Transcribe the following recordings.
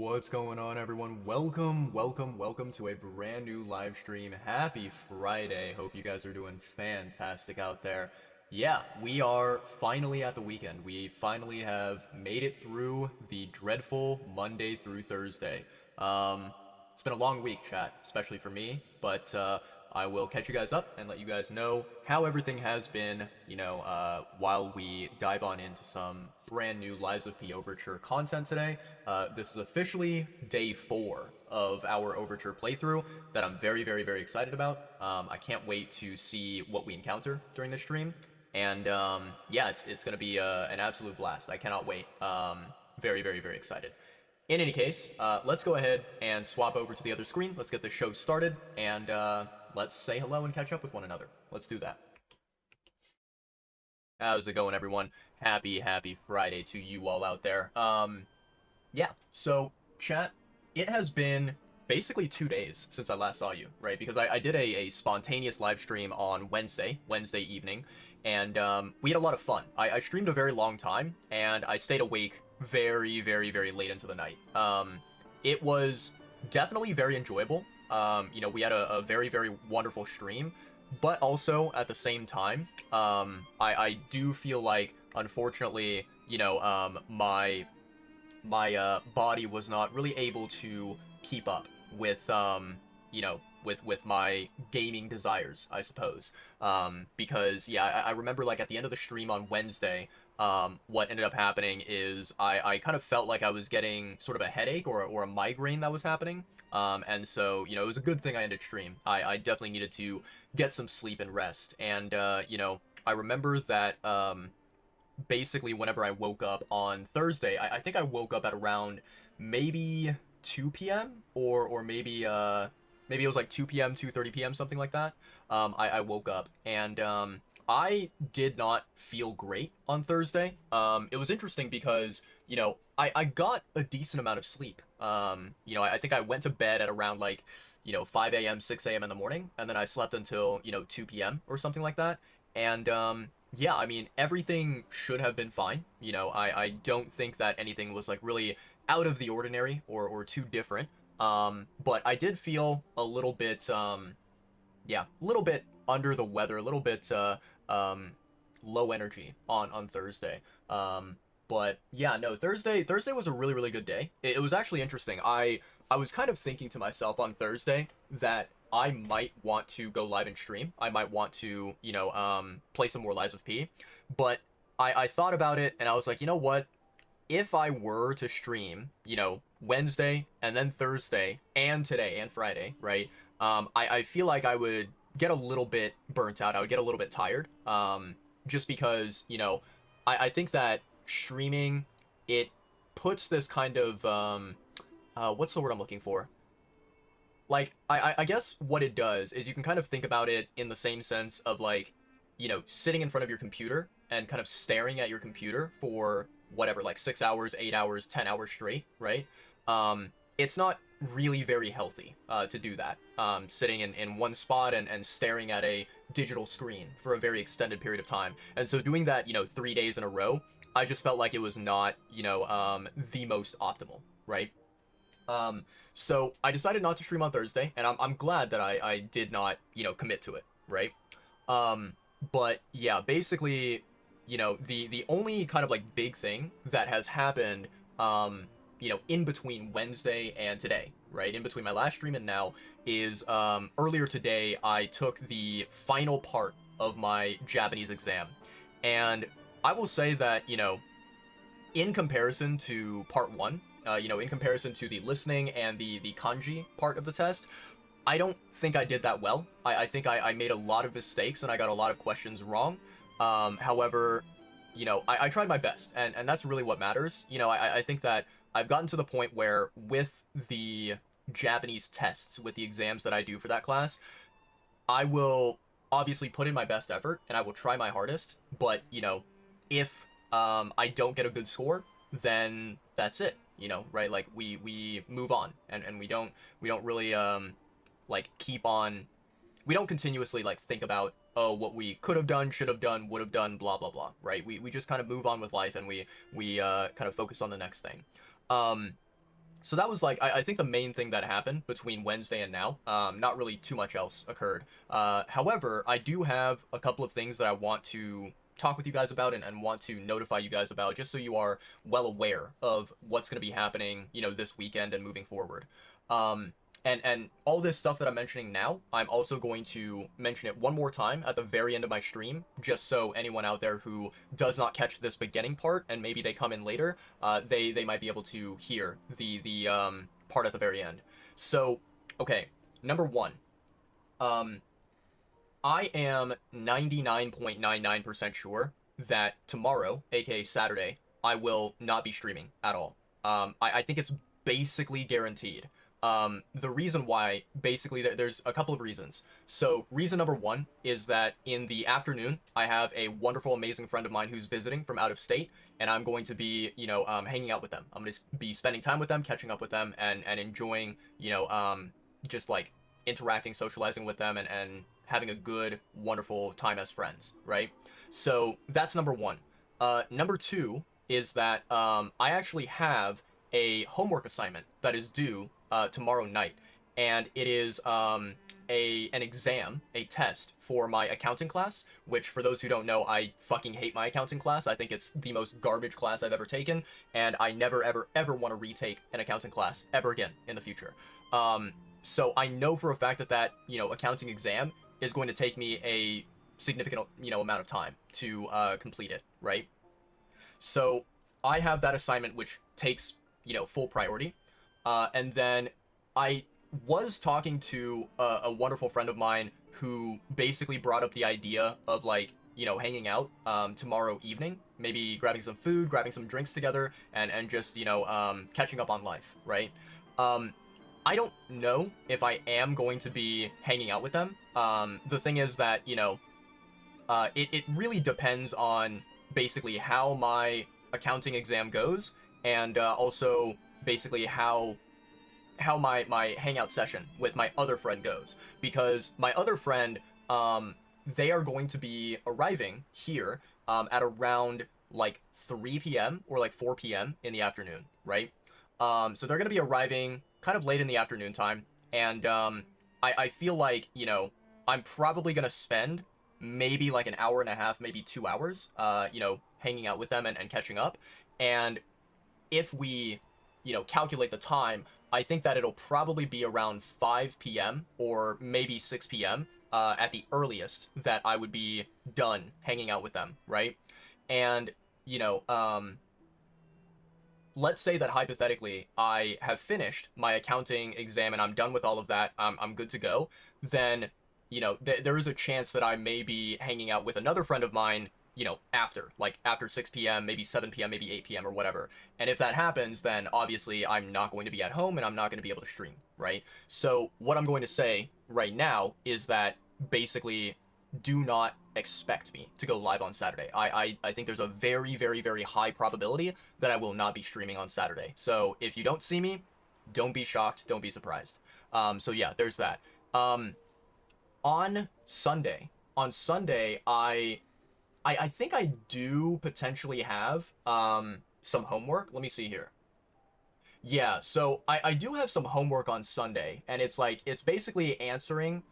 What's going on, everyone? Welcome to a brand new live stream. Happy Friday. Hope you guys are doing fantastic out there. Yeah, we are finally at the weekend. We finally have made it through the dreadful Monday through Thursday. It's been a long week, chat, especially for me, but I will catch you guys up and let you guys know how everything has been, while we dive on into some brand new Lives of P Overture content today. This is officially day 4 of our Overture playthrough that I'm very excited about. I can't wait to see what we encounter during the stream. And yeah, it's going to be an absolute blast. I cannot wait. Very excited. In any case, let's go ahead and swap over to the other screen. Let's get the show started, and let's say hello and catch up with one another. Let's do that. How's it going, everyone? Happy Friday to you all out there. Yeah, so, chat, it has been basically 2 days since I last saw you, right? Because I did a spontaneous live stream on Wednesday evening, and we had a lot of fun. I streamed a very long time, and I stayed awake very late into the night. It was definitely very enjoyable. We had a very wonderful stream, but also at the same time, I do feel like, unfortunately, my body was not really able to keep up with with my gaming desires, I suppose. Because yeah, I remember, like, at the end of the stream on Wednesday, what ended up happening is I kind of felt like I was getting sort of a headache or a migraine that was happening. And so, it was a good thing I ended stream. I definitely needed to get some sleep and rest. And, I remember that, basically whenever I woke up on Thursday, I think I woke up at around maybe 2 p.m. or maybe it was like 2 p.m., 2:30 p.m., something like that. I woke up, and I did not feel great on Thursday. It was interesting because, I got a decent amount of sleep. I think I went to bed at around, like, 5 a.m., 6 a.m. in the morning, and then I slept until, 2 p.m. or something like that. And yeah, I mean, everything should have been fine. I don't think that anything was, like, really out of the ordinary or too different. But I did feel a little bit, yeah, a little bit under the weather, a little bit, low energy on Thursday. But yeah, no, Thursday was a really good day. It was actually interesting. I was kind of thinking to myself on Thursday that I might want to go live and stream. I might want to, play some more Lives of P. But I thought about it, and I was like, you know what? If I were to stream, Wednesday and then Thursday and today and Friday, right? I feel like I would get a little bit burnt out. I would get a little bit tired. Just because, I think that streaming, it puts this kind of, what's the word I'm looking for? Like, I guess what it does is you can kind of think about it in the same sense of, like, sitting in front of your computer and kind of staring at your computer for whatever, like 6 hours, 8 hours, 10 hours straight, right? It's not really very healthy to do that. Sitting in one spot and staring at a digital screen for a very extended period of time. And so doing that, 3 days in a row, I just felt like it was not, the most optimal, right? So I decided not to stream on Thursday, and I'm glad that I did not, commit to it, right? But yeah, basically, the only kind of, like, big thing that has happened, in between Wednesday and today, right? In between my last stream and now is, earlier today, I took the final part of my Japanese exam. And I will say that, in comparison to part 1, in comparison to the listening and the kanji part of the test, I don't think I did that well. I think I made a lot of mistakes and I got a lot of questions wrong. However, I tried my best, and that's really what matters. I think that I've gotten to the point where with the Japanese tests, with the exams that I do for that class, I will obviously put in my best effort and I will try my hardest, but, if I don't get a good score, then that's it, right? Like, we move on, and we don't really, like, keep on, we don't continuously, like, think about, oh, what we could have done, should have done, would have done, blah blah blah, right? We just kind of move on with life, and we kind of focus on the next thing. So that was like I think the main thing that happened between Wednesday and now. Not really too much else occurred. However, I do have a couple of things that I want to talk with you guys about and want to notify you guys about, just so you are well aware of what's going to be happening, this weekend and moving forward. Um, and all this stuff that I'm mentioning now, I'm also going to mention it one more time at the very end of my stream, just so anyone out there who does not catch this beginning part and maybe they come in later, they might be able to hear the part at the very end. So, okay, number one, um, I am 99.99% sure that tomorrow, aka Saturday, I will not be streaming at all. I think it's basically guaranteed. The reason why, basically, there's a couple of reasons. So, reason number one is that in the afternoon, I have a wonderful, amazing friend of mine who's visiting from out of state, and I'm going to be, hanging out with them. I'm going to be spending time with them, catching up with them, and enjoying, just like interacting, socializing with them, and having a good, wonderful time as friends, right? So that's number one. Number two is that I actually have a homework assignment that is due tomorrow night, and it is an exam, a test for my accounting class, which for those who don't know, I fucking hate my accounting class. I think it's the most garbage class I've ever taken, and I never ever ever want to retake an accounting class ever again in the future. So I know for a fact that accounting exam is going to take me a significant amount of time to complete it, right? So I have that assignment which takes full priority, and then I was talking to a wonderful friend of mine who basically brought up the idea of hanging out tomorrow evening, maybe grabbing some food, grabbing some drinks together, and just catching up on life, right? I don't know if I am going to be hanging out with them. The thing is that, it really depends on basically how my accounting exam goes, and also basically how my hangout session with my other friend goes. Because my other friend, they are going to be arriving here at around 3 p.m. or 4 p.m. in the afternoon, right? So they're going to be arriving kind of late in the afternoon time, and I feel like, I'm probably going to spend maybe an hour and a half, maybe 2 hours, hanging out with them and catching up. And if we, calculate the time, I think that it'll probably be around 5 p.m. or maybe 6 p.m. At the earliest that I would be done hanging out with them, right? And, let's say that hypothetically I have finished my accounting exam and I'm done with all of that, I'm good to go, then, there is a chance that I may be hanging out with another friend of mine, after 6 p.m., maybe 7 p.m., maybe 8 p.m. or whatever. And if that happens, then obviously I'm not going to be at home and I'm not going to be able to stream, right? So what I'm going to say right now is that basically do not expect me to go live on Saturday. I think there's a very, very, very high probability that I will not be streaming on Saturday. So if you don't see me, don't be shocked, don't be surprised. So yeah, there's that. On Sunday, I think I do potentially have some homework. Let me see here. Yeah, so I do have some homework on Sunday, and it's basically answering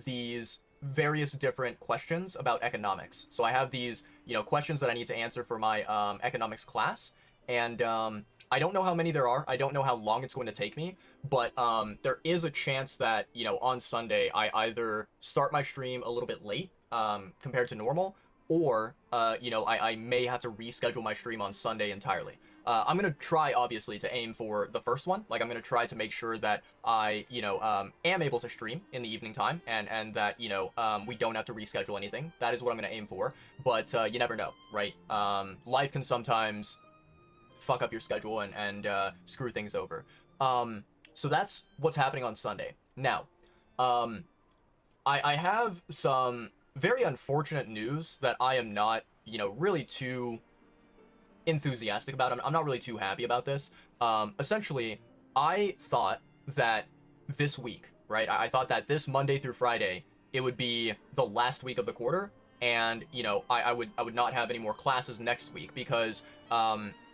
these various different questions about economics. So I have these, questions that I need to answer for my economics class, and I don't know how many there are. I don't know how long it's going to take me, but there is a chance that, on Sunday I either start my stream a little bit late compared to normal, or I may have to reschedule my stream on Sunday entirely. I'm gonna try, obviously, to aim for the first one. I'm gonna try to make sure that I, am able to stream in the evening time, and that, we don't have to reschedule anything. That is what I'm gonna aim for, but you never know, right? Life can sometimes fuck up your schedule and screw things over. So that's what's happening on Sunday. Now, I have some very unfortunate news that I am not, really too enthusiastic about. I'm not really too happy about this. Essentially, I thought that this week, right? I thought that this Monday through Friday, it would be the last week of the quarter, and I would not have any more classes next week, because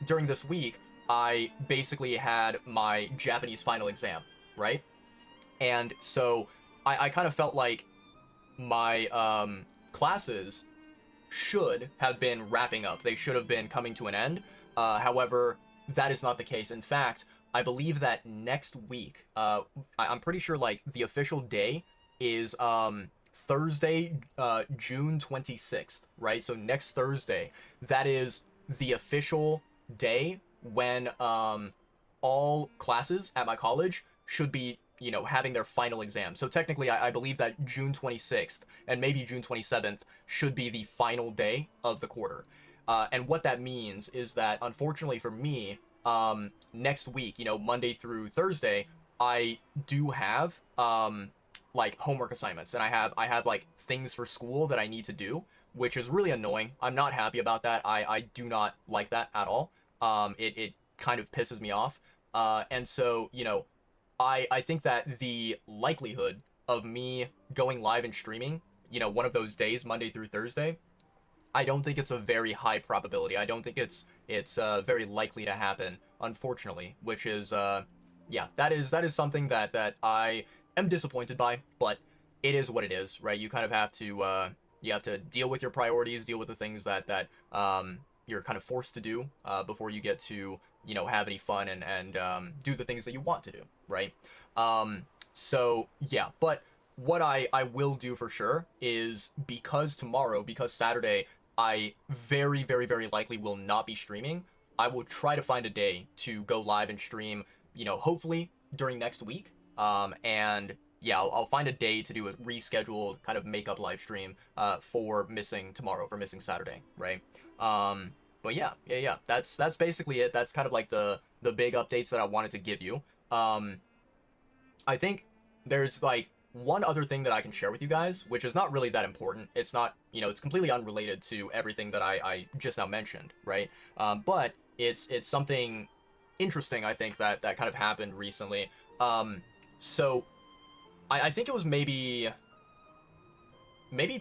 during this week I basically had my Japanese final exam, right? And so I kind of felt like my classes should have been wrapping up. They should have been coming to an end. However, that is not the case. In fact, I believe that next week, I'm pretty sure like the official day is Thursday, June 26th, right? So next Thursday, that is the official day when all classes at my college should be, you know, having their final exam. So technically, I believe that June 26th and maybe June 27th should be the final day of the quarter. And what that means is that, unfortunately for me, next week, you know, Monday through Thursday, I do have like homework assignments, and I have like things for school that I need to do, which is really annoying. I'm not happy about that. I do not like that at all. It kind of pisses me off. And so, you know, I think that the likelihood of me going live and streaming, you know, one of those days, Monday through Thursday, I don't think it's a very high probability. I don't think it's very likely to happen, unfortunately. Which is yeah, that is something that I am disappointed by, but it is what it is, right? You kind of have to you have to deal with your priorities, deal with the things that you're kind of forced to do before you get to, you know, have any fun and do the things that you want to do, right? So yeah, but what I will do for sure is, because tomorrow, because Saturday, I very likely will not be streaming. I will try to find a day to go live and stream, you know, hopefully during next week. And yeah, I'll find a day to do a rescheduled kind of makeup live stream for missing tomorrow, for missing Saturday, right? But yeah, that's basically it. That's kind of like the big updates that I wanted to give you. I think there's like one other thing that I can share with you guys, which is not really that important. It's not, you know, it's completely unrelated to everything that I just now mentioned, right? But it's something interesting, I think, that kind of happened recently. So I think it was maybe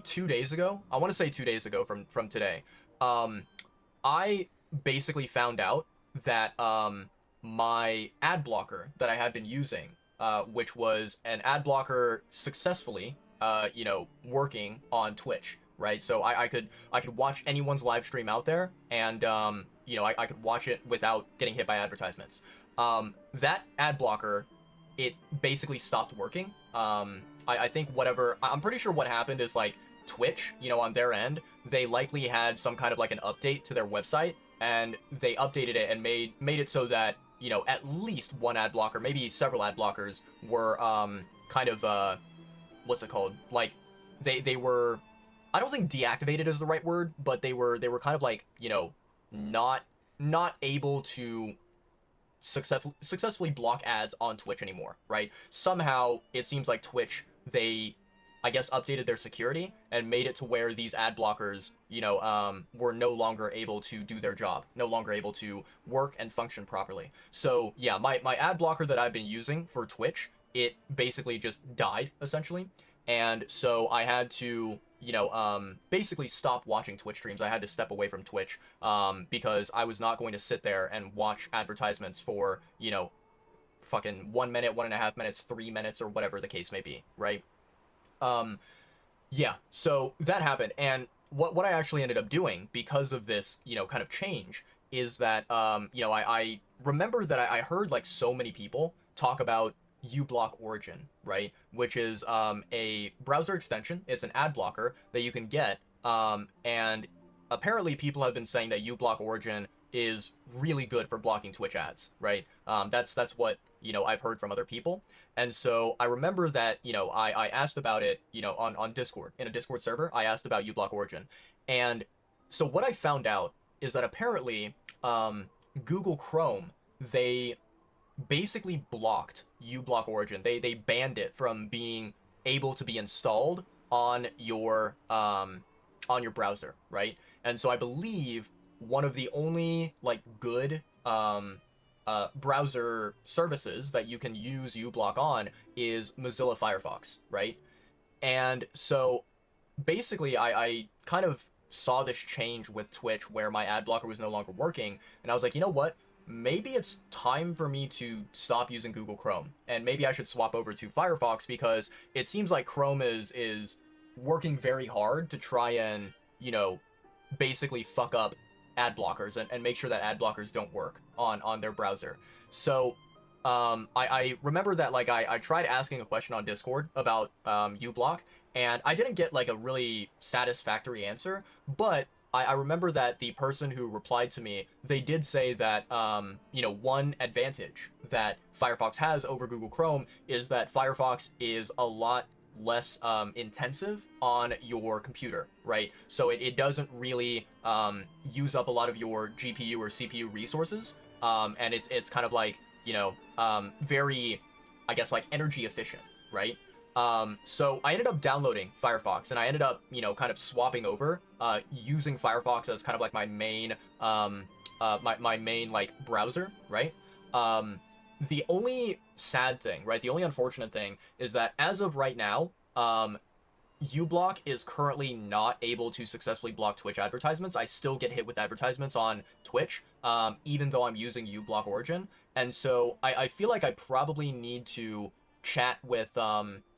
2 days ago. I want to say 2 days ago from today. I basically found out that my ad blocker that I had been using, which was an ad blocker successfully, you know, working on Twitch, right? So I could watch anyone's live stream out there, and you know, I could watch it without getting hit by advertisements. That ad blocker, it basically stopped working. I think I'm pretty sure what happened is, like, Twitch, you know, on their end, they likely had some kind of like an update to their website, and they updated it and made it so that, you know, at least one ad blocker, maybe several ad blockers were kind of what's it called? Like, they were, I don't think deactivated is the right word, but they were kind of like, you know, not able to successfully block ads on Twitch anymore, right? Somehow it seems like Twitch, they, I guess, updated their security and made it to where these ad blockers, you know, were no longer able to do their job, no longer able to work and function properly. So yeah, my ad blocker that I've been using for Twitch, it basically just died, essentially. And so I had to, you know, basically stop watching Twitch streams. I had to step away from Twitch because I was not going to sit there and watch advertisements for, you know, fucking 1 minute, 1.5 minutes, 3 minutes, or whatever the case may be, right? Yeah, so that happened, and what I actually ended up doing because of this, you know, kind of change, is that, you know, I remember that I heard, like, so many people talk about uBlock Origin, right? Which is a browser extension. It's an ad blocker that you can get, and apparently people have been saying that uBlock Origin is really good for blocking Twitch ads, right? That's what, you know, I've heard from other people. And so I remember that, you know, I asked about it, you know, on Discord, in a Discord server. I asked about uBlock Origin. And so what I found out is that apparently Google Chrome, they basically blocked uBlock Origin. They banned it from being able to be installed on your browser, right? And so I believe one of the only, like, good browser services that you can use uBlock on is Mozilla Firefox, right? And so basically I kind of saw this change with Twitch where my ad blocker was no longer working, and I was like, you know what? maybe it's time for me to stop using Google Chrome, and maybe I should swap over to Firefox, because it seems like Chrome is working very hard to try and, you know, basically fuck up ad blockers and make sure that ad blockers don't work on their browser. So I remember that, like, I tried asking a question on Discord about uBlock, and I didn't get like a really satisfactory answer, but I remember that the person who replied to me, they did say that, you know, one advantage that Firefox has over Google Chrome is that Firefox is a lot less intensive on your computer, right? So it doesn't really use up a lot of your GPU or CPU resources, and it's kind of like, you know, very, I guess, like, energy efficient, right? So I ended up downloading Firefox, and I ended up, you know, kind of swapping over, using Firefox as kind of like my main, my main, like, browser, right? The only sad thing, right, the only unfortunate thing is that as of right now, uBlock is currently not able to successfully block Twitch advertisements. I still get hit with advertisements on Twitch, even though I'm using uBlock Origin. And so I feel like I probably need to chat with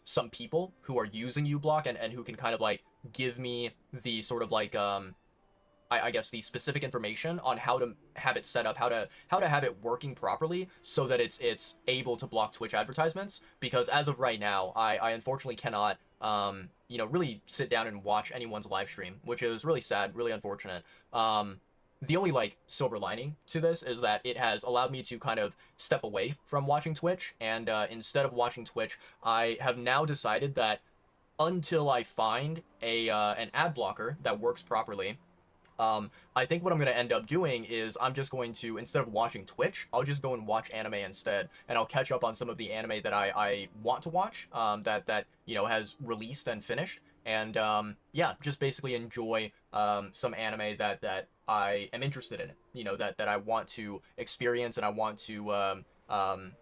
some people who are using uBlock and who can kind of like give me the sort of like I guess the specific information on how to have it set up, how to have it working properly so that it's able to block Twitch advertisements. Because as of right now, I unfortunately cannot you know, really sit down and watch anyone's live stream, which is really sad, really unfortunate. The only like silver lining to this is that it has allowed me to kind of step away from watching Twitch, and instead of watching Twitch, I have now decided that until I find a an ad blocker that works properly, I think what I'm going to end up doing is I'm just going to, instead of watching Twitch, I'll just go and watch anime instead, and I'll catch up on some of the anime that I want to watch, that you know, has released and finished, and yeah, just basically enjoy some anime that I am interested in, you know, that I want to experience, and I want to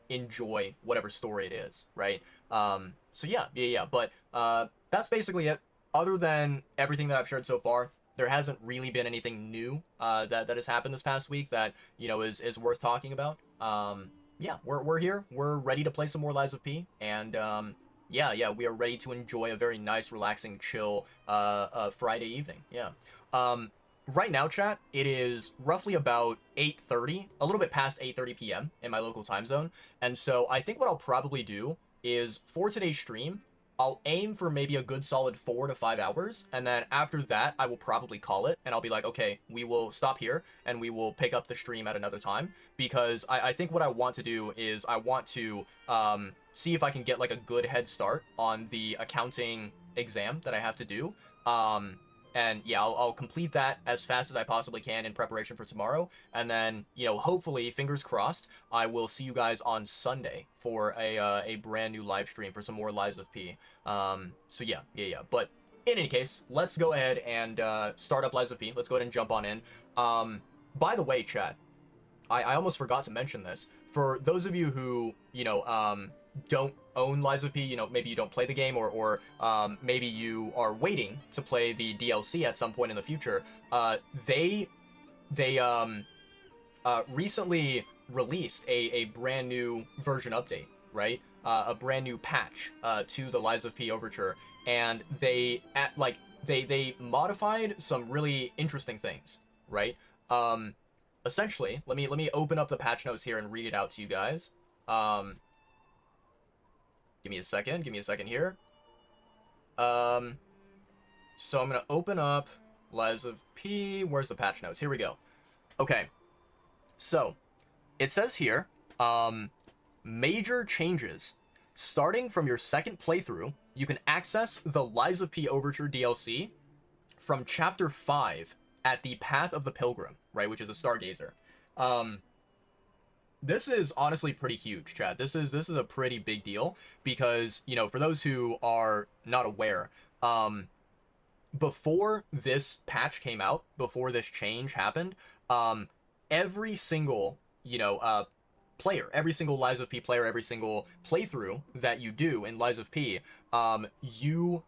enjoy whatever story it is, right? So yeah, but that's basically it. Other than everything that I've shared so far, there hasn't really been anything new that has happened this past week that, you know, is worth talking about. Yeah, we're here. We're ready to play some more Lies of P, and yeah, we are ready to enjoy a very nice, relaxing, chill Friday evening. Yeah. Right now, chat, it is roughly about 8:30, a little bit past 8:30 p.m. in my local time zone, and so I think what I'll probably do is, for today's stream, I'll aim for maybe a good solid 4 to 5 hours, and then after that, I will probably call it, and I'll be like, okay, we will stop here, and we will pick up the stream at another time, because I think what I want to do is I want to see if I can get like a good head start on the accounting exam that I have to do. And yeah, I'll complete that as fast as I possibly can in preparation for tomorrow. And then, you know, hopefully, fingers crossed, I will see you guys on Sunday for a brand new live stream for some more Lies of P. So yeah. But in any case, let's go ahead and start up Lies of P. Let's go ahead and jump on in. By the way, chat, I almost forgot to mention this. For those of you who, you know, don't own Lies of P, you know, maybe you don't play the game, or maybe you are waiting to play the DLC at some point in the future, they recently released a brand new version update, right? A brand new patch to the Lies of P Overture, and they modified some really interesting things, right? Essentially, let me open up the patch notes here and read it out to you guys. Give me a second here. So I'm gonna open up Lies of P. Where's the patch notes? Here we go. Okay. So it says here, major changes. Starting from your second playthrough, you can access the Lies of P Overture DLC from Chapter 5 at the Path of the Pilgrim, right, which is a Stargazer. This is honestly pretty huge, Chad. This is a pretty big deal because, you know, for those who are not aware, before this patch came out, before this change happened, every single, you know, player, every single Lies of P player, every single playthrough that you do in Lies of P, you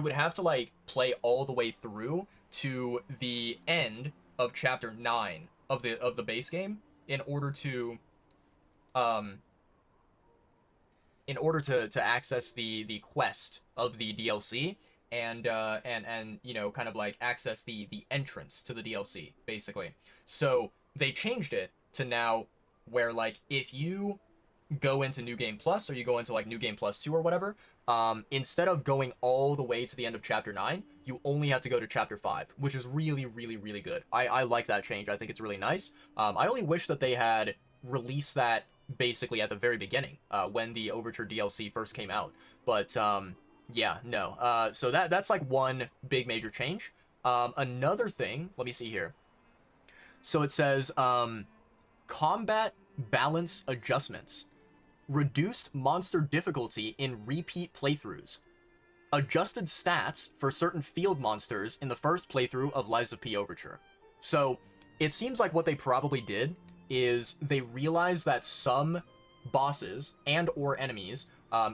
would have to like play all the way through to the end of chapter 9 of the base game in order to um to access the quest of the DLC and you know, kind of like access the entrance to the DLC basically. So they changed it to now where, like, if you go into New Game Plus or you go into like New Game Plus 2 or whatever, instead of going all the way to the end of Chapter 9, you only have to go to Chapter 5, which is really, really, really good. I like that change. I think it's really nice. I only wish that they had released that basically at the very beginning, when the Overture DLC first came out. But, yeah, no. So that's like one big major change. Another thing, let me see here. So it says, combat balance adjustments. Reduced monster difficulty in repeat playthroughs. Adjusted stats for certain field monsters in the first playthrough of Lies of P Overture. So it seems like what they probably did is they realized that some bosses and or enemies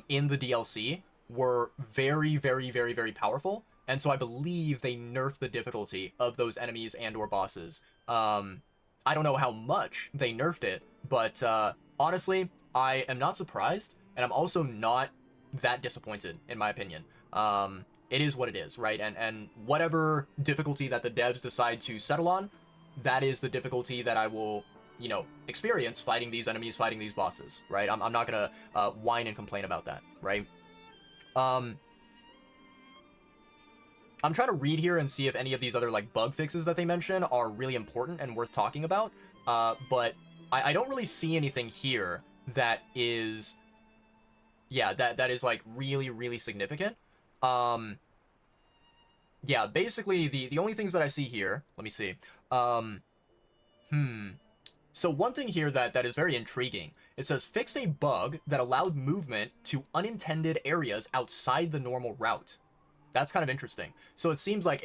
in the DLC were very, very, very, very powerful. And so I believe they nerfed the difficulty of those enemies and or bosses. I don't know how much they nerfed it, but honestly, I am not surprised, and I'm also not that disappointed, in my opinion. It is what it is, right? And whatever difficulty that the devs decide to settle on, that is the difficulty that I will, you know, experience fighting these enemies, fighting these bosses, right? I'm not gonna whine and complain about that, right? I'm trying to read here and see if any of these other, like, bug fixes that they mention are really important and worth talking about, but I don't really see anything here that is, yeah, that is, like, really, really significant. Yeah, basically, the only things that I see here, let me see, so one thing here that is very intriguing, it says, fixed a bug that allowed movement to unintended areas outside the normal route. That's kind of interesting. So it seems like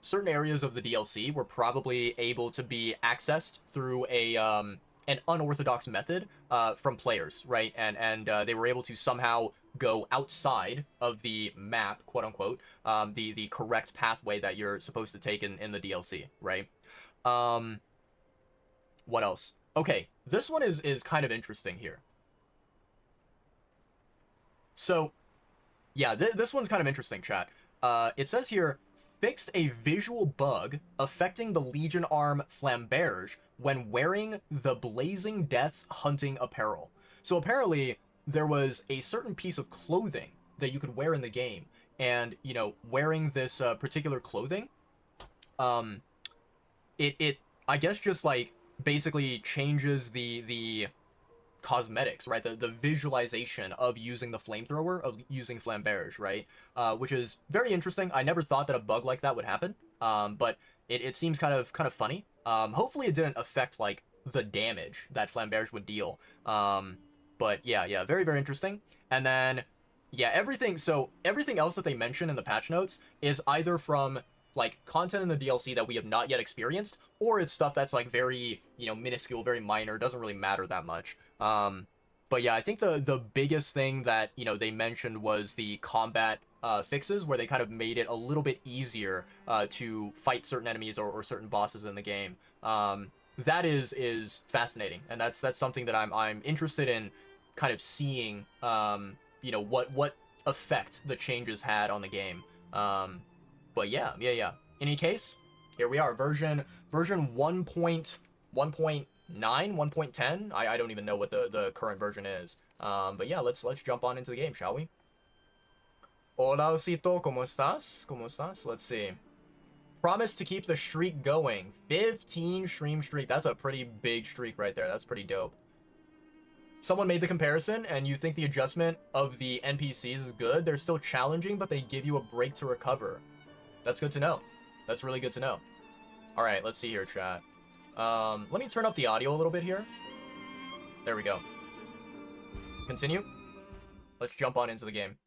certain areas of the DLC were probably able to be accessed through a an unorthodox method from players, right? And they were able to somehow go outside of the map, quote unquote, the correct pathway that you're supposed to take in the DLC, right? What else? Okay, this one is kind of interesting here. So yeah, this one's kind of interesting, chat. It says here, fixed a visual bug affecting the Legion arm Flamberge when wearing the Blazing Death's hunting apparel. So apparently, there was a certain piece of clothing that you could wear in the game, and, you know, wearing this particular clothing, it I guess just, like, basically changes the cosmetics, right? The visualization of using the flamethrower, of using Flamberge, right? Which is very interesting. I never thought that a bug like that would happen, but it seems kind of funny. Hopefully it didn't affect, like, the damage that Flamberge would deal. But yeah, very, very interesting. And then, yeah, everything else that they mention in the patch notes is either from, like, content in the DLC that we have not yet experienced, or it's stuff that's, like, very, you know, minuscule, very minor, doesn't really matter that much. But yeah, I think the biggest thing that, you know, they mentioned was the combat fixes, where they kind of made it a little bit easier to fight certain enemies or certain bosses in the game. That is fascinating, and that's something that I'm interested in kind of seeing, you know, what effect the changes had on the game. But yeah. In any case, here we are, version 1.1.9, 1.10. I don't even know what the current version is. But yeah, let's jump on into the game, shall we? Hola, Osito, ¿cómo estás? ¿Cómo estás? Let's see. Promise to keep the streak going. 15 stream streak. That's a pretty big streak right there. That's pretty dope. Someone made the comparison, and you think the adjustment of the NPCs is good. They're still challenging, but they give you a break to recover. That's good to know. That's really good to know. All right, let's see here, chat. Let me turn up the audio a little bit here. There we go. Continue. Let's jump on into the game.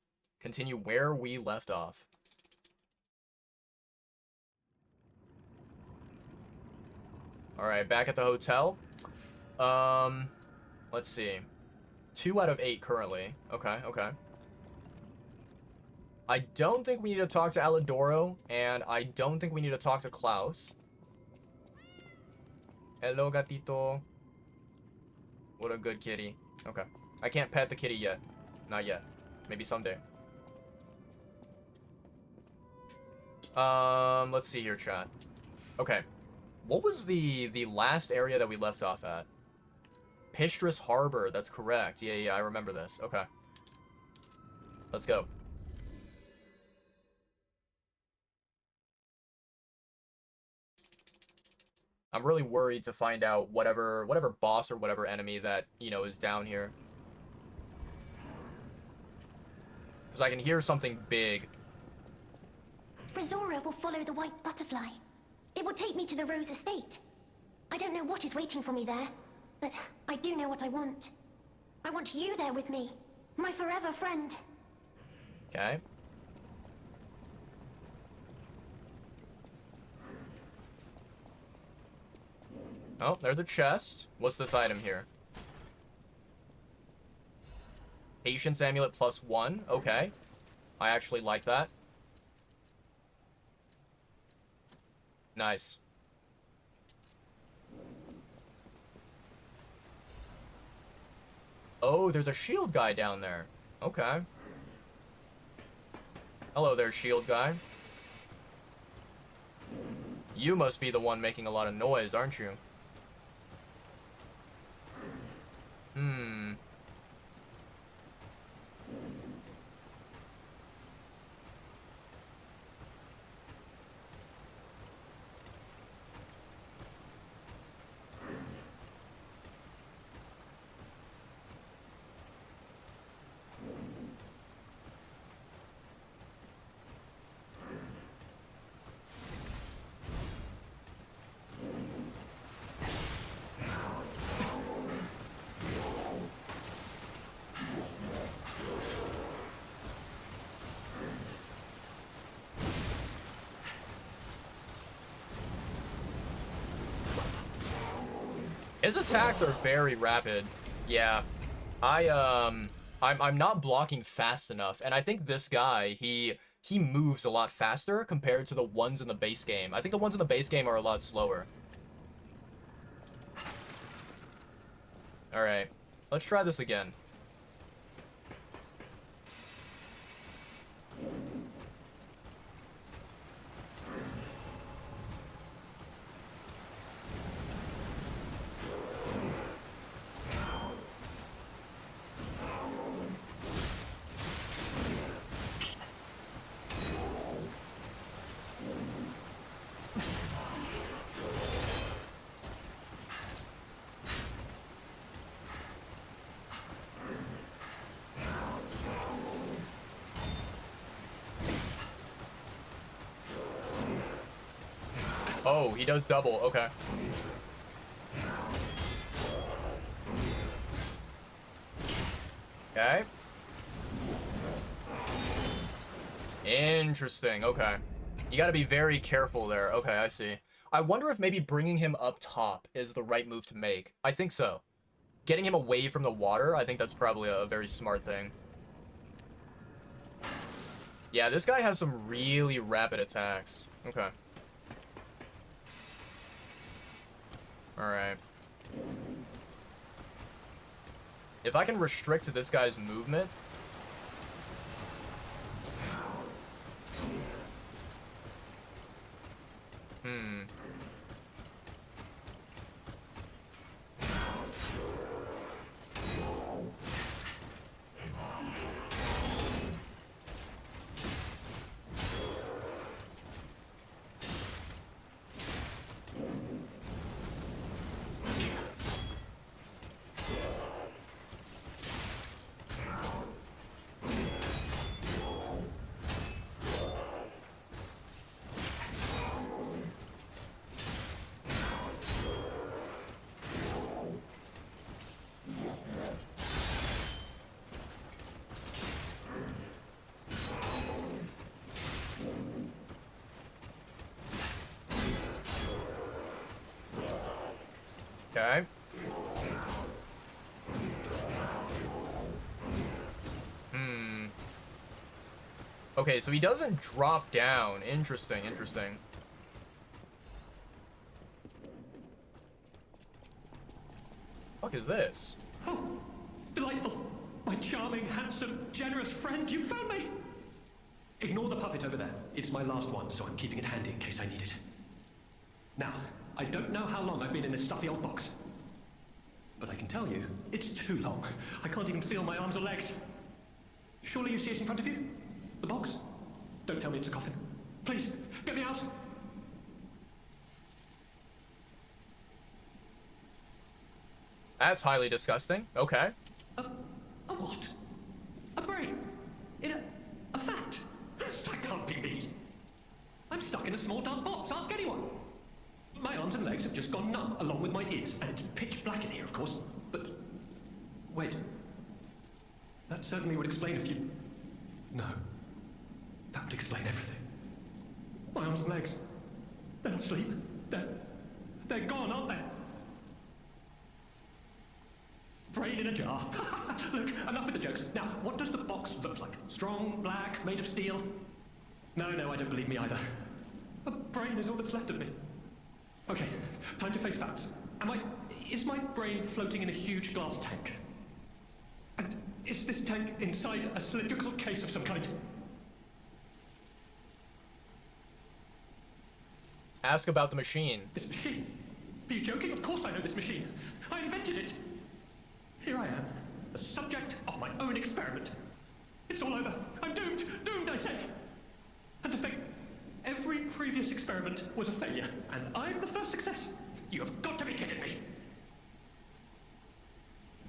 Continue where we left off. All right, back at the hotel. Let's see. 2 out of 8 currently. Okay. I don't think we need to talk to Alidoro, and I don't think we need to talk to Klaus. Hello, gatito. What a good kitty. Okay. I can't pet the kitty yet. Not yet. Maybe someday. Let's see here, chat. Okay. What was the last area that we left off at? Pistrus Harbor. That's correct. Yeah, I remember this. Okay. Let's go. I'm really worried to find out whatever boss or whatever enemy that, you know, is down here. Because I can hear something big. Razora will follow the white butterfly. It will take me to the Rose Estate. I don't know what is waiting for me there, but I do know what I want. I want you there with me, my forever friend. Okay. Oh, there's a chest. What's this item here? Patience Amulet +1. Okay. I actually like that. Nice. Oh, there's a shield guy down there. Okay. Hello there, shield guy. You must be the one making a lot of noise, aren't you? His attacks are very rapid. Yeah. I'm not blocking fast enough, and I think this guy, he moves a lot faster compared to the ones in the base game. I think the ones in the base game are a lot slower. Alright. Let's try this again. Oh, he does double. Okay. Okay. Interesting. Okay. You gotta be very careful there. Okay, I see. I wonder if maybe bringing him up top is the right move to make. I think so. Getting him away from the water, I think that's probably a very smart thing. Yeah, this guy has some really rapid attacks. Okay. Alright. If I can restrict this guy's movement... Okay. Okay, so he doesn't drop down. Interesting, interesting. is this? Oh, delightful. My charming, handsome, generous friend, you found me. Ignore the puppet over there. It's my last one, so I'm keeping it handy in case I need it. Now, I don't know how long I've been in this stuffy old box. But I can tell you, it's too long. I can't even feel my arms or legs. Surely you see it in front of you? The box? Don't tell me it's a coffin. Please, get me out. That's highly disgusting. Okay. A what? A brain? In a fat? That can't be me. I'm stuck in a small dark box. Ask anyone. My arms and legs have just gone numb, along with my ears, and it's pitch black in here, of course. But wait. That certainly would explain a few. No. That would explain everything. My arms and legs. They're not asleep. They're gone, aren't they? Brain in a jar. Look, enough with the jokes. Now, what does the box look like? Strong, black, made of steel? No, I don't believe me either. A brain is all that's left of me. Okay, time to face facts. Is my brain floating in a huge glass tank? And is this tank inside a cylindrical case of some kind? Ask about the machine. This machine? Are you joking? Of course I know this machine. I invented it. Here I am, the subject of my own experiment. It's all over. I'm doomed. Doomed, I say. And to think, every previous experiment was a failure, and I'm the first success. You have got to be kidding me.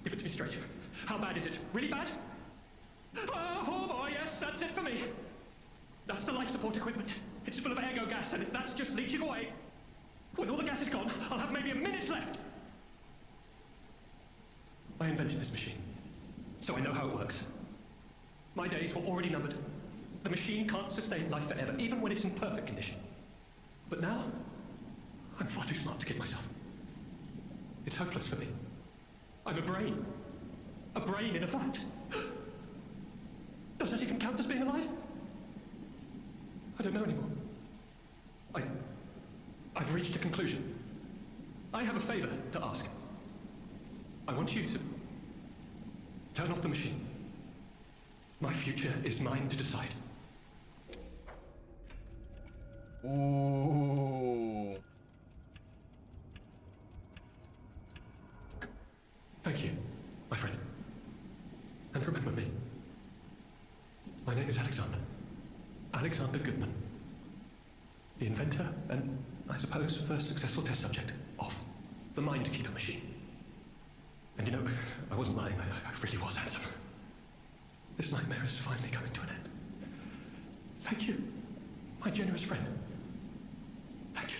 Give it to me straight. How bad is it? Really bad? Oh boy, yes, that's it for me. That's the life support equipment. It's full of ergo gas, and if that's just leaching away, when all the gas is gone, I'll have maybe a minute left. I invented this machine, so I know how it works. My days were already numbered. The machine can't sustain life forever, even when it's in perfect condition. But now, I'm far too smart to kid myself. It's hopeless for me. I'm a brain. A brain in a vat. Does that even count as being alive? I don't know anymore. I've reached a conclusion. I have a favor to ask. I want you to turn off the machine. My future is mine to decide. Ooh. Thank you, my friend. And remember me. My name is Alexander. Alexander Goodman. The inventor and, I suppose, first successful test subject of the Mind Keeper machine. And you know, I wasn't lying, I really was handsome. This nightmare is finally coming to an end. Thank you, my generous friend. Thank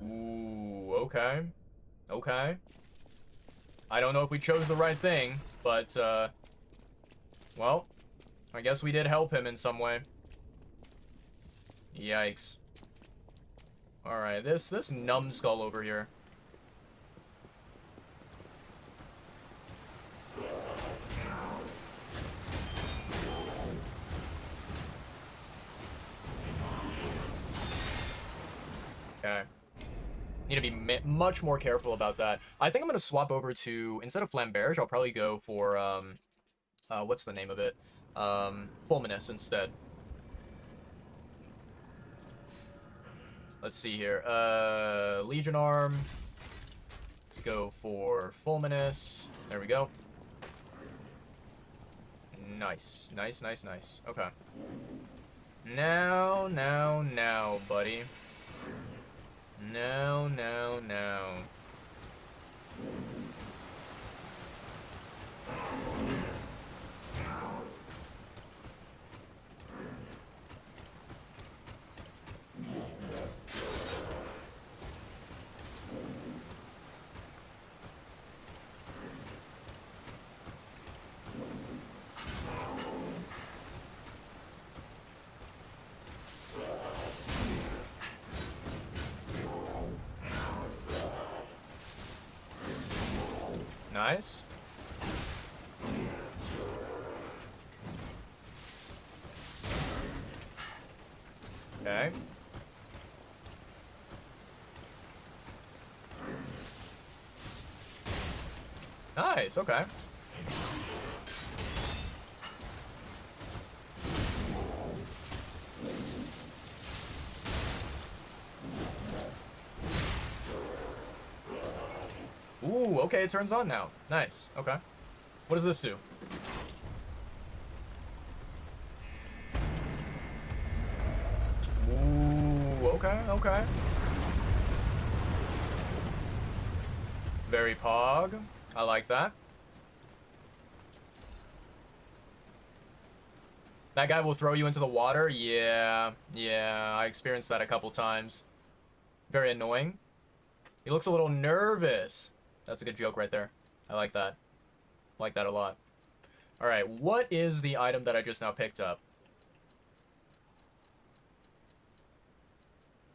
you. Ooh, okay. Okay. I don't know if we chose the right thing, but, well, I guess we did help him in some way. Yikes. Alright, this numbskull over here. Okay. Need to be much more careful about that. I think I'm gonna swap over to, instead of Flamberge, I'll probably go for, what's the name of it? Fulminous instead. Let's see here. Legion Arm. Let's go for Fulminous. There we go. Nice. Nice, nice, nice. Okay. Now, buddy. No. Nice. Nice, okay. Ooh, okay, it turns on now. Nice, okay. What does this do? Ooh, okay, okay. Very pog. I like that. That guy will throw you into the water? Yeah, I experienced that a couple times. Very annoying. He looks a little nervous. That's a good joke right there. I like that. I like that a lot. Alright, what is the item that I just now picked up?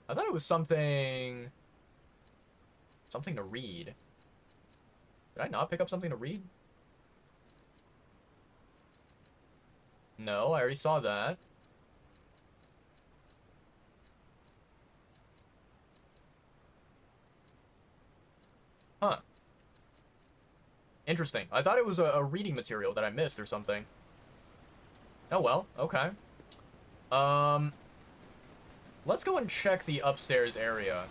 I thought it was something... something to read. Did I not pick up something to read? No, I already saw that. Huh. Interesting. I thought it was a reading material that I missed or something. Oh well, okay. Let's go and check the upstairs area.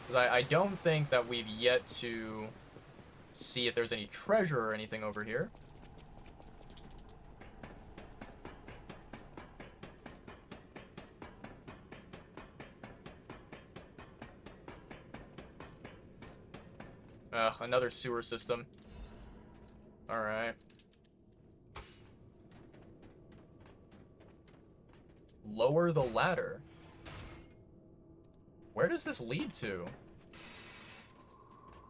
'Cause I don't think that we've yet to see if there's any treasure or anything over here. Ugh, another sewer system. Alright. Lower the ladder. Where does this lead to?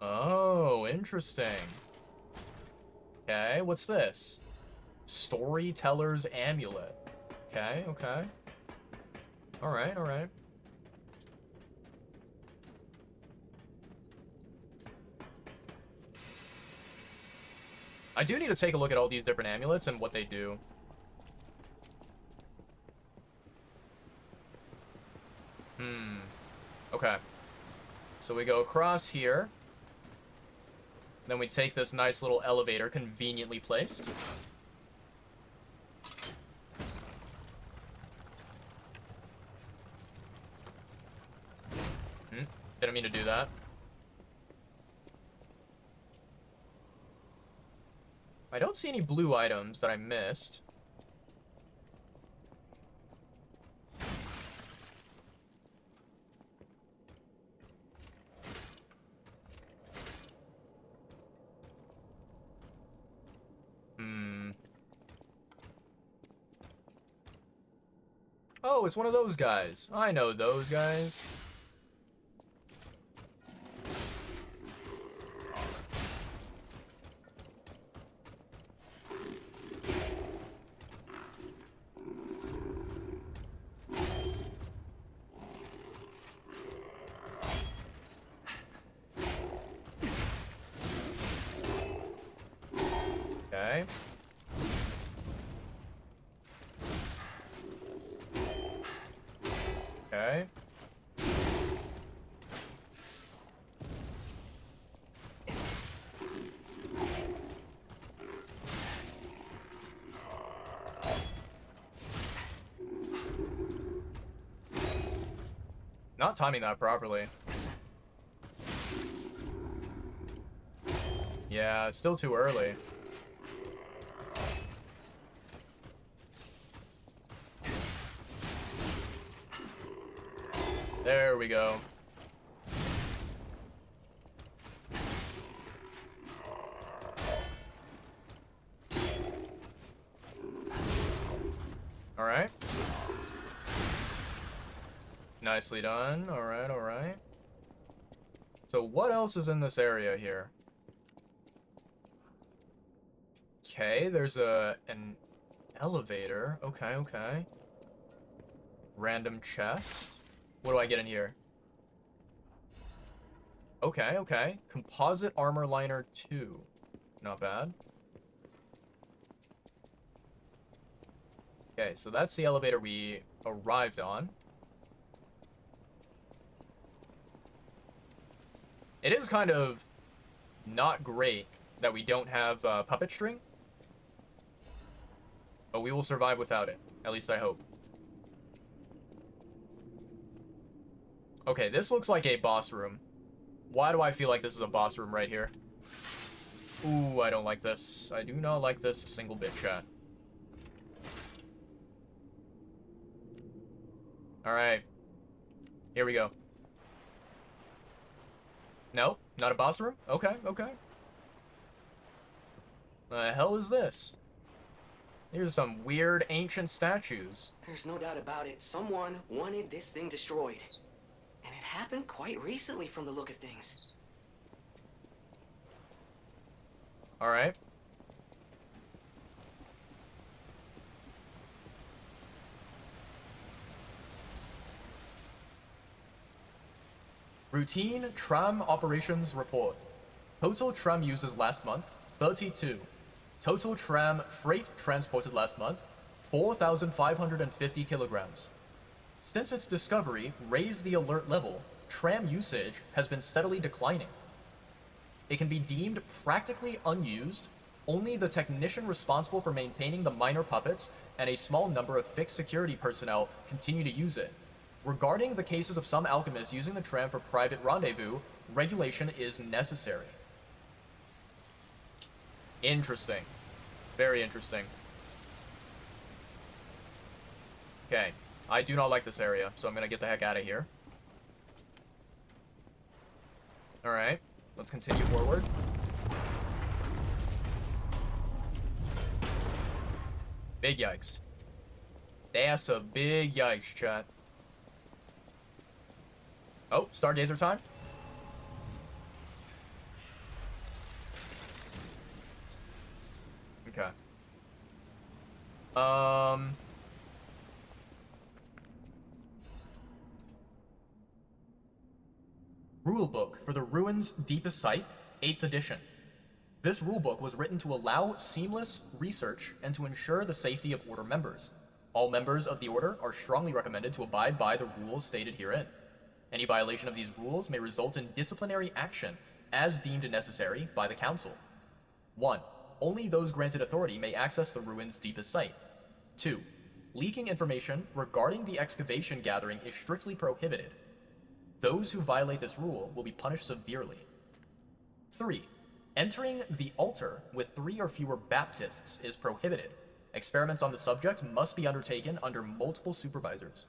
Oh, interesting. Okay, what's this? Storyteller's Amulet. Okay, okay. Alright, alright. I do need to take a look at all these different amulets and what they do. Okay. So we go across here. Then we take this nice little elevator, conveniently placed. Didn't mean to do that. I don't see any blue items that I missed. Oh, it's one of those guys. I know those guys. Okay. Okay. Not timing that properly. Yeah, it's still too early. There we go. All right. Nicely done. All right, all right. So what else is in this area here? Okay, there's an elevator. Okay, okay. Random chest. What do I get in here? Okay, okay. Composite armor liner 2. Not bad. Okay, so that's the elevator we arrived on. It is kind of not great that we don't have puppet string. But we will survive without it. At least I hope. Okay, this looks like a boss room. Why do I feel like this is a boss room right here? Ooh, I don't like this. I do not like this a single bit, chat. Alright. Here we go. No? Not a boss room? Okay, okay. The hell is this? Here's some weird ancient statues. There's no doubt about it. Someone wanted this thing destroyed. And it happened quite recently from the look of things. Alright. Routine tram operations report. Total tram users last month, 32. Total tram freight transported last month, 4,550 kilograms. Since its discovery raised the alert level, tram usage has been steadily declining. It can be deemed practically unused. Only the technician responsible for maintaining the minor puppets and a small number of fixed security personnel continue to use it. Regarding the cases of some alchemists using the tram for private rendezvous, regulation is necessary. Interesting. Very interesting. Okay. I do not like this area, so I'm gonna get the heck out of here. Alright. Let's continue forward. Big yikes. That's a big yikes, chat. Oh, Stargazer time. Okay. Rulebook for the Ruins Deepest Site, 8th edition. This rulebook was written to allow seamless research and to ensure the safety of Order members. All members of the Order are strongly recommended to abide by the rules stated herein. Any violation of these rules may result in disciplinary action as deemed necessary by the Council. 1. Only those granted authority may access the ruins' deepest site. 2. Leaking information regarding the excavation gathering is strictly prohibited. Those who violate this rule will be punished severely. 3. Entering the altar with 3 or fewer Baptists is prohibited. Experiments on the subject must be undertaken under multiple supervisors.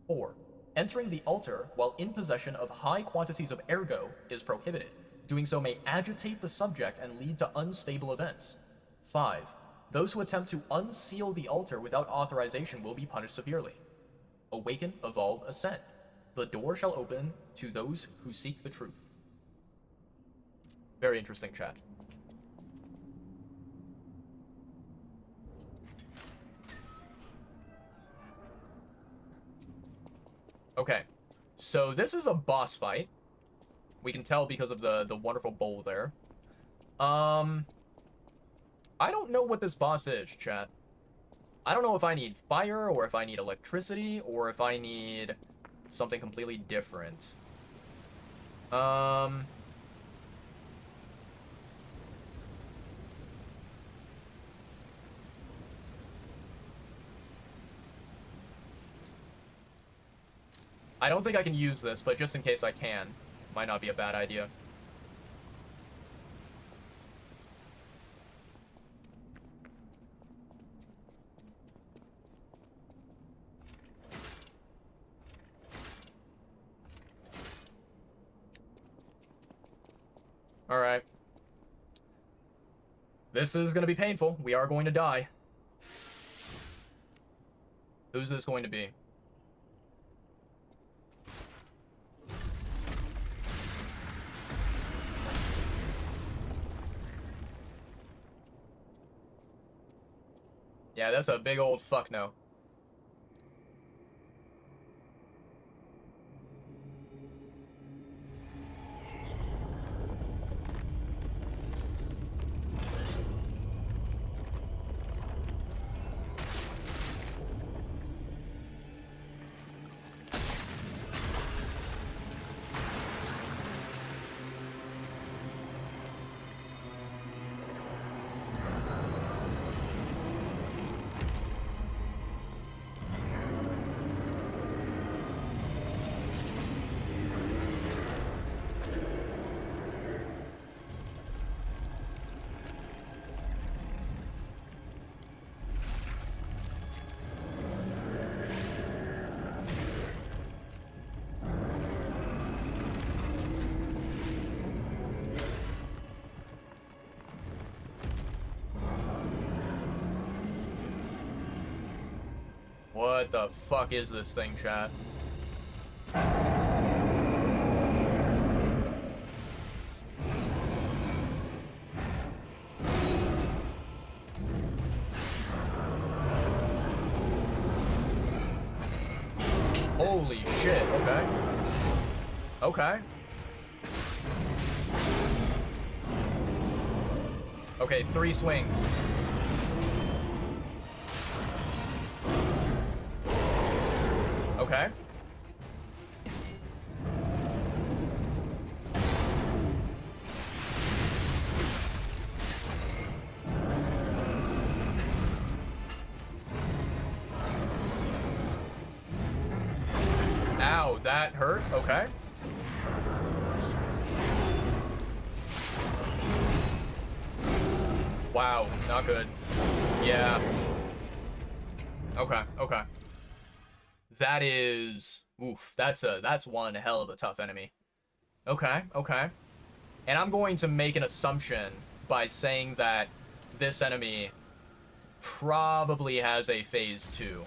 4. Entering the altar while in possession of high quantities of ergo is prohibited. Doing so may agitate the subject and lead to unstable events. 5. Those who attempt to unseal the altar without authorization will be punished severely. Awaken, evolve, ascend. The door shall open to those who seek the truth. Very interesting, chat. Okay, so this is a boss fight. We can tell because of the wonderful bowl there. I don't know what this boss is, chat. I don't know if I need fire, or if I need electricity, or if I need something completely different. I don't think I can use this, but just in case I can, might not be a bad idea. Alright. This is gonna be painful. We are going to die. Who's this going to be? Yeah, that's a big old fuck no. What the fuck is this thing, chat? Holy shit, okay. Okay. Okay, 3 swings. Okay. Ow, that hurt. Okay. Wow, not good. Yeah. Okay, okay. That is... Oof, that's one hell of a tough enemy. Okay, okay. And I'm going to make an assumption by saying that this enemy probably has a phase 2.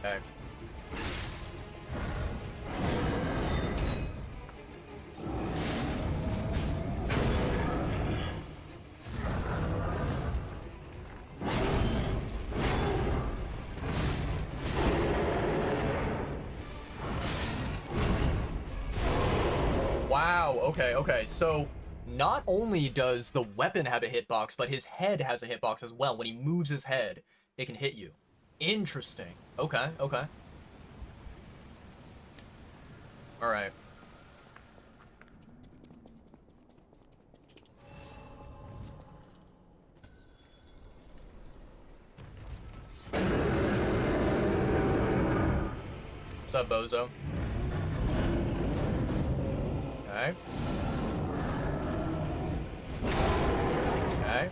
Okay. Wow, okay, okay. So, not only does the weapon have a hitbox, but his head has a hitbox as well. When he moves his head, it can hit you. Interesting. Okay, okay. Alright. What's up, Bozo? Okay. Okay.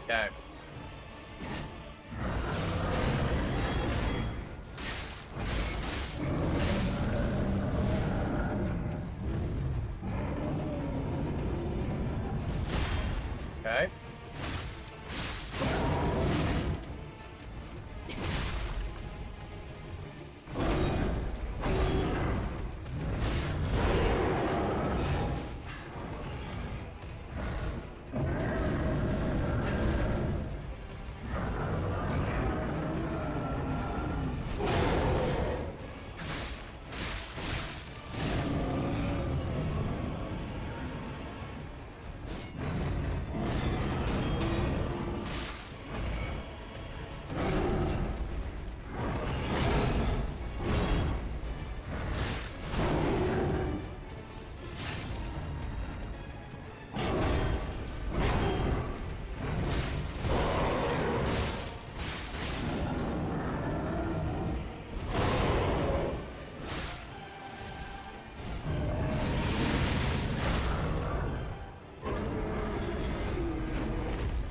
Okay. Okay.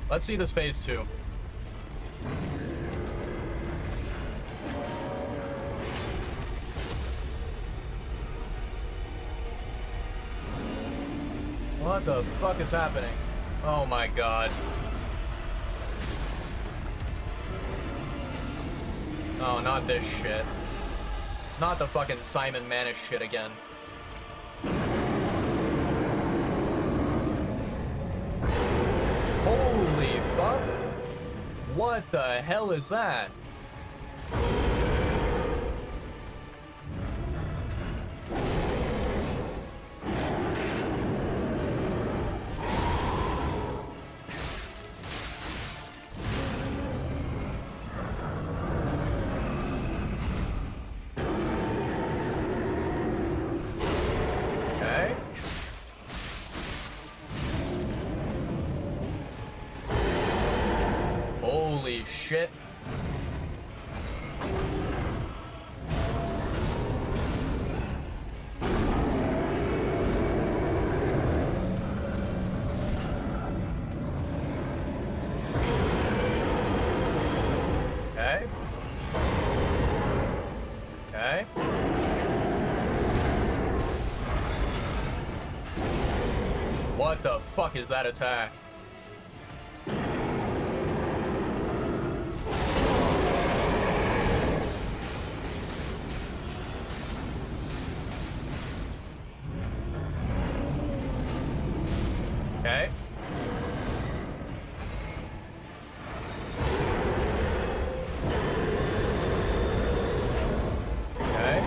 Let's see this phase 2. What the fuck is happening? Oh my god. Oh, not this shit. Not the fucking Simon Manish shit again. What the hell is that? Okay. Holy shit. Okay. Okay. What the fuck is that attack? Okay. Okay.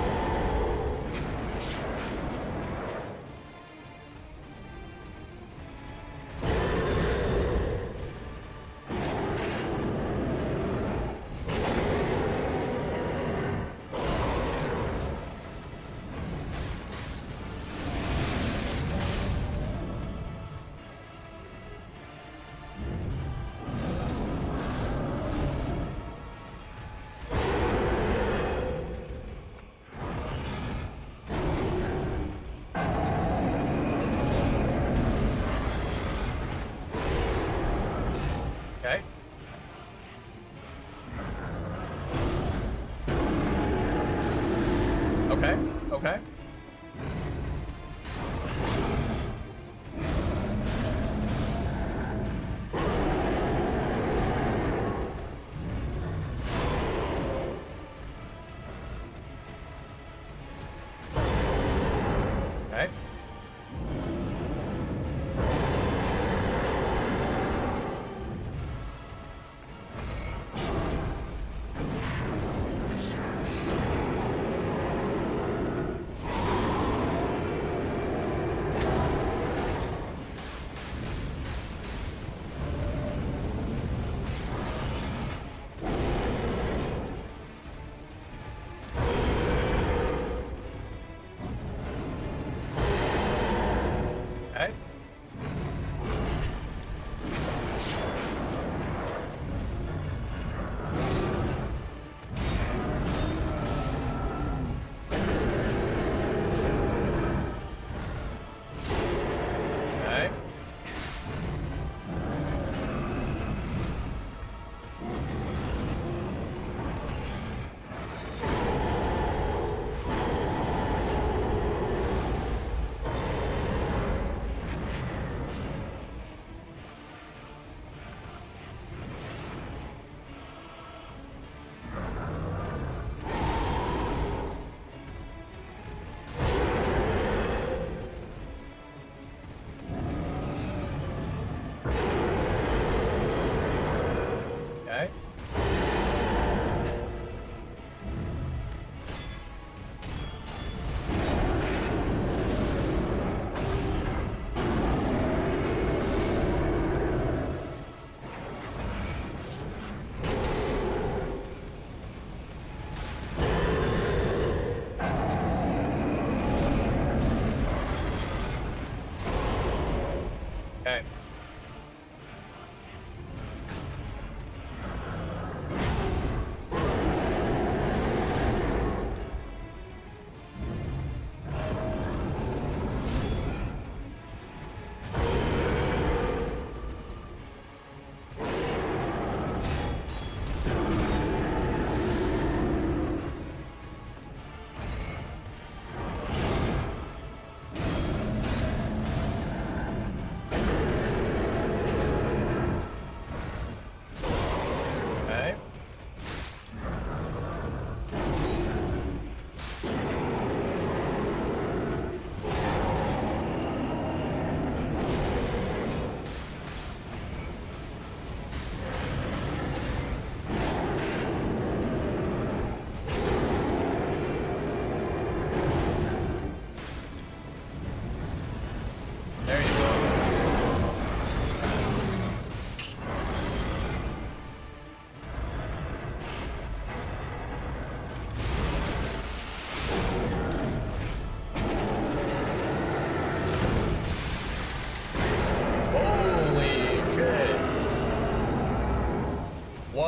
Okay. Okay. Okay. Okay.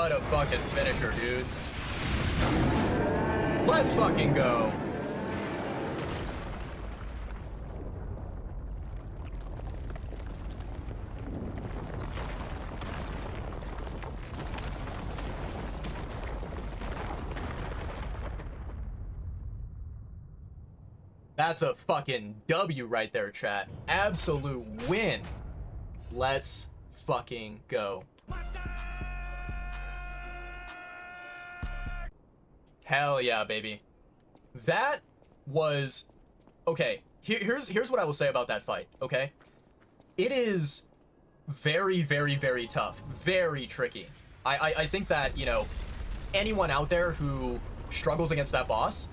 What a fucking finisher, dude. Let's fucking go. That's a fucking W right there, chat. Absolute win. Let's fucking go. Hell yeah, baby. That was... Okay, here's what I will say about that fight, okay? It is very, very, very tough. Very tricky. I think that, you know, anyone out there who struggles against that boss,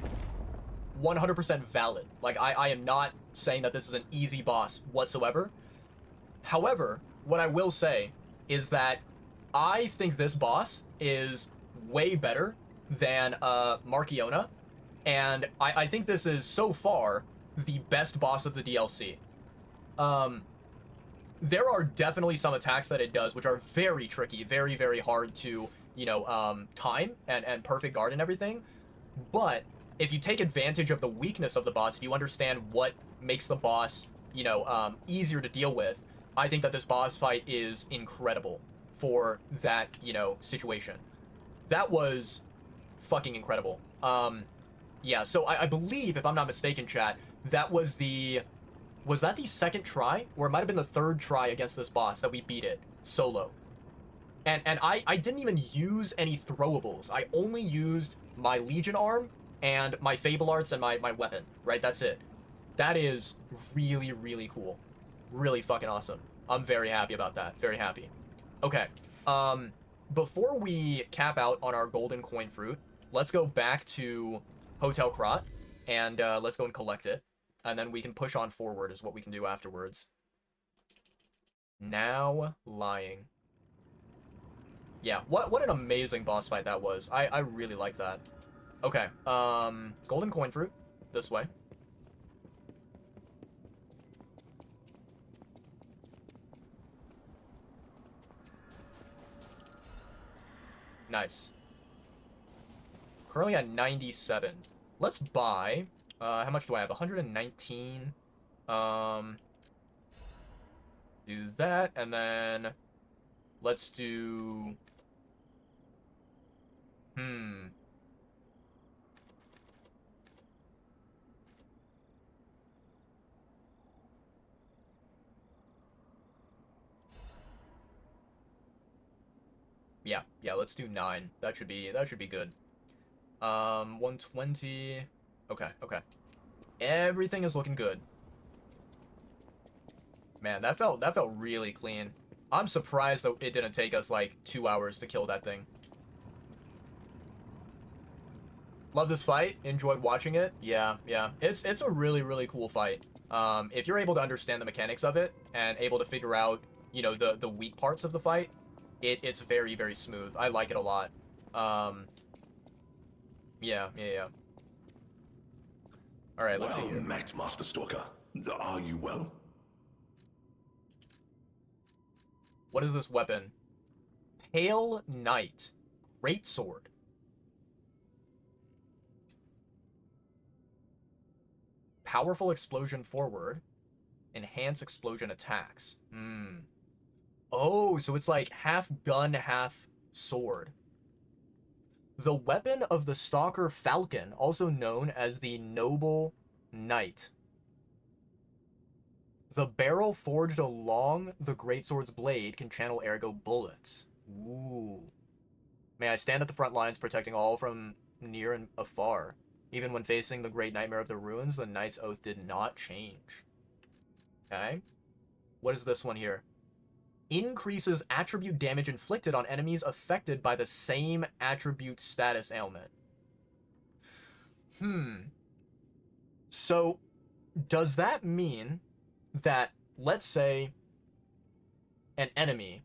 100% valid. Like, I am not saying that this is an easy boss whatsoever. However, what I will say is that I think this boss is way better than Markiona, and I think this is so far the best boss of the DLC. There are definitely some attacks that it does which are very tricky, very, very hard to, you know, time and perfect guard and everything, but if you take advantage of the weakness of the boss, if you understand what makes the boss, you know, easier to deal with, I think that this boss fight is incredible for that, you know, situation. That was fucking incredible. Yeah, so I believe, if I'm not mistaken, chat, that was the... Was that the second try? Or it might have been the third try against this boss that we beat it solo. And I didn't even use any throwables. I only used my Legion arm and my Fable Arts and my weapon, right? That's it. That is really, really cool. Really fucking awesome. I'm very happy about that. Very happy. Okay. Before we cap out on our golden coin fruit, let's go back to Hotel Krat, and let's go and collect it. And then we can push on forward is what we can do afterwards. Now lying. Yeah, what an amazing boss fight that was. I really like that. Okay, golden coin fruit, this way. Nice. Currently at 97. Let's buy, how much do I have? 119. Do that, and then let's do, Yeah, let's do 9. That should be good. 120. Okay. Everything is looking good. Man, that felt really clean. I'm surprised that it didn't take us like 2 hours to kill that thing. Love this fight. Enjoyed watching it. Yeah. It's a really, really cool fight. If you're able to understand the mechanics of it and able to figure out, you know, the weak parts of the fight, it's very, very smooth. I like it a lot. Yeah. All right, let's see here. Met, Master Stalker. Are you well? What is this weapon? Pale Knight. Great sword. Powerful explosion forward. Enhance explosion attacks. Oh, so it's like half gun, half sword. The weapon of the Stalker Falcon, also known as the Noble Knight. The barrel forged along the greatsword's blade can channel ergo bullets. Ooh. May I stand at the front lines, protecting all from near and afar. Even when facing the great nightmare of the ruins, the knight's oath did not change. Okay. What is this one here? Increases attribute damage inflicted on enemies affected by the same attribute status ailment. So, does that mean that, let's say, an enemy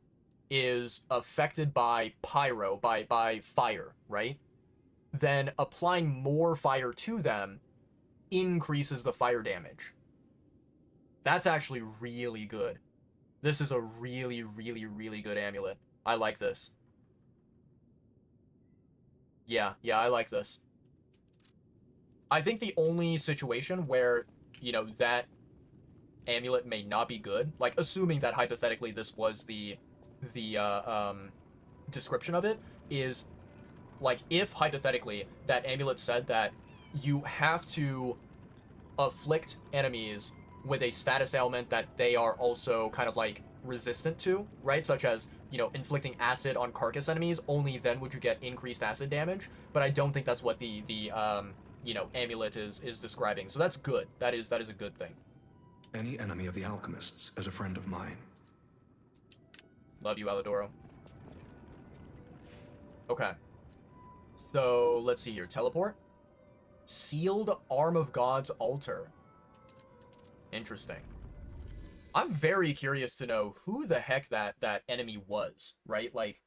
is affected by pyro, by fire, right? Then applying more fire to them increases the fire damage. That's actually really good. This is a really, really, really good amulet. I like this. Yeah, I like this. I think the only situation where, you know, that amulet may not be good, like assuming that hypothetically this was the description of it, is like if hypothetically that amulet said that you have to afflict enemies with a status ailment that they are also kind of like resistant to, right? Such as, you know, inflicting acid on carcass enemies, only then would you get increased acid damage. But I don't think that's what the you know, amulet is describing. So that's good. That is a good thing. Any enemy of the alchemists is a friend of mine. Love you, Alidoro. Okay. So let's see here. Teleport. Sealed Arm of God's altar. Interesting. I'm very curious to know who the heck that enemy was, right? Like,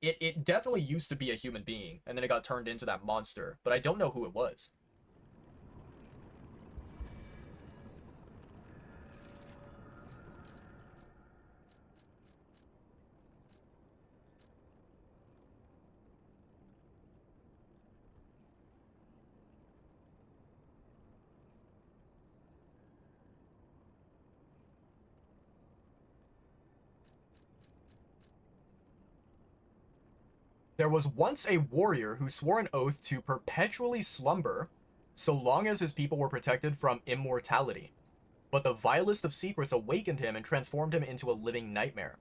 it definitely used to be a human being, and then it got turned into that monster, but I don't know who it was. There was once a warrior who swore an oath to perpetually slumber so long as his people were protected from immortality. But the vilest of secrets awakened him and transformed him into a living nightmare.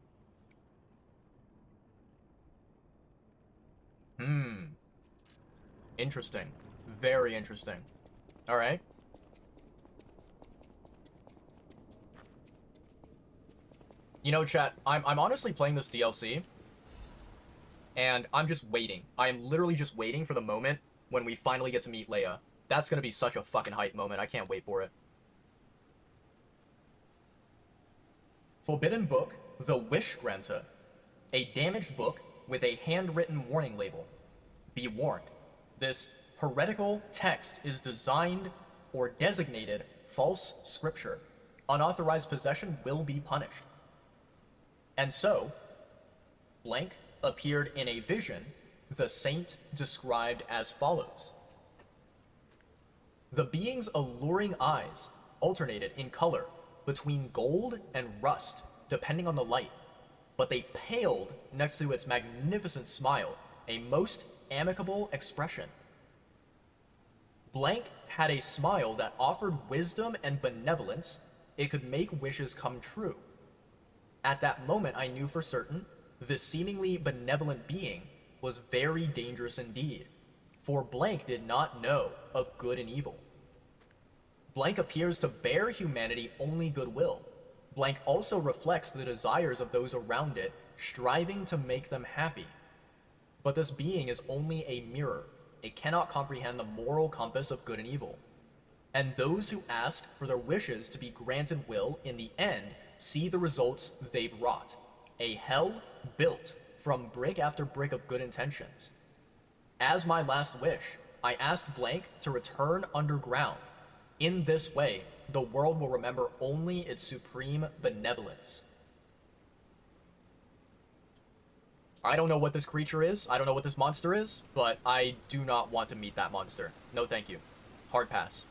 Interesting. Very interesting. Alright. You know, chat, I'm honestly playing this DLC, and I'm just waiting. I am literally just waiting for the moment when we finally get to meet Leia. That's gonna be such a fucking hype moment. I can't wait for it. Forbidden Book, The Wish Granter. A damaged book with a handwritten warning label. Be warned, this heretical text is designed or designated false scripture. Unauthorized possession will be punished. And so, blank appeared in a vision, the saint described as follows. The being's alluring eyes alternated in color between gold and rust, depending on the light, but they paled next to its magnificent smile, a most amicable expression. Blank had a smile that offered wisdom and benevolence. It could make wishes come true. At that moment, I knew for certain this seemingly benevolent being was very dangerous indeed, for Blank did not know of good and evil. Blank appears to bear humanity only goodwill. Blank also reflects the desires of those around it, striving to make them happy. But this being is only a mirror. It cannot comprehend the moral compass of good and evil. And those who ask for their wishes to be granted will, in the end, see the results they've wrought. A hell built from brick after brick of good intentions. As my last wish, I asked Blank to return underground. In this way, the world will remember only its supreme benevolence. I don't know what this creature is, I don't know what this monster is, but I do not want to meet that monster. No thank you. Hard pass.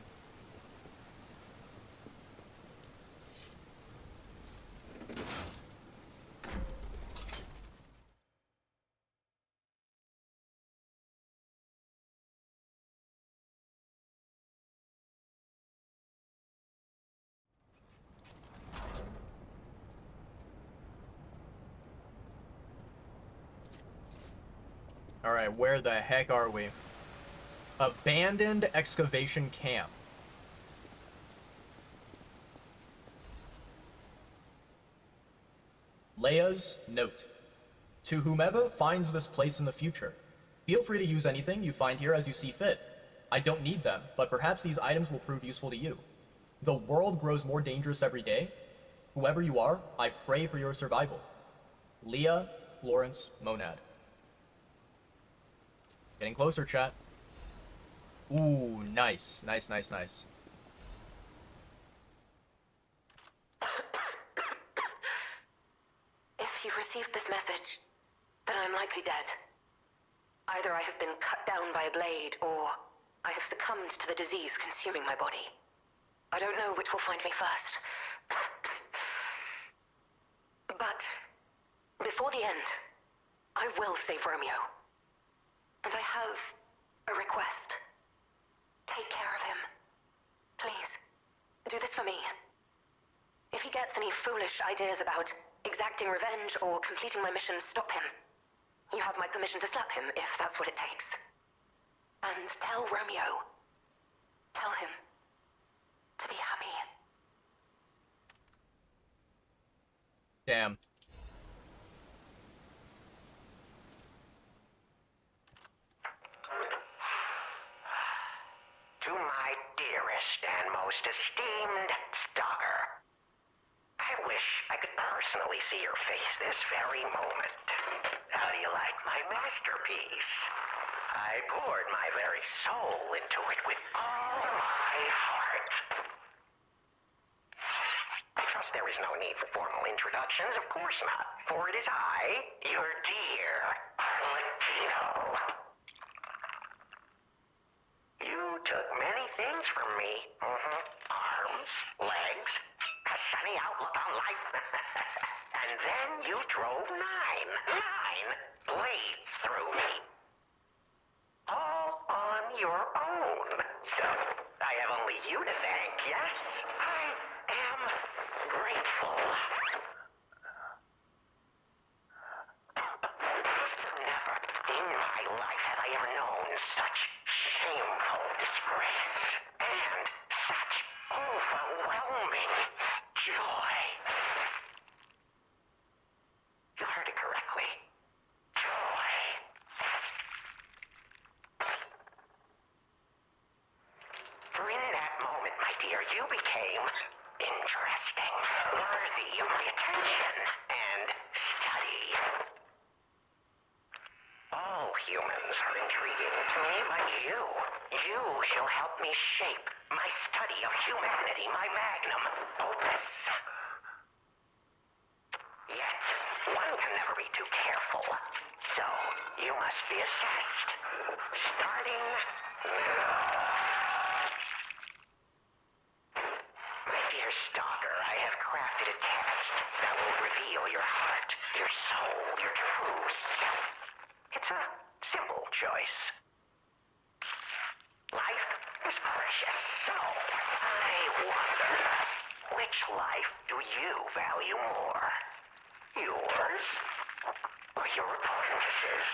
Alright, where the heck are we? Abandoned excavation camp. Leia's note. To whomever finds this place in the future, feel free to use anything you find here as you see fit. I don't need them, but perhaps these items will prove useful to you. The world grows more dangerous every day. Whoever you are, I pray for your survival. Leah Florence Monad. Getting closer, chat. Ooh, nice. Nice, nice, nice. If you've received this message, then I'm likely dead. Either I have been cut down by a blade, or I have succumbed to the disease consuming my body. I don't know which will find me first. But before the end, I will save Romeo. And I have a request. Take care of him. Please, do this for me. If he gets any foolish ideas about exacting revenge or completing my mission, stop him. You have my permission to slap him if that's what it takes. And tell Romeo. Tell him to be happy. Damn. To my dearest and most esteemed stalker, I wish I could personally see your face this very moment. How do you like my masterpiece? I poured my very soul into it with all my heart. I trust there is no need for formal introductions, of course not, for it is I, your dear Latino. You took many things from me. Arms, legs, a sunny outlook on life. And then you drove nine blades through me. All on your own. So, I have only you to thank, yes? I am grateful. Never in my life have I ever known such shameful disgrace and such overwhelming joy. You heard it correctly. Joy. For in that moment, my dear, you became interesting, worthy of my attention and study. All humans are intriguing to me, but you shall help me shape my study of humanity, my magnum opus. Yet, one can never be too careful, so you must be assessed, starting now. My dear stalker, I have crafted a test that will reveal your heart, your soul, your true self. It's a simple choice. Life is precious, so I wonder, which life do you value more? Yours or your apprentice's?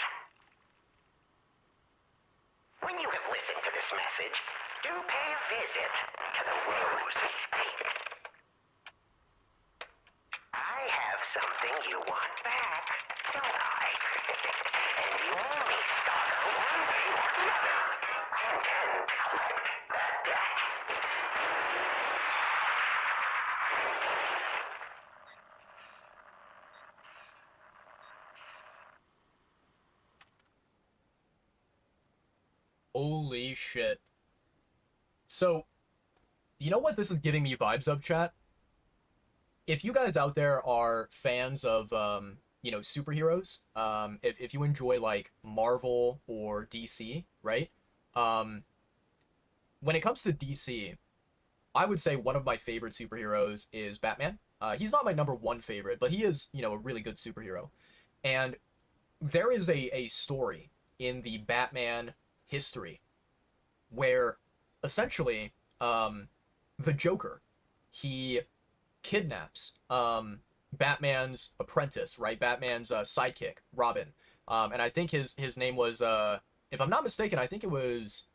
When you have listened to this message, do pay a visit to the Rose Estate. I have something you want back, don't I? And you owe me, stalker, one way or another. I intend to collect that debt. Holy shit. So, you know what this is giving me vibes of, chat? If you guys out there are fans of, you know, superheroes, if you enjoy, like, Marvel or DC, right? When it comes to DC, I would say one of my favorite superheroes is Batman. He's not my number one favorite, but he is, you know, a really good superhero. And there is a story in the Batman history where essentially the Joker, he kidnaps Batman's apprentice, right? Batman's sidekick, Robin. And I think his name was, if I'm not mistaken, I think it was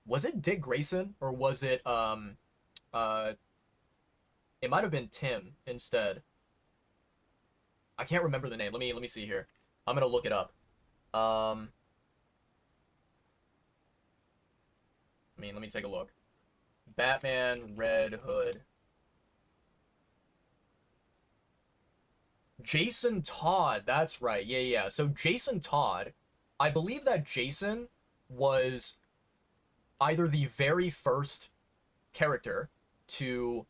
it Dick Grayson, or was it it might have been Tim instead. I can't remember the name. Let me see here. I'm gonna look it up. Let me take a look. Batman Red Hood. Jason Todd, that's right. Yeah. So Jason Todd, I believe that Jason was either the very first character to,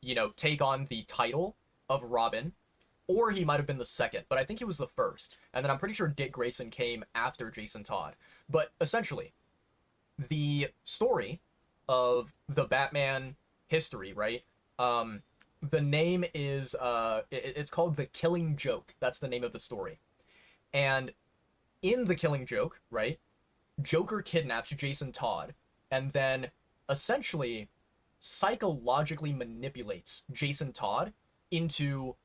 you know, take on the title of Robin, or he might have been the second, but I think he was the first. And then I'm pretty sure Dick Grayson came after Jason Todd. But essentially, the story of the Batman history, right? The name is it's called The Killing Joke. That's the name of the story. And in The Killing Joke, right? Joker kidnaps Jason Todd and then essentially psychologically manipulates Jason Todd into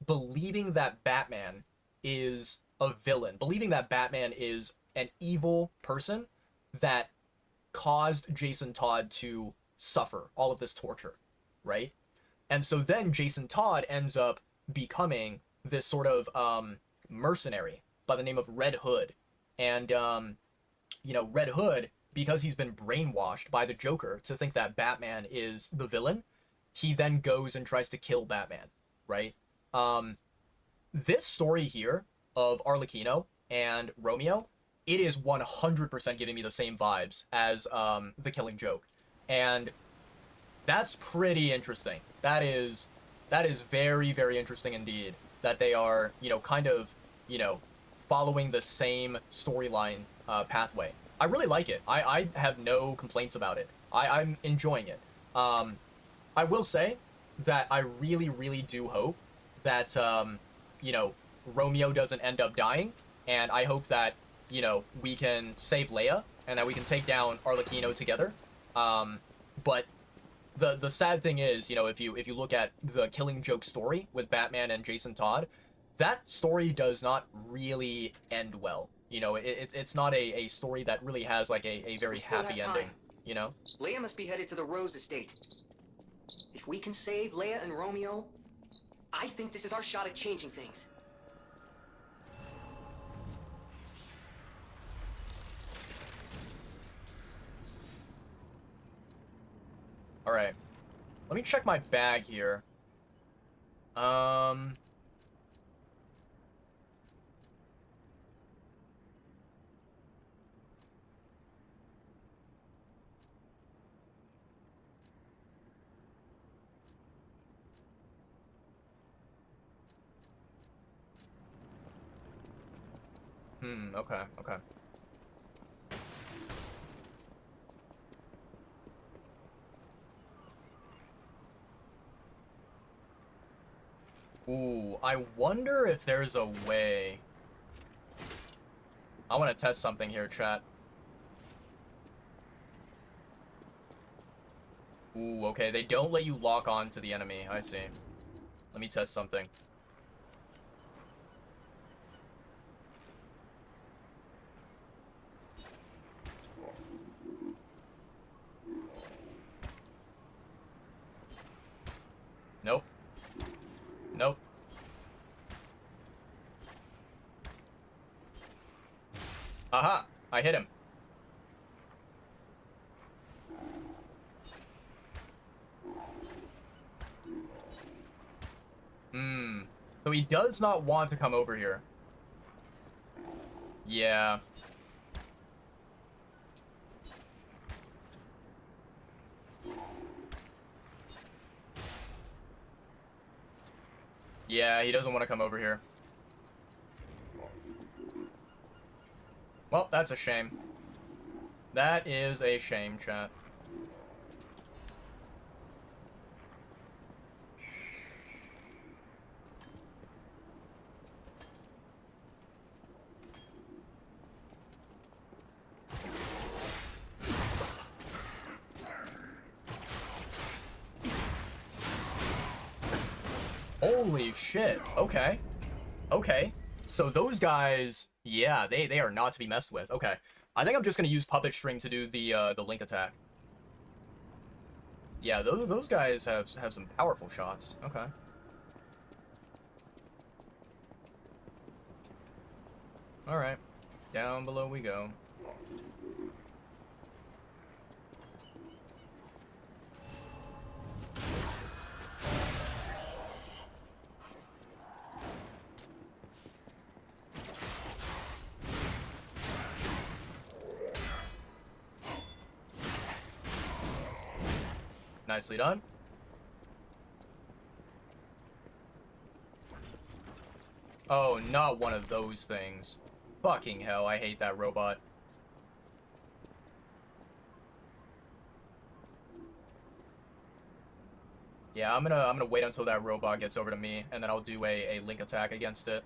believing that Batman is a villain, believing that Batman is an evil person that caused Jason Todd to suffer all of this torture, right? And so then Jason Todd ends up becoming this sort of mercenary by the name of Red Hood. And, Red Hood, because he's been brainwashed by the Joker to think that Batman is the villain, he then goes and tries to kill Batman, right? This story here of Arlecchino and Romeo, it is 100% giving me the same vibes as The Killing Joke. And that's pretty interesting. That is very, very interesting indeed, that they are, kind of, following the same storyline pathway. I really like it. I have no complaints about it. I'm enjoying it. I will say that I really, really do hope that, Romeo doesn't end up dying, and I hope that, we can save Leia, and that we can take down Arlecchino together. But the sad thing is, if you look at the Killing Joke story with Batman and Jason Todd, that story does not really end well. It's not a story that really has like a very happy ending. Leia must be headed to the Rose estate. If we can save Leia and Romeo, I think this is our shot at changing things. All right, let me check my bag here. Okay, okay. Ooh, I wonder if there's a way. I want to test something here, chat. Ooh, okay, they don't let you lock on to the enemy. I see. Let me test something. Nope. Nope. Aha! I hit him. So he does not want to come over here. Yeah. Yeah, he doesn't want to come over here. Well, that's a shame. That is a shame, chat. Holy shit. Okay. Okay. So those guys, yeah, they are not to be messed with. Okay. I think I'm just gonna use Puppet String to do the link attack. Yeah, those guys have some powerful shots. Okay. Alright. Down below we go. Nicely done. Oh, not one of those things. Fucking hell, I hate that robot. Yeah, I'm gonna wait until that robot gets over to me, and then I'll do a link attack against it.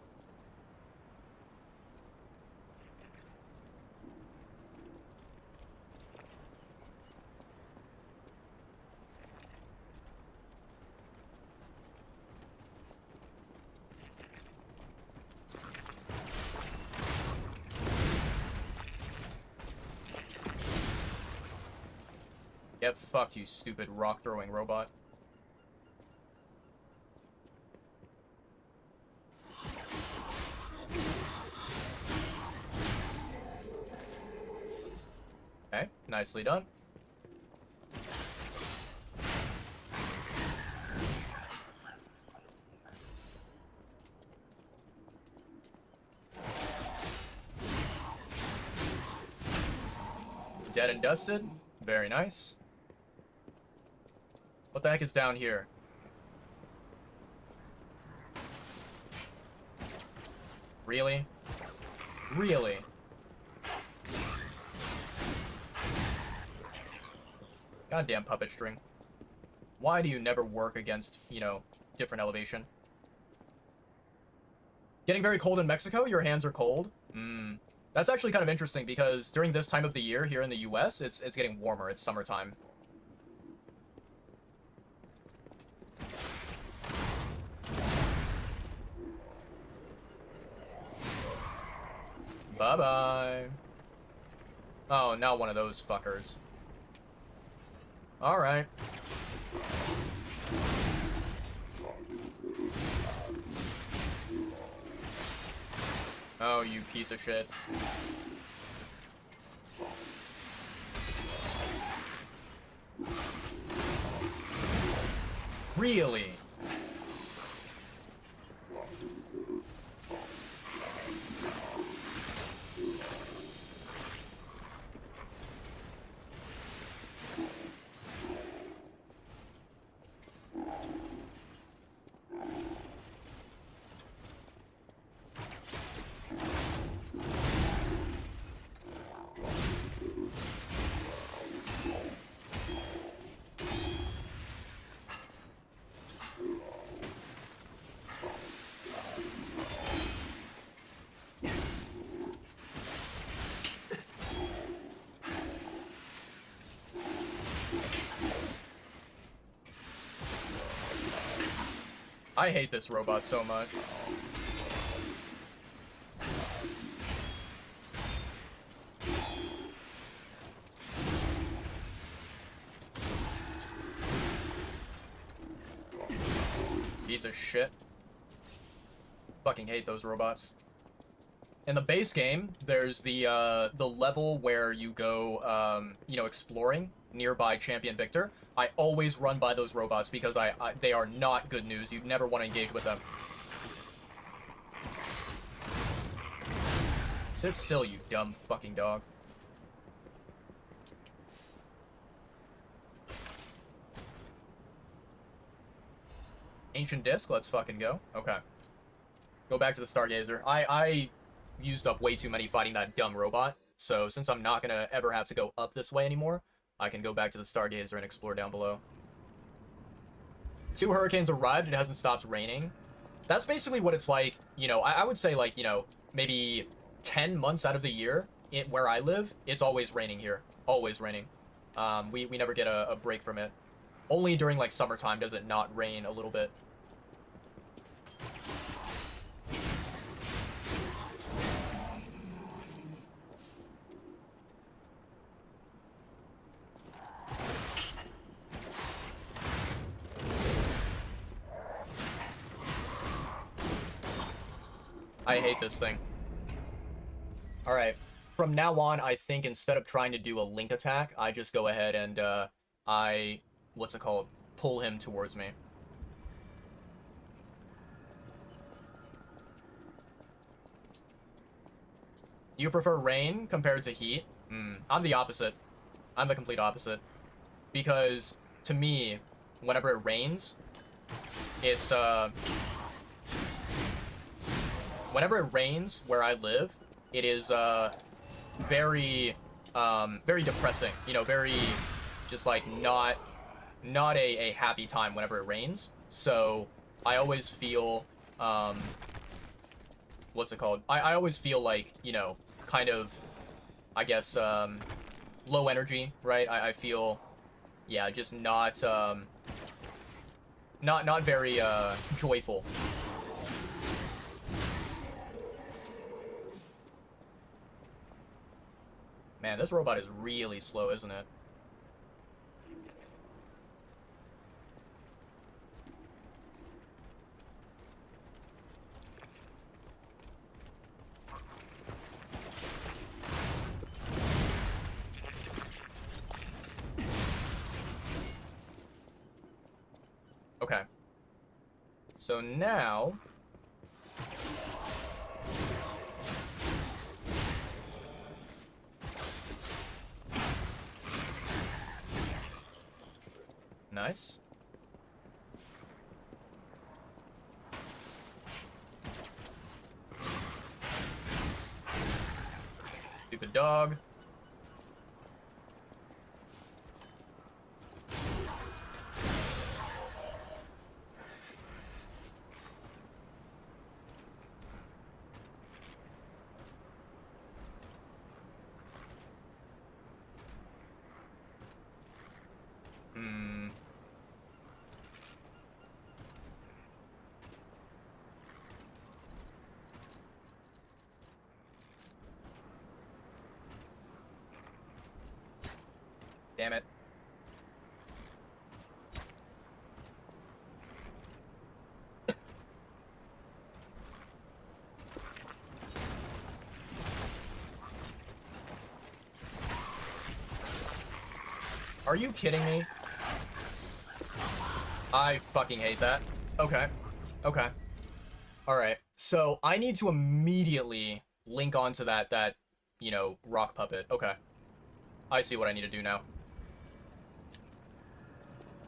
Get fucked, you stupid rock-throwing robot. Okay, nicely done. Dead and dusted. Very nice. What the heck is down here? Really? Really? Goddamn puppet string. Why do you never work against, you know, different elevation? Getting very cold in Mexico? Your hands are cold? That's actually kind of interesting because during this time of the year here in the US, it's getting warmer. It's summertime. Bye-bye. Oh, now one of those fuckers. Alright. Oh, you piece of shit. Really? I hate this robot so much. Piece of shit. Fucking hate those robots. In the base game, there's the level where you go, you know, exploring nearby Champion Victor. I always run by those robots because they are not good news. You'd never want to engage with them. Sit still, you dumb fucking dog. Ancient Disc, let's fucking go. Okay. Go back to the Stargazer. I used up way too many fighting that dumb robot, so since I'm not gonna ever have to go up this way anymore, I can go back to the Stargazer and explore down below. 2 hurricanes arrived, it hasn't stopped raining. That's basically what it's like, you know, I would say like, you know, maybe 10 months out of the year, where I live, it's always raining here. Always raining. We never get a break from it. Only during like summertime does it not rain a little bit. I hate this thing. Alright, from now on, I think instead of trying to do a link attack, I just go ahead and, what's it called? Pull him towards me. You prefer rain compared to heat? I'm the opposite. I'm the complete opposite. Because, to me, whenever it rains, it's, whenever it rains where I live, it is very very depressing. You know, very just like not a happy time whenever it rains. So I always feel what's it called? I always feel like, you know, kind of, I guess, low energy, right? I feel, yeah, just not very joyful. Man, this robot is really slow, isn't it? Okay. So now... Nice. Stupid dog. Damn it. Are you kidding me? I fucking hate that. Okay. Okay. Alright. So I need to immediately link onto that, you know, rock puppet. Okay. I see what I need to do now.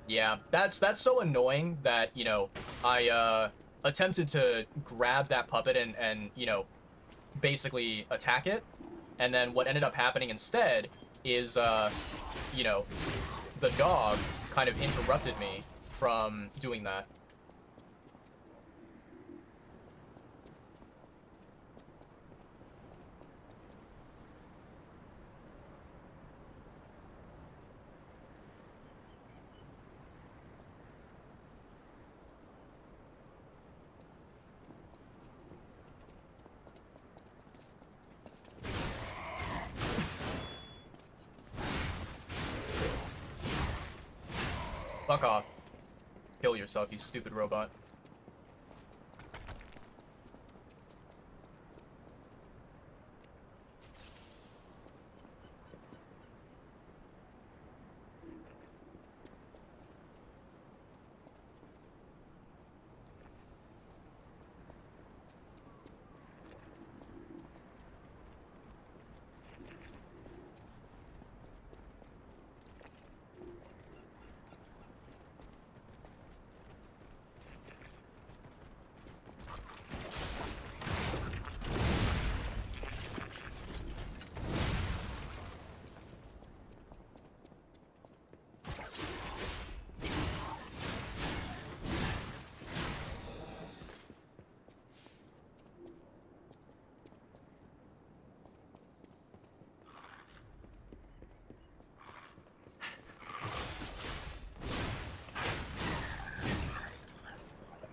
Yeah, that's so annoying that, you know, I attempted to grab that puppet and you know, basically attack it, and then what ended up happening instead is you know, the dog kind of interrupted me from doing that. Fuck off. Kill yourself, you stupid robot.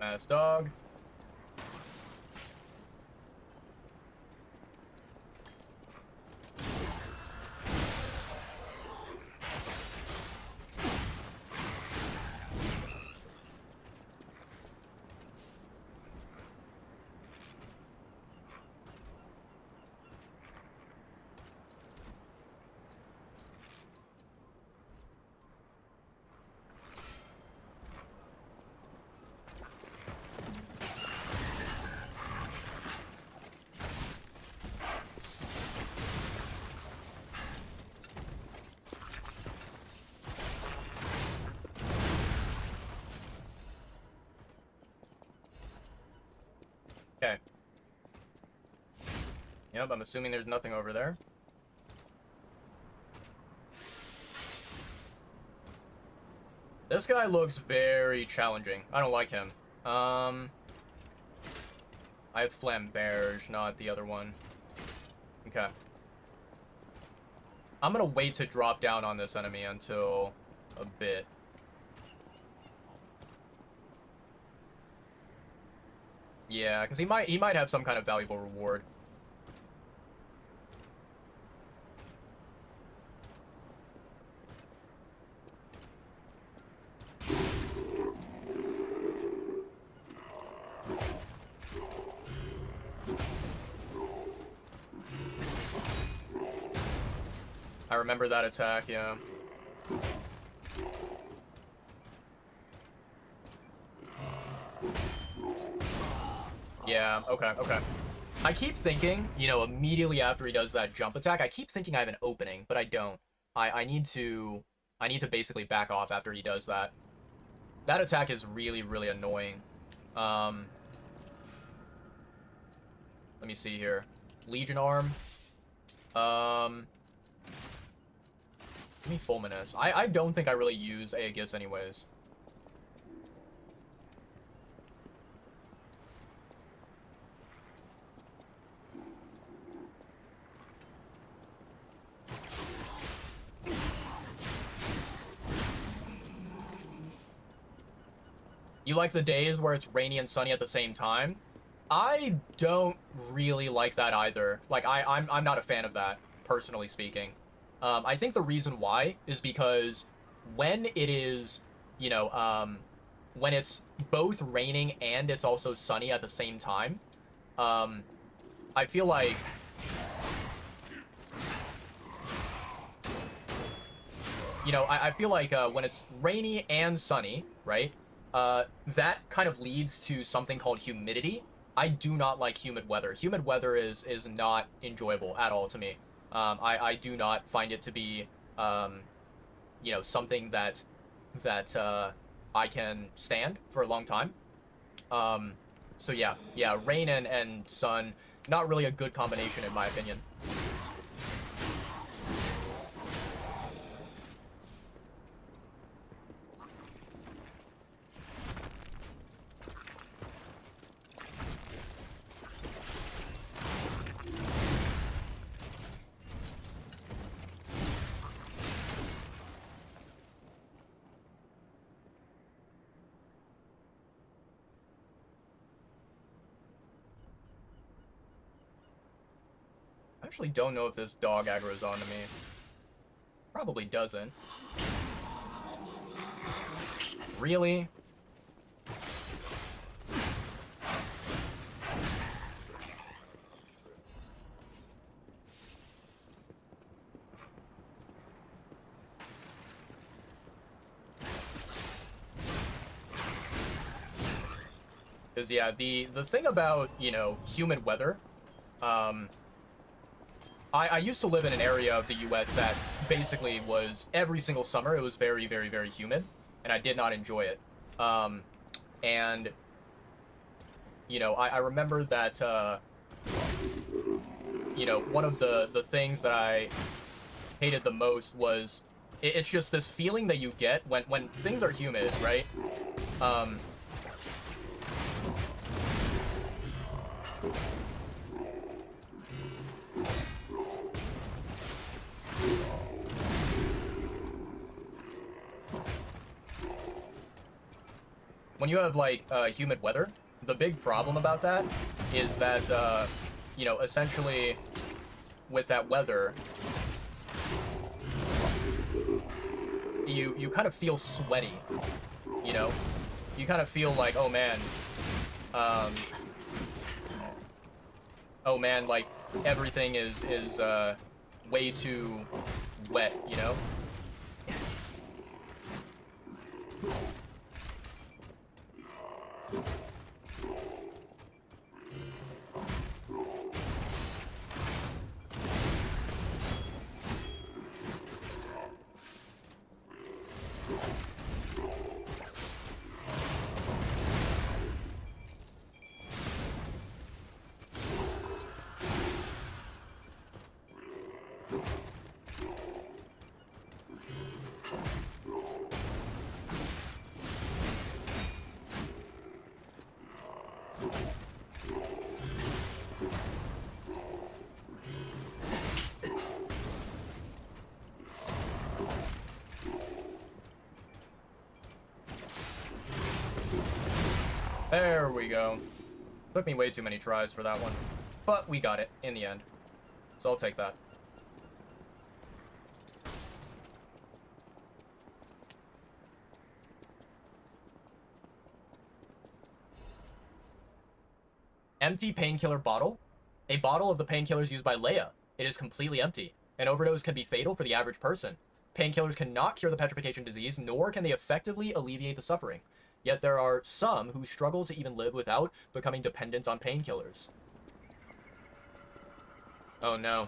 Ass dog. Yep, I'm assuming there's nothing over there. This guy looks very challenging. I don't like him. I have Flamberge, not the other one. Okay. I'm gonna wait to drop down on this enemy until a bit. Yeah, because he might have some kind of valuable reward. I remember that attack, yeah. Yeah, okay, okay. I keep thinking, you know, immediately after he does that jump attack, I keep thinking I have an opening, but I don't. I need to basically back off after he does that. That attack is really, really annoying. Let me see here. Legion Arm. Give me Fulminous. I don't think I really use Aegis anyways. You like the days where it's rainy and sunny at the same time? I don't really like that either. Like, I'm not a fan of that, personally speaking. I think the reason why is because when it is, you know, when it's both raining and it's also sunny at the same time, I feel like... You know, I feel like when it's rainy and sunny, right? That kind of leads to something called humidity. I do not like humid weather. Humid weather is not enjoyable at all to me. I do not find it to be, you know, something that I can stand for a long time. So yeah, rain and sun, not really a good combination in my opinion. I actually don't know if this dog aggro's onto me. Probably doesn't. Really? Because, yeah, the thing about, you know, humid weather, I used to live in an area of the US that basically was, every single summer, it was very, very, very humid, and I did not enjoy it. And, you know, I remember that, you know, one of the things that I hated the most was, it's just this feeling that you get when things are humid, right? When you have, like, humid weather, the big problem about that is that, you know, essentially, with that weather, you kind of feel sweaty, you know? You kind of feel like, oh man, like, everything is way too wet, you know? There we go. Took me way too many tries for that one. But we got it in the end. So I'll take that. Empty painkiller bottle. A bottle of the painkillers used by Leia. It is completely empty. An overdose can be fatal for the average person. Painkillers cannot cure the petrification disease, nor can they effectively alleviate the suffering. Yet there are some who struggle to even live without becoming dependent on painkillers. Oh no.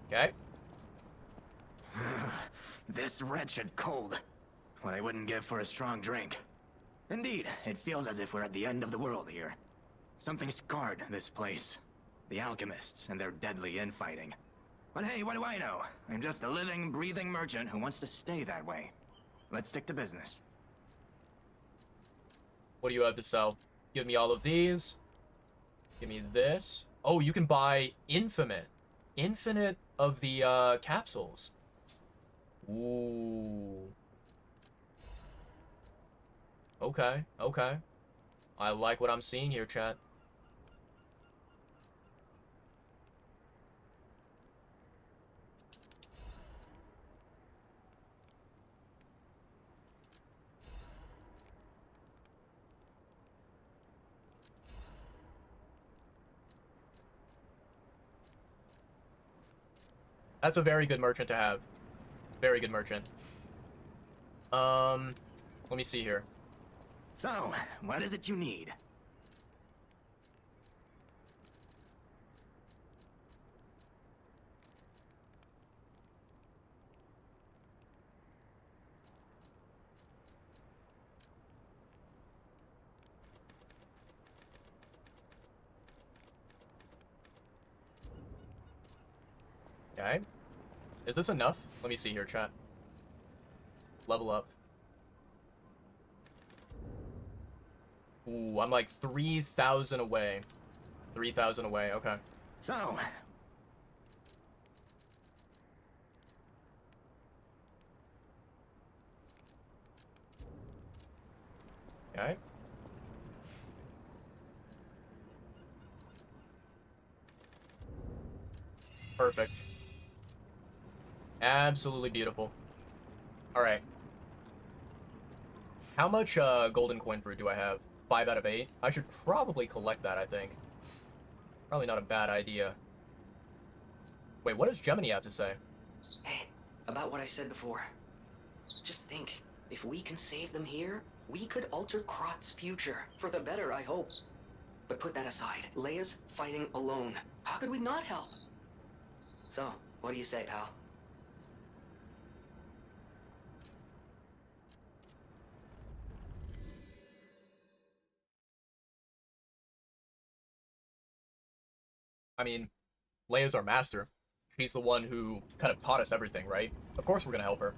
Okay. This wretched cold. What I wouldn't give for a strong drink. Indeed, it feels as if we're at the end of the world here. Something scarred this place. The alchemists and their deadly infighting. But hey, what do I know? I'm just a living, breathing merchant who wants to stay that way. Let's stick to business. What do you have to sell? Give me all of these. Give me this. Oh, you can buy infinite of the capsules. Ooh. Okay, okay. I like what I'm seeing here, chat. That's a very good merchant to have. Very good merchant. Let me see here. So, what is it you need? Okay. Is this enough? Let me see here, chat. Level up. Ooh, I'm like 3,000 away. 3,000 away, okay. So... Okay. Perfect. Absolutely beautiful. Alright. How much golden coin fruit do I have? 5 out of 8? I should probably collect that, I think. Probably not a bad idea. Wait, what does Gemini have to say? Hey, about what I said before. Just think, if we can save them here, we could alter Krot's future. For the better, I hope. But put that aside. Leia's fighting alone. How could we not help? So, what do you say, pal? I mean, Leia's our master. She's the one who kind of taught us everything, right? Of course we're gonna help her.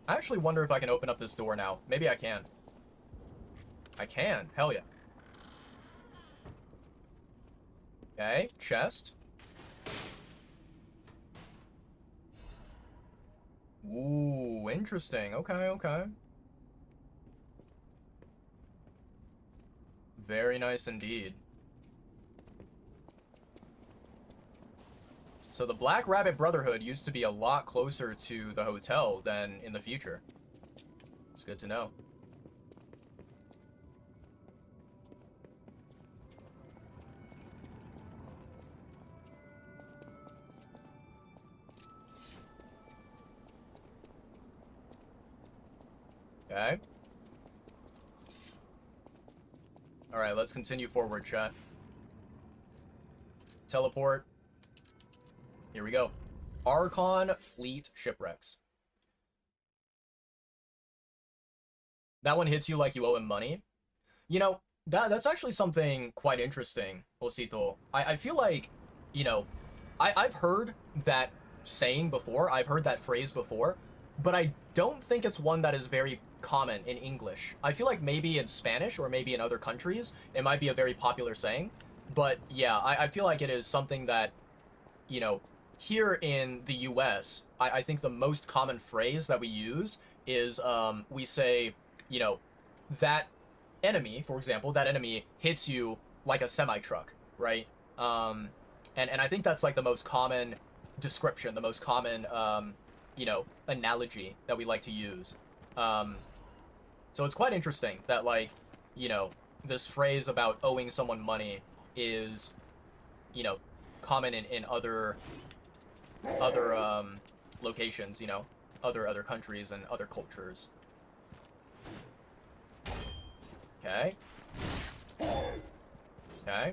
I actually wonder if I can open up this door now. Maybe I can. I can. Hell yeah. Okay, chest. Ooh, interesting. Okay, okay. Very nice indeed. So the Black Rabbit Brotherhood used to be a lot closer to the hotel than in the future. It's good to know. Okay. Alright, let's continue forward, chat. Teleport. Here we go. Archon Fleet Shipwrecks. That one hits you like you owe him money. You know, that's actually something quite interesting, Osito. I feel like, you know, I've heard that saying before, I've heard that phrase before, but I don't think it's one that is very common in English. I feel like maybe in Spanish or maybe in other countries, it might be a very popular saying. But yeah, I feel like it is something that, you know, here in the US, I think the most common phrase that we use is we say, you know, that enemy, for example, that enemy hits you like a semi-truck, right? And I think that's like the most common description, the most common, you know, analogy that we like to use. So it's quite interesting that, like, you know, this phrase about owing someone money is, you know, common in other locations, you know, other countries and other cultures. Okay. Okay.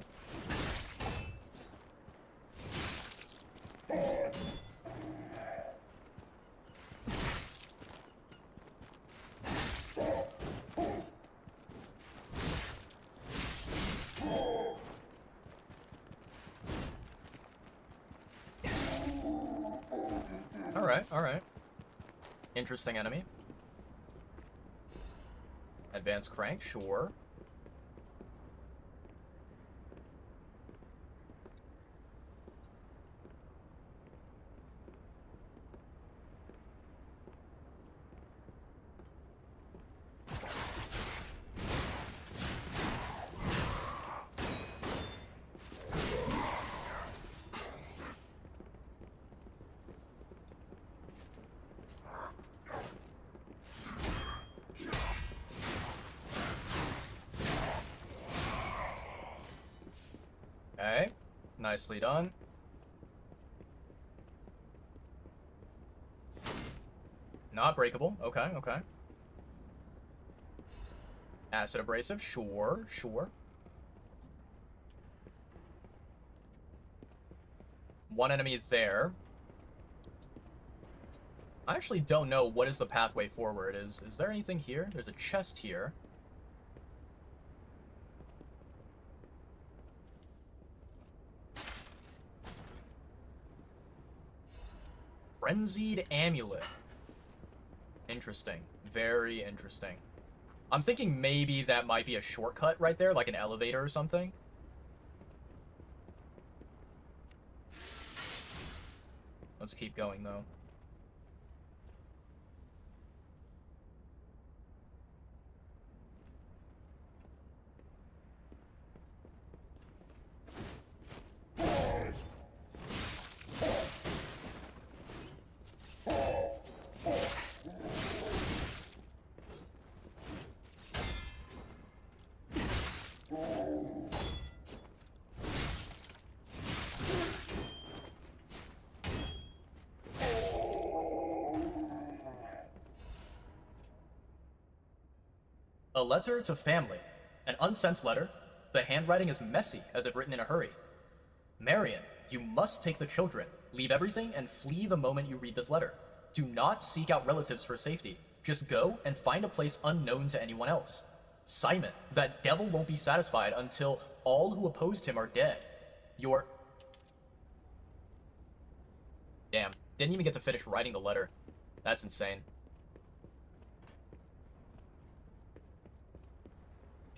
Alright. Interesting enemy. Advanced crank, sure. Okay, nicely done. Not breakable. Okay, okay. Acid abrasive, sure. One enemy there. I actually don't know what is the pathway forward. Is there anything here? There's a chest here. Frenzied amulet. Interesting. Very interesting. I'm thinking maybe that might be a shortcut right there, like an elevator or something. Let's keep going, though. A letter to family. An unsent letter. The handwriting is messy, as if written in a hurry. Marion, you must take the children. Leave everything and flee the moment you read this letter. Do not seek out relatives for safety. Just go and find a place unknown to anyone else. Simon, that devil won't be satisfied until all who opposed him are dead. Your... Damn, didn't even get to finish writing the letter. That's insane.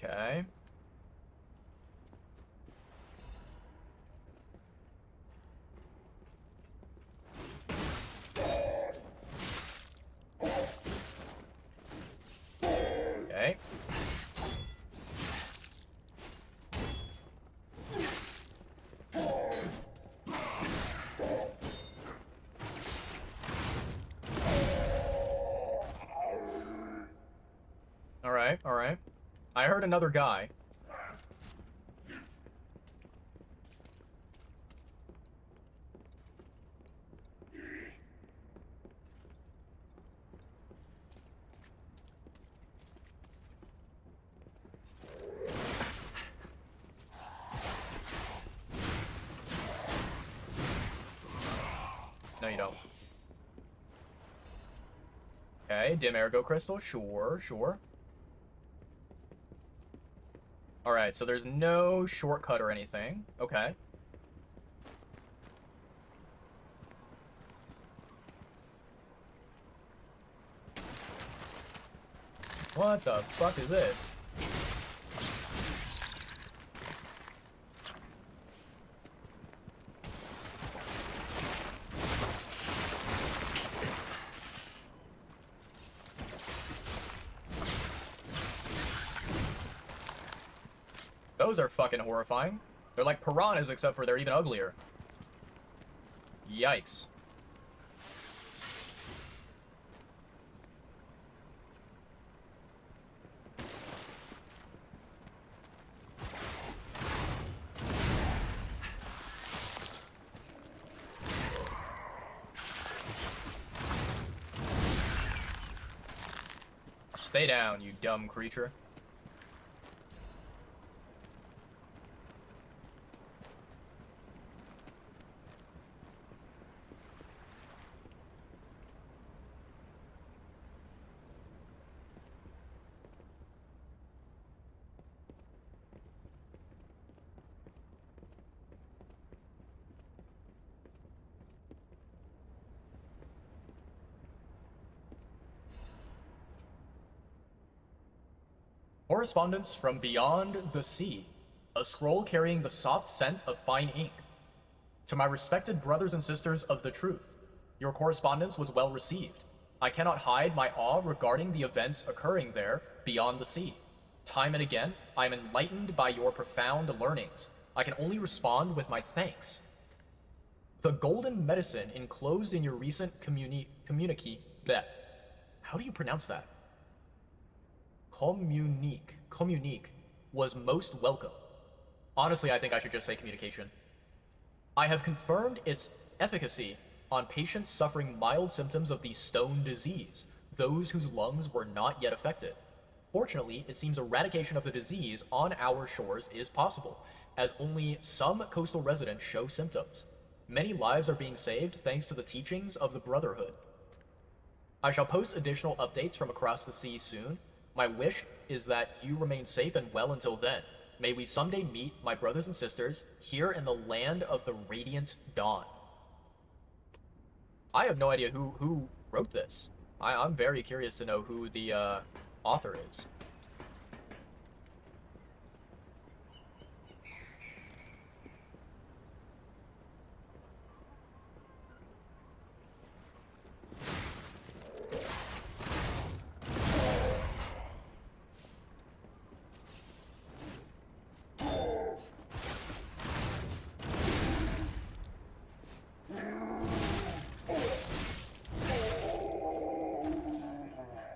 Okay. Okay. Alright. I heard another guy. No, you don't. Okay, dim ergo crystal. Sure, sure. Alright, so there's no shortcut or anything. Okay. What the fuck is this? Those are fucking horrifying. They're like piranhas, except for they're even uglier. Yikes. Stay down, you dumb creature. Correspondence from beyond the sea. A scroll carrying the soft scent of fine ink. To my respected brothers and sisters of the truth, your correspondence was well received. I cannot hide my awe regarding the events occurring there beyond the sea. Time and again, I am enlightened by your profound learnings. I can only respond with my thanks. The golden medicine enclosed in your recent communique that. How do you pronounce that? Communique was most welcome. Honestly, I think I should just say communication. I have confirmed its efficacy on patients suffering mild symptoms of the stone disease, those whose lungs were not yet affected. Fortunately, it seems eradication of the disease on our shores is possible, as only some coastal residents show symptoms. Many lives are being saved thanks to the teachings of the Brotherhood. I shall post additional updates from across the sea soon. My wish is that you remain safe and well until then. May we someday meet, my brothers and sisters, here in the land of the Radiant Dawn. I have no idea who wrote this. I'm very curious to know who the author is.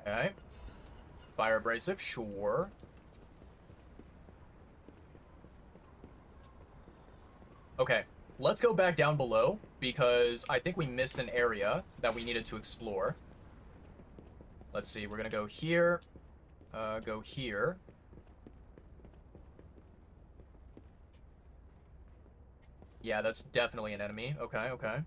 Okay. Fire abrasive, sure. Okay, let's go back down below, because I think we missed an area that we needed to explore. Let's see, we're gonna go here, go here. Yeah, that's definitely an enemy. Okay, okay.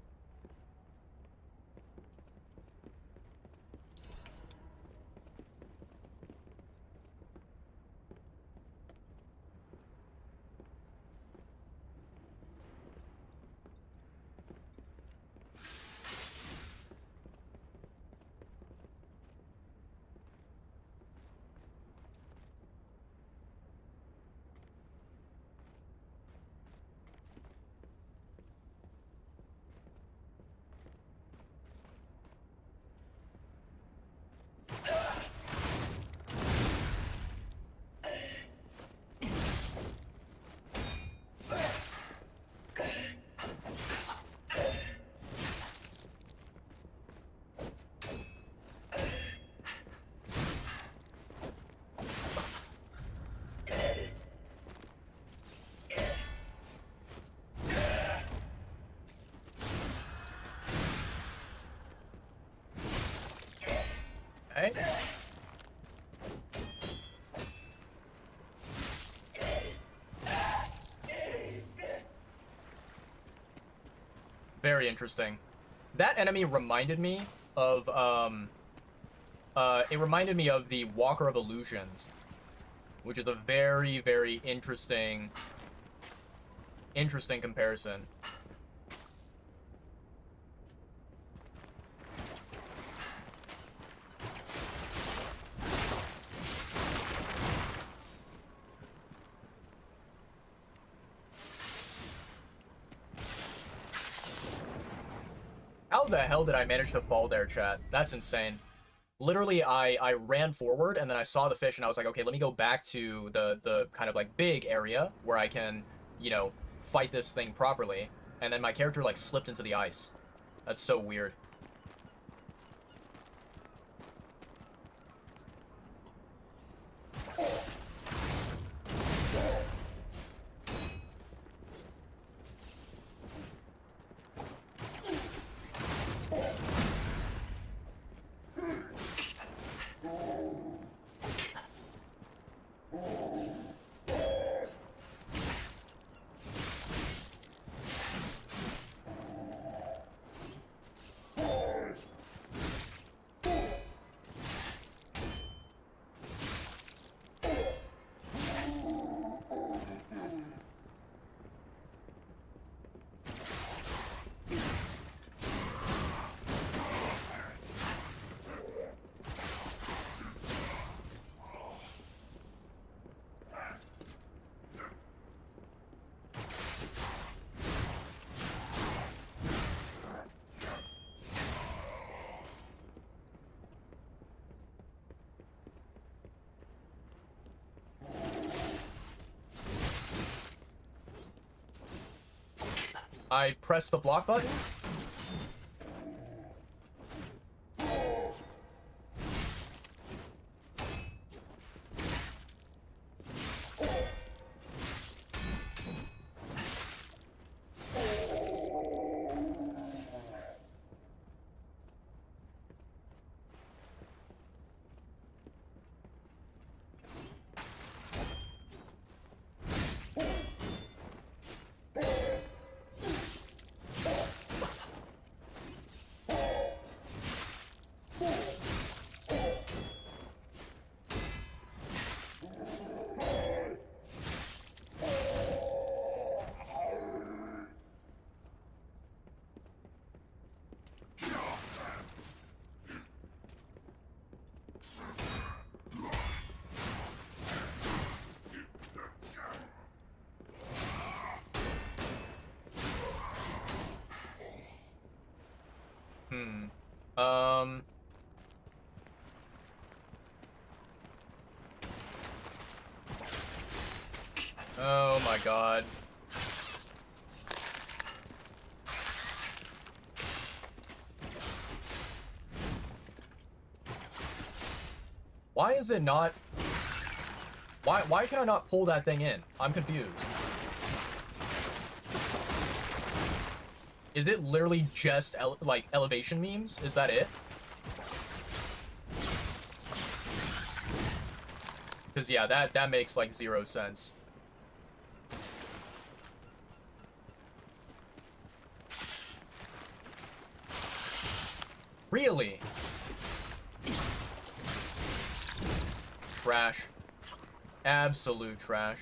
Okay. Very interesting. That enemy reminded me of, it reminded me of the Walker of Illusions, which is a very, very interesting comparison. How the hell did I manage to fall there, chat? That's insane. Literally, I ran forward, and then I saw the fish, and I was like, okay, let me go back to the kind of, like, big area where I can, you know, fight this thing properly. And then my character, like, slipped into the ice. That's so weird. I pressed the block button. Um... Oh my god. Why is it not... Why can I not pull that thing in? I'm confused. Is it literally just, like, elevation memes? Is that it? Because, yeah, that makes, like, 0 sense. Really? Trash. Absolute trash.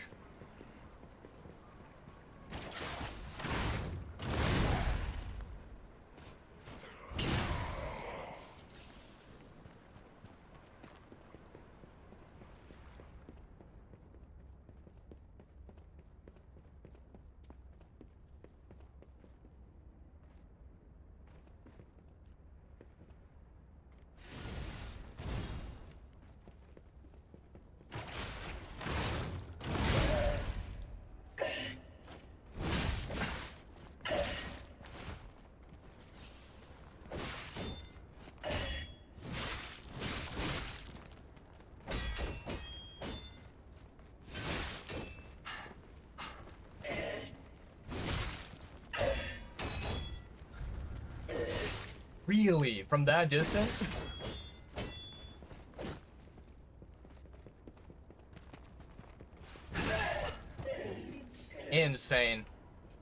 Really? From that distance? Insane.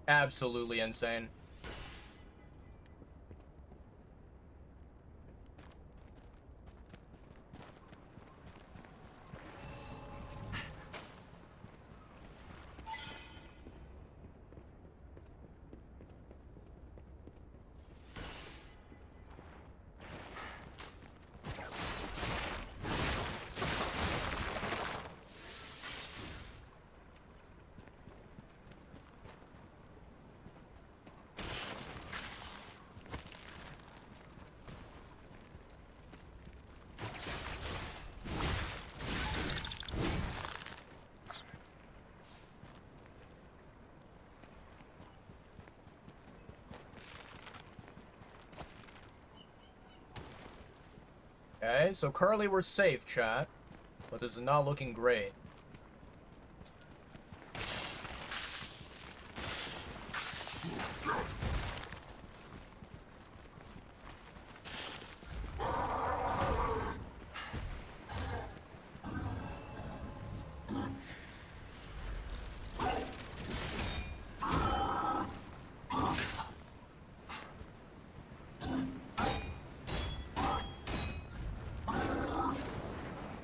Absolutely insane. Okay, so currently we're safe, chat. But this is not looking great.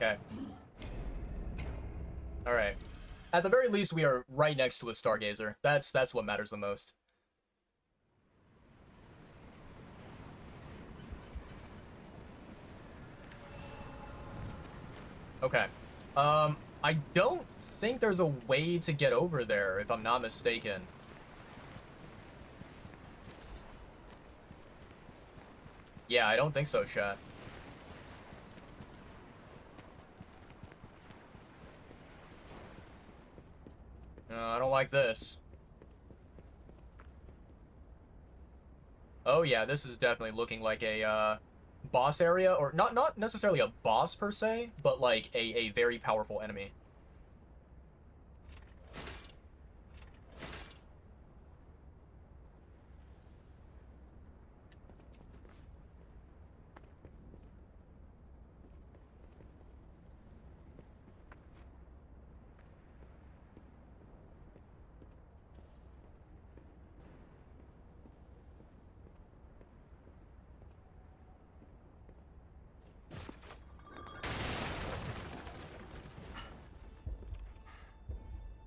Okay. Alright. At the very least, we are right next to a Stargazer. That's what matters the most. Okay. I don't think there's a way to get over there, if I'm not mistaken. Yeah, I don't think so, chat. I don't like this. Oh yeah, this is definitely looking like a, boss area, or not necessarily a boss per se, but like a very powerful enemy.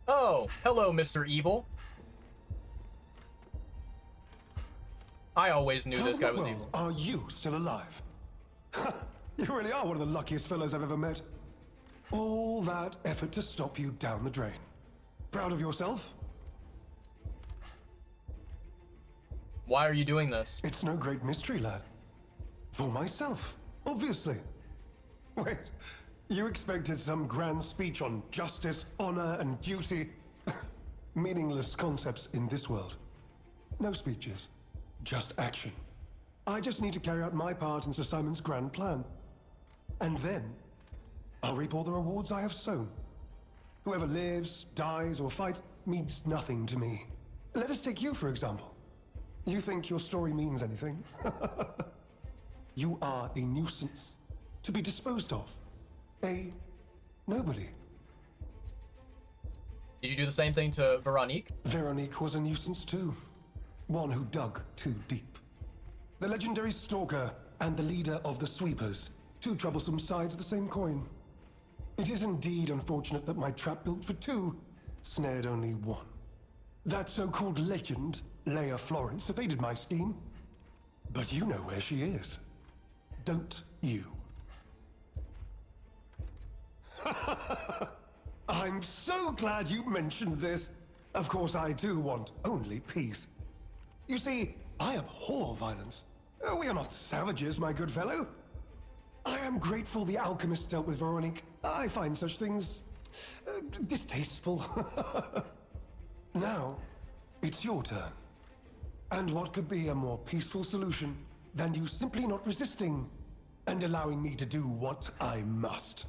Oh, hello, Mr. Evil. I always knew this guy was evil. Are you still alive? You really are one of the luckiest fellows I've ever met. All that effort to stop you down the drain. Proud of yourself? Why are you doing this? It's no great mystery, lad. For myself, obviously. Wait, you expected some grand speech on justice, honor, and duty? Meaningless concepts in this world. No speeches, just action. I just need to carry out my part in Sir Simon's grand plan. And then, I'll reap all the rewards I have sown. Whoever lives, dies, or fights means nothing to me. Let us take you, for example. You think your story means anything? You are a nuisance, to be disposed of. A nobody. Did you do the same thing to Veronique? Veronique was a nuisance too. One who dug too deep. The legendary stalker and the leader of the sweepers. Two troublesome sides of the same coin. It is indeed unfortunate that my trap built for two snared only one. That so-called legend, Leia Florence, evaded my scheme. But you know where she is. Don't you? I'm so glad you mentioned this. Of course, I too want only peace. You see, I abhor violence. We are not savages, my good fellow. I am grateful the alchemist dealt with Veronique. I find such things distasteful. Now, it's your turn. And what could be a more peaceful solution than you simply not resisting and allowing me to do what I must?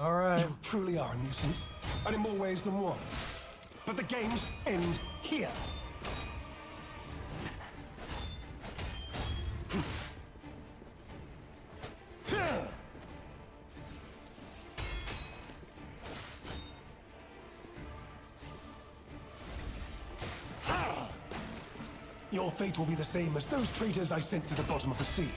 All right. You truly are a nuisance, and in more ways than one. But the games end here. Your fate will be the same as those traitors I sent to the bottom of the sea.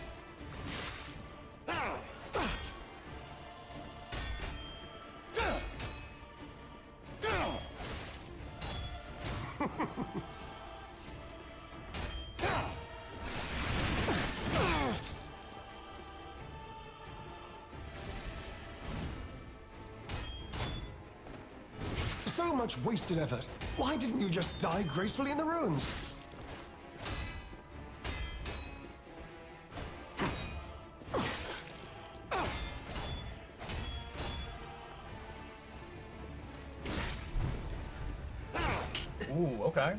So much wasted effort. Why didn't you just die gracefully in the ruins? Ooh, okay.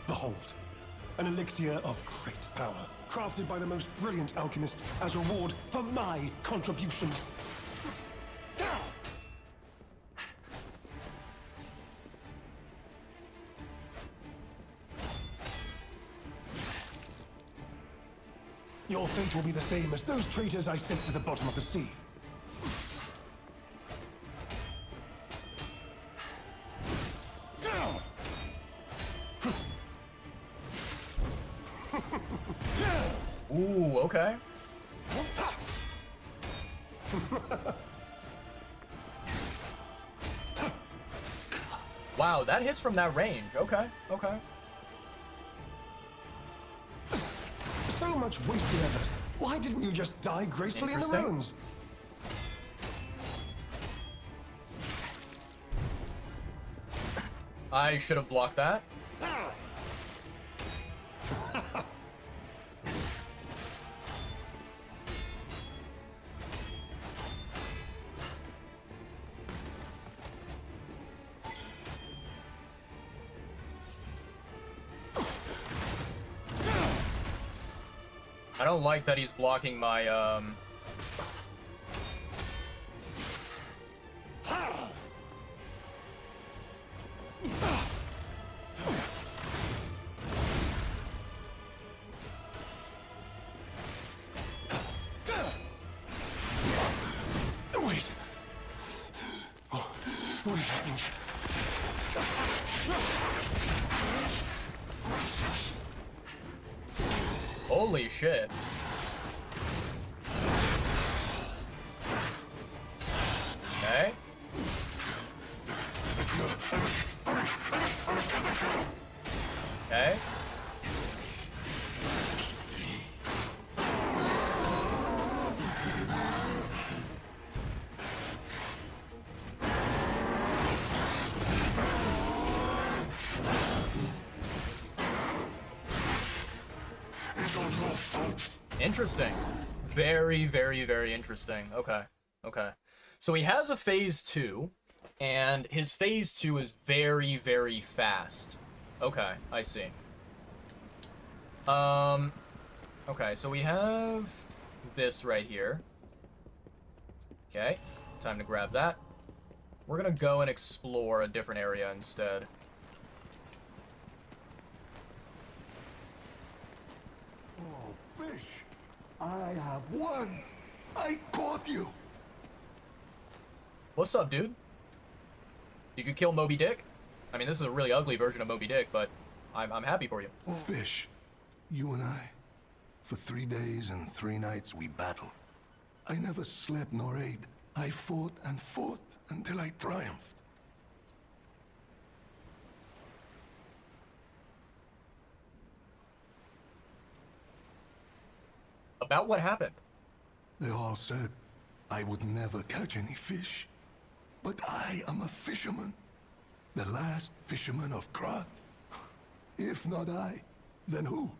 Behold, an elixir of great power, crafted by the most brilliant alchemist as reward for my contributions. Your fate will be the same as those traitors I sent to the bottom of the sea. Ooh, okay. Wow, that hits from that range. Okay, okay. So much wasted effort. Why didn't you just die gracefully in the Interesting. ruins? I should have blocked that. I don't like that he's blocking my, Wait. Oh, what is happening? Holy shit. Okay. Okay. Interesting. Very, very, very interesting. Okay. Okay. So he has a phase 2, and his phase 2 is very, very fast. Okay, I see. Okay, so we have this right here. Okay, time to grab that. We're gonna go and explore a different area instead. Oh, fish! I have won! I caught you! What's up, dude? Did you kill Moby Dick? I mean, this is a really ugly version of Moby Dick, but I'm happy for you. Fish, you and I, for 3 days and 3 nights we battled. I never slept nor ate. I fought and fought until I triumphed. About what happened? They all said I would never catch any fish. But I am a fisherman. The last fisherman of Krat. If not I, then who?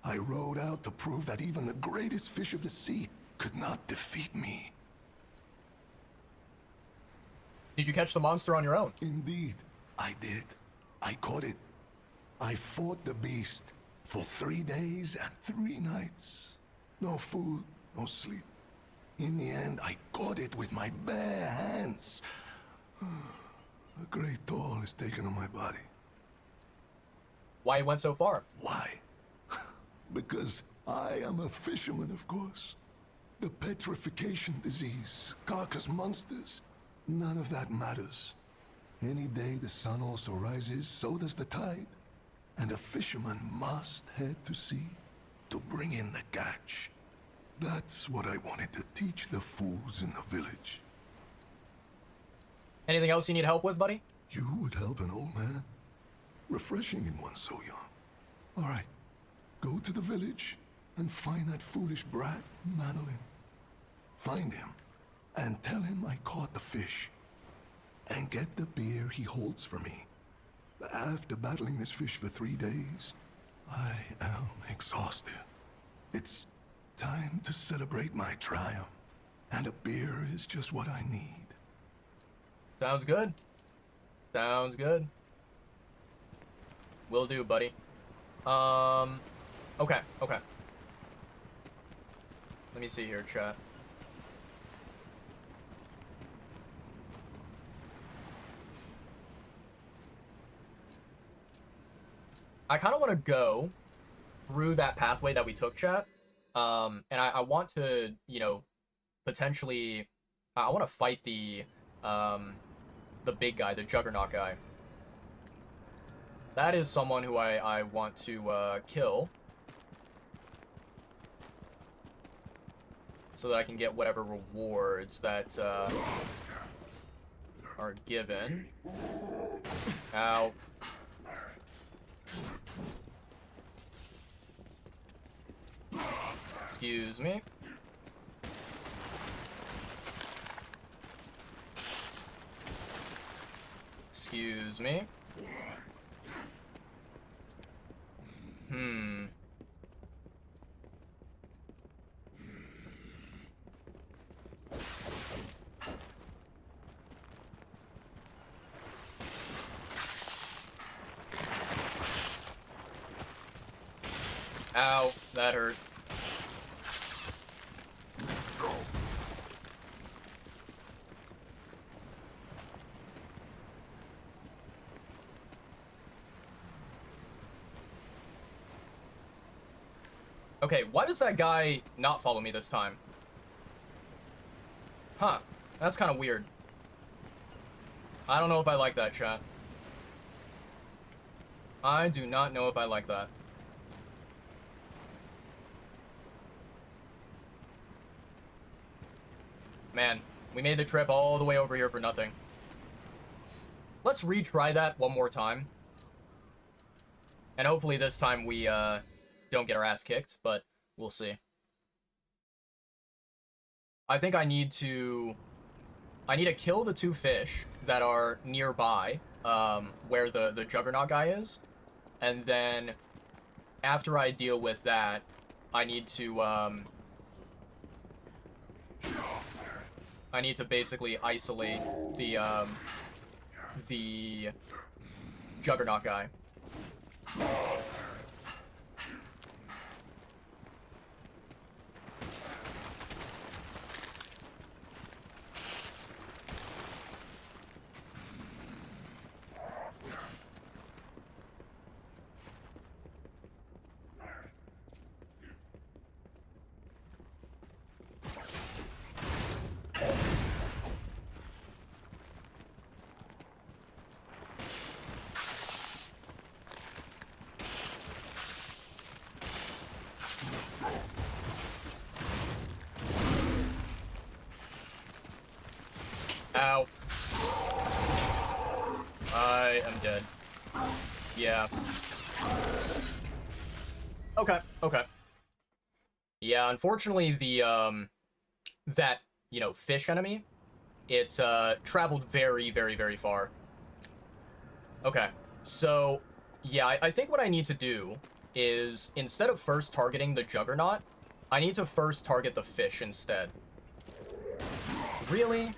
I rowed out to prove that even the greatest fish of the sea could not defeat me. Did you catch the monster on your own? Indeed, I did. I caught it. I fought the beast for 3 days and 3 nights. No food, no sleep. In the end, I caught it with my bare hands. A great toll is taken on my body. Why you went so far? Why? Because I am a fisherman, of course. The petrification disease, carcass monsters, none of that matters. Any day the sun also rises, so does the tide. And a fisherman must head to sea to bring in the catch. That's what I wanted to teach the fools in the village. Anything else you need help with, buddy? You would help an old man. Refreshing in one so young. All right, go to the village and find that foolish brat, Manolin. Find him and tell him I caught the fish. And get the beer he holds for me. After battling this fish for 3 days, I am exhausted. It's time to celebrate my triumph, and a beer is just what I need. Sounds good. Sounds good. Will do, buddy. Okay, okay. Let me see here, chat. I kind of want to go through that pathway that we took, chat. And I want to, you know, potentially, I want to fight the big guy, the Juggernaut guy. That is someone who I want to kill, so that I can get whatever rewards that are given. Ow. Excuse me. Excuse me. Ow, that hurt. Okay, why does that guy not follow me this time? Huh, that's kind of weird. I don't know if I like that, chat. I do not know if I like that. Man, we made the trip all the way over here for nothing. Let's retry that one more time. And hopefully this time we don't get our ass kicked, but we'll see. I think I need to kill the two fish that are nearby, where the Juggernaut guy is. And then after I deal with that, I need to basically isolate the Juggernaut guy. Ow. I am dead. Yeah. Okay, okay. Yeah, unfortunately the, that, you know, fish enemy, it, traveled very, very, very far. Okay, so, yeah, I think what I need to do is, instead of first targeting the Juggernaut, I need to first target the fish instead. Really?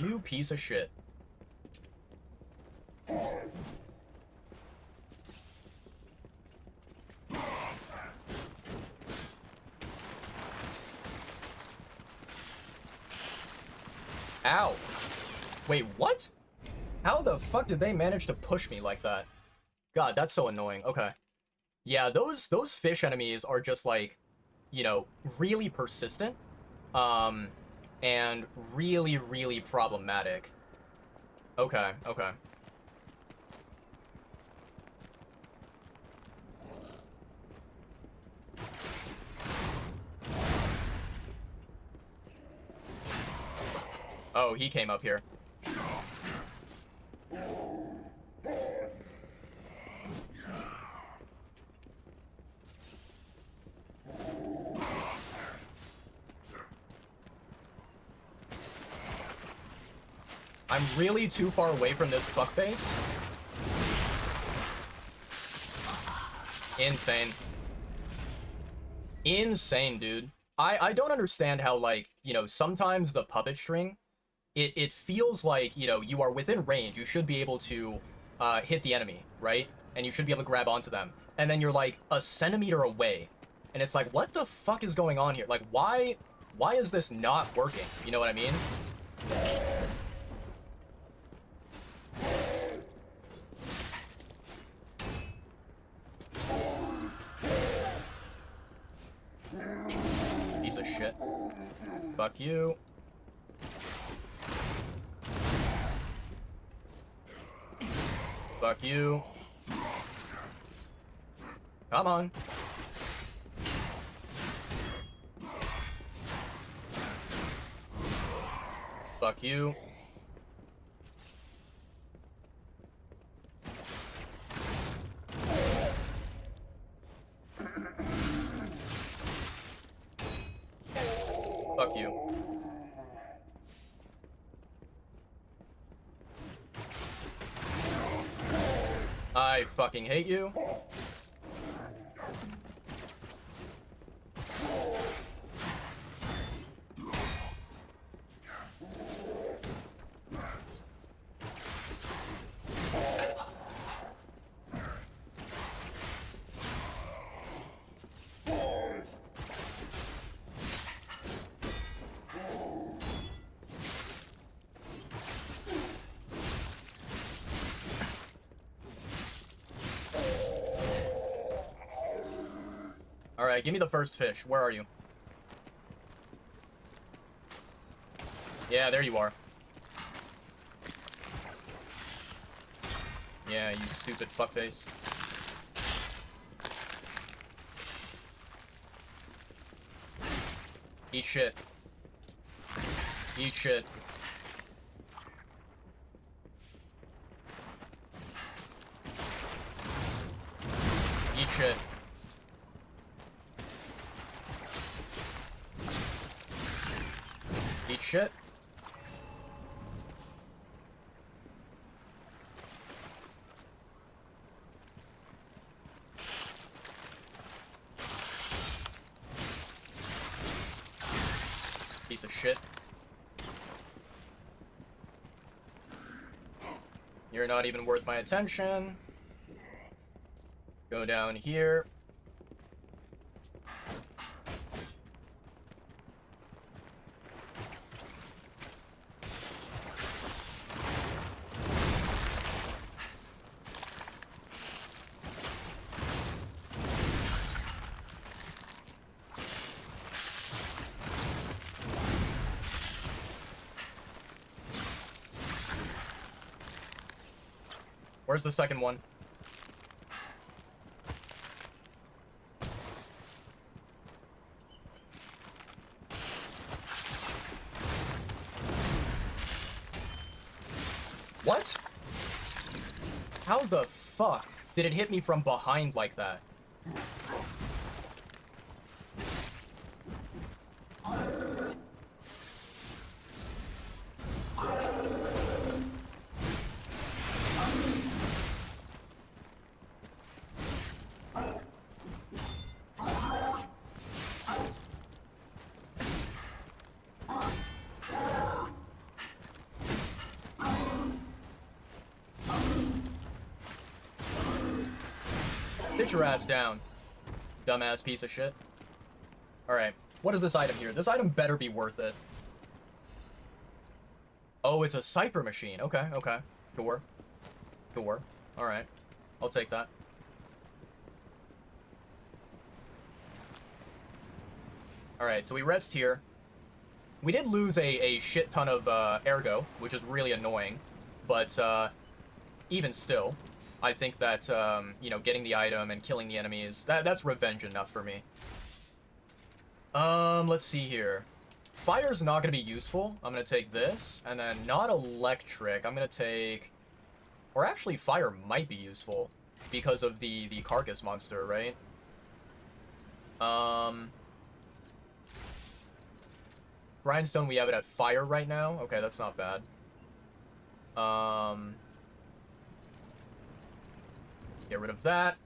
You piece of shit. Ow. Wait, what? How the fuck did they manage to push me like that? God, that's so annoying. Okay. Yeah, those fish enemies are just like, you know, really persistent. And really, really problematic. Okay, okay. Oh, he came up here. I'm really too far away from this fuckface. Insane. Insane, dude. I don't understand how, like, you know, sometimes the puppet string, it feels like, you know, you are within range. You should be able to hit the enemy, right? And you should be able to grab onto them. And then you're, like, a centimeter away. And it's like, what the fuck is going on here? Like, why is this not working? You know what I mean? Piece of shit. Fuck you. Fuck you. Come on. Fuck you. Fuck you. I fucking hate you. Alright, give me the first fish. Where are you? Yeah, there you are. Yeah, you stupid fuckface. Eat shit. Eat shit. Eat shit. Eat shit. Piece of shit. You're not even worth my attention. Go down here. Where's the second one? What? How the fuck did it hit me from behind like that? Sit your ass down, dumbass piece of shit. Alright, what is this item here? This item better be worth it. Oh, it's a cipher machine. Okay, okay. Sure. Sure. Alright. I'll take that. Alright, so we rest here. We did lose a shit ton of ergo, which is really annoying. But even still, I think that, you know, getting the item and killing the enemies, that's revenge enough for me. Let's see here. Fire's not going to be useful. I'm going to take this. And then not electric. I'm going to take... Or actually, fire might be useful because of the carcass monster, right? Grindstone, we have it at fire right now. Okay, that's not bad. Get rid of that.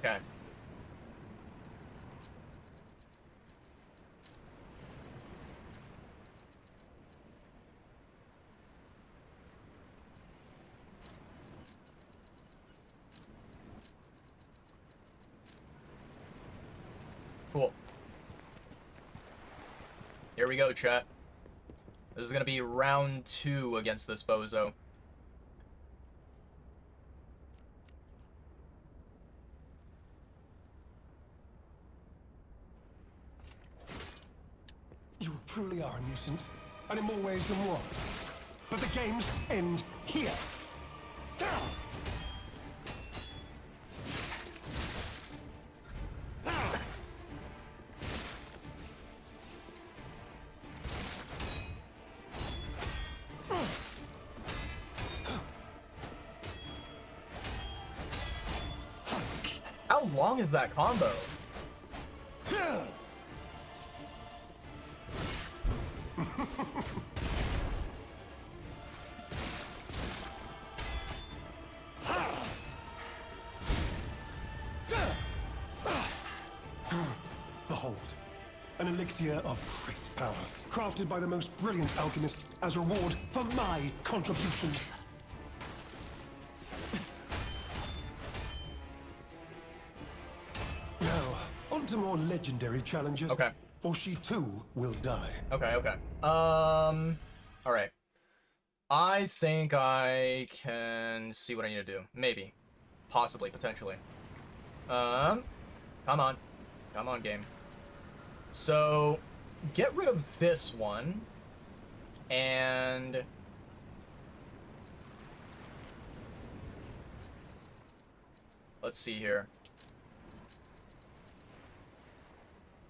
Okay. Cool. Here we go, chat. This is gonna be round 2 against this bozo. You truly are a nuisance, and in more ways than one. But the games end here. How long is that combo? Behold, an elixir of great power, crafted by the most brilliant alchemists as a reward for my contributions. Now, on to more legendary challenges. Okay. For she too will die. Okay, okay. Alright. I think I can see what I need to do. Maybe. Possibly, potentially. Come on. Come on, game. So, get rid of this one. And... let's see here.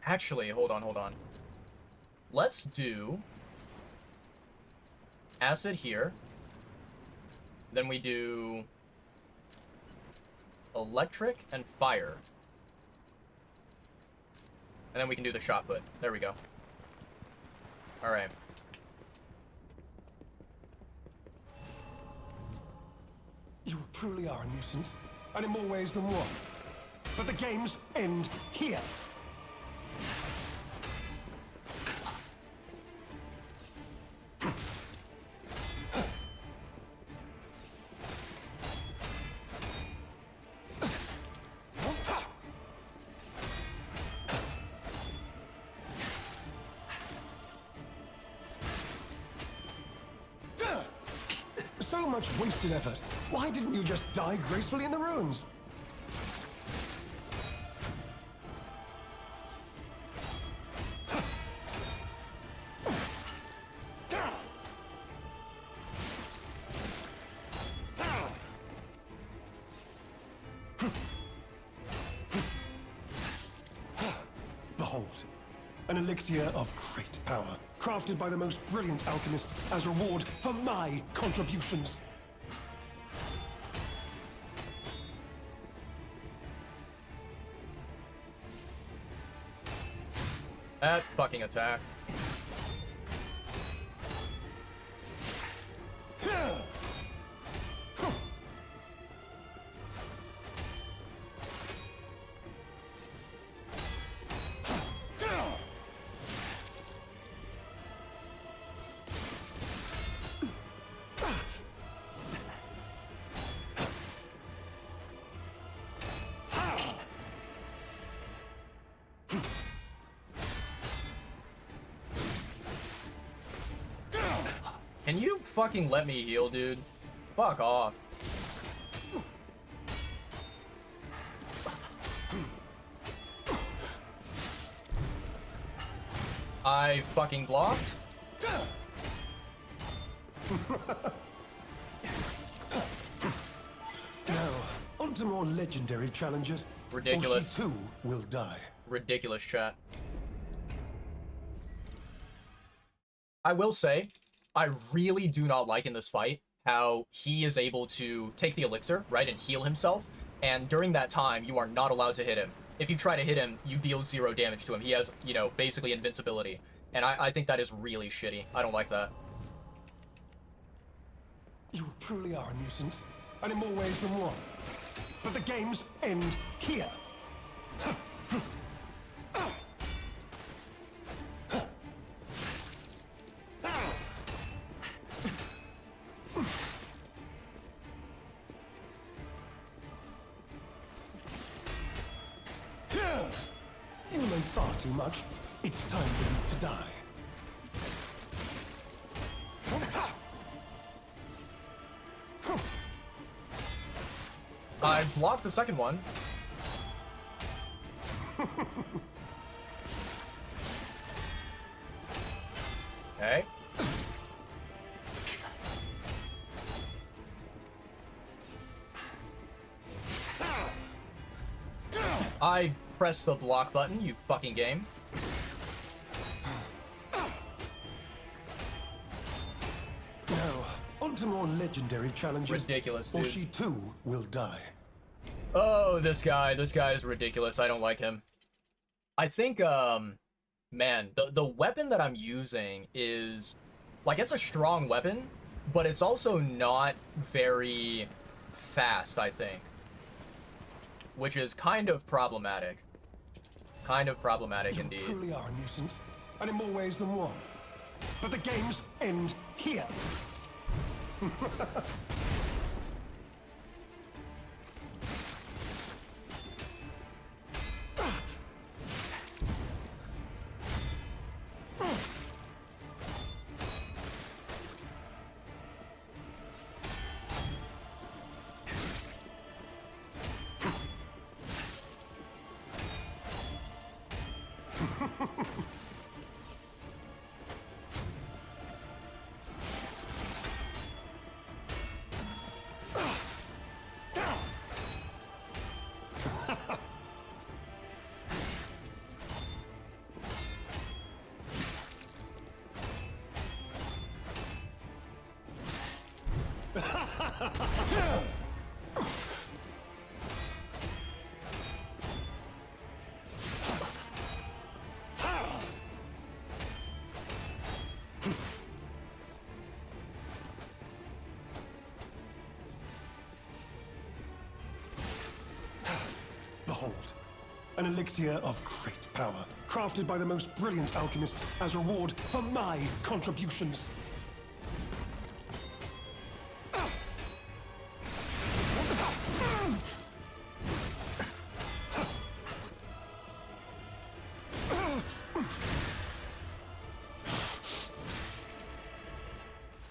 Actually, hold on, hold on. Let's do... acid here. Then we do... electric and fire. And then we can do the shot put. There we go. Alright. You truly are a nuisance, and in more ways than one. But the games end here. So much wasted effort. Why didn't you just die gracefully in the ruins? Behold, an elixir of great power, crafted by the most brilliant alchemists as a reward for my contributions. That fucking attack. Can you fucking let me heal, dude? Fuck off. I fucking blocked? Now, on to more legendary challenges. Ridiculous. Or he too will die. Ridiculous, chat. I will say, I really do not like in this fight how he is able to take the elixir, right, and heal himself, and during that time, you are not allowed to hit him. If you try to hit him, you deal 0 damage to him. He has, you know, basically invincibility, and I think that is really shitty. I don't like that. You truly are a nuisance, and in more ways than one. But the games end here. You know far too much. It's time for you to die. I blocked the second one. Okay. I pressed the block button, you fucking game. Now, on to more legendary challenges. Ridiculous, Or dude. she too will die. Oh, this guy is ridiculous. I don't like him. I think, man, the weapon that I'm using is, like, it's a strong weapon, but it's also not very fast, I think. Which is kind of problematic. Kind of problematic indeed. You truly are a nuisance, and in more ways than one. But the games end here. Behold, an elixir of great power, crafted by the most brilliant alchemist as reward for my contributions.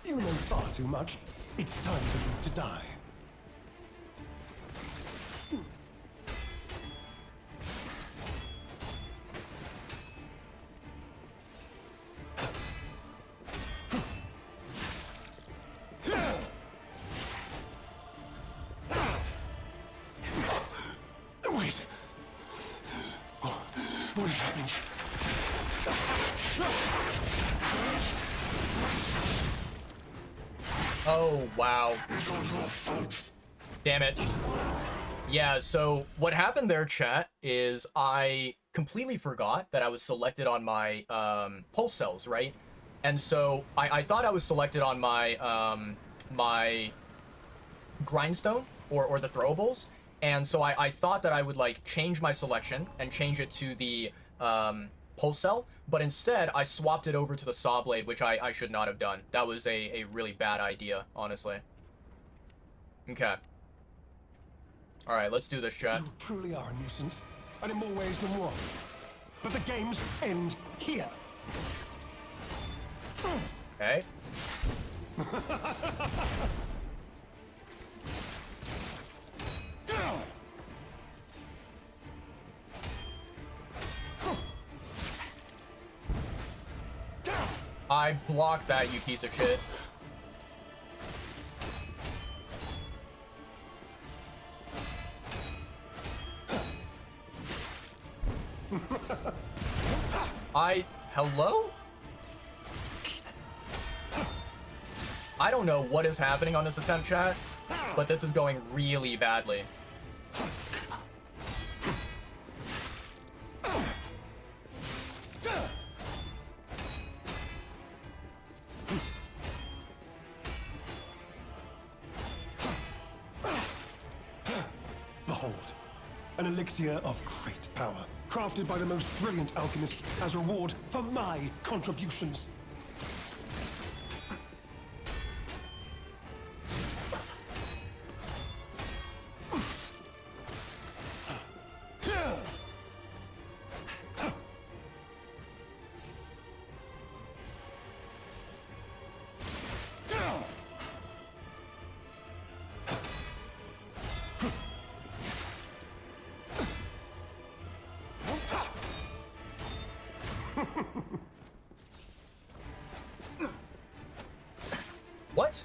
You know far too much. It's time for you to die. Wait. What is happening? Oh, wow. Damn it. Yeah, so what happened there, chat, is I completely forgot that I was selected on my pulse cells, right? And so I thought I was selected on my my grindstone or the throwables. And so I thought that I would like change my selection and change it to the pulse cell, but instead I swapped it over to the saw blade, which I should not have done. That was a really bad idea, honestly. Okay. Alright, let's do this, chat. You truly are a nuisance, and in more ways than one. But the games end here. Okay. I blocked that, you piece of shit. Hello? I don't know what is happening on this attempt, chat, but this is going really badly. Behold, an elixir of great power, crafted by the most brilliant alchemists as reward for my contributions. What?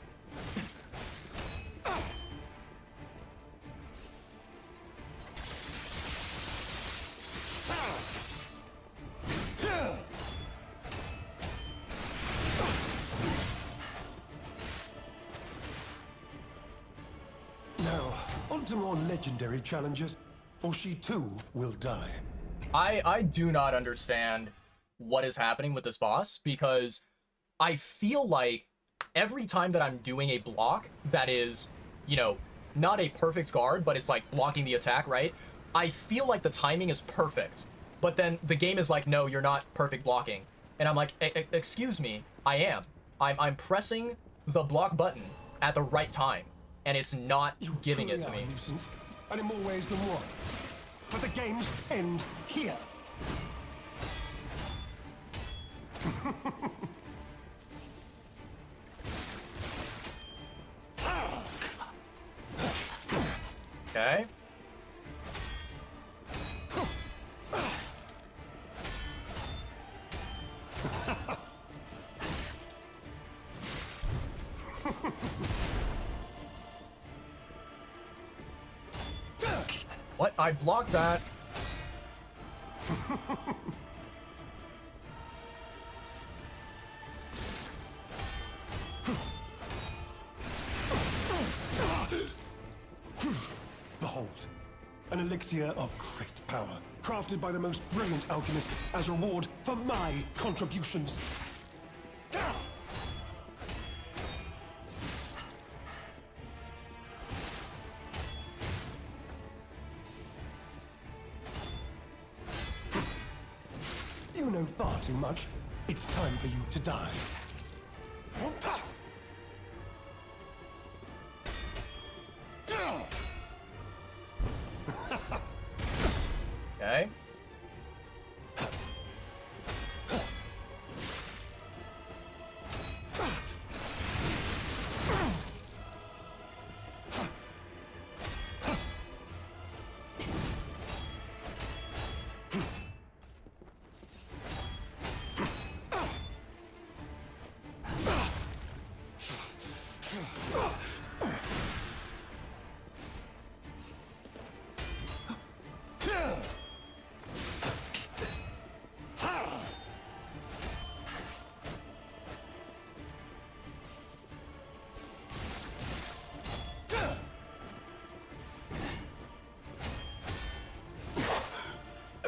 Now, on to more legendary challenges, for she too will die. I do not understand what is happening with this boss, because I feel like every time that I'm doing a block that is, you know, not a perfect guard, but it's like blocking the attack, right? I feel like the timing is perfect, but then the game is like, no, you're not perfect blocking. And I'm like, excuse me, I am. I'm pressing the block button at the right time, and it's not giving it to me. Nuisance, and in more ways than one. But the games end here. Okay. What? I blocked that. Behold, an elixir of great power, crafted by the most brilliant alchemists as reward for my contributions. You know far too much. It's time for you to die. Okay.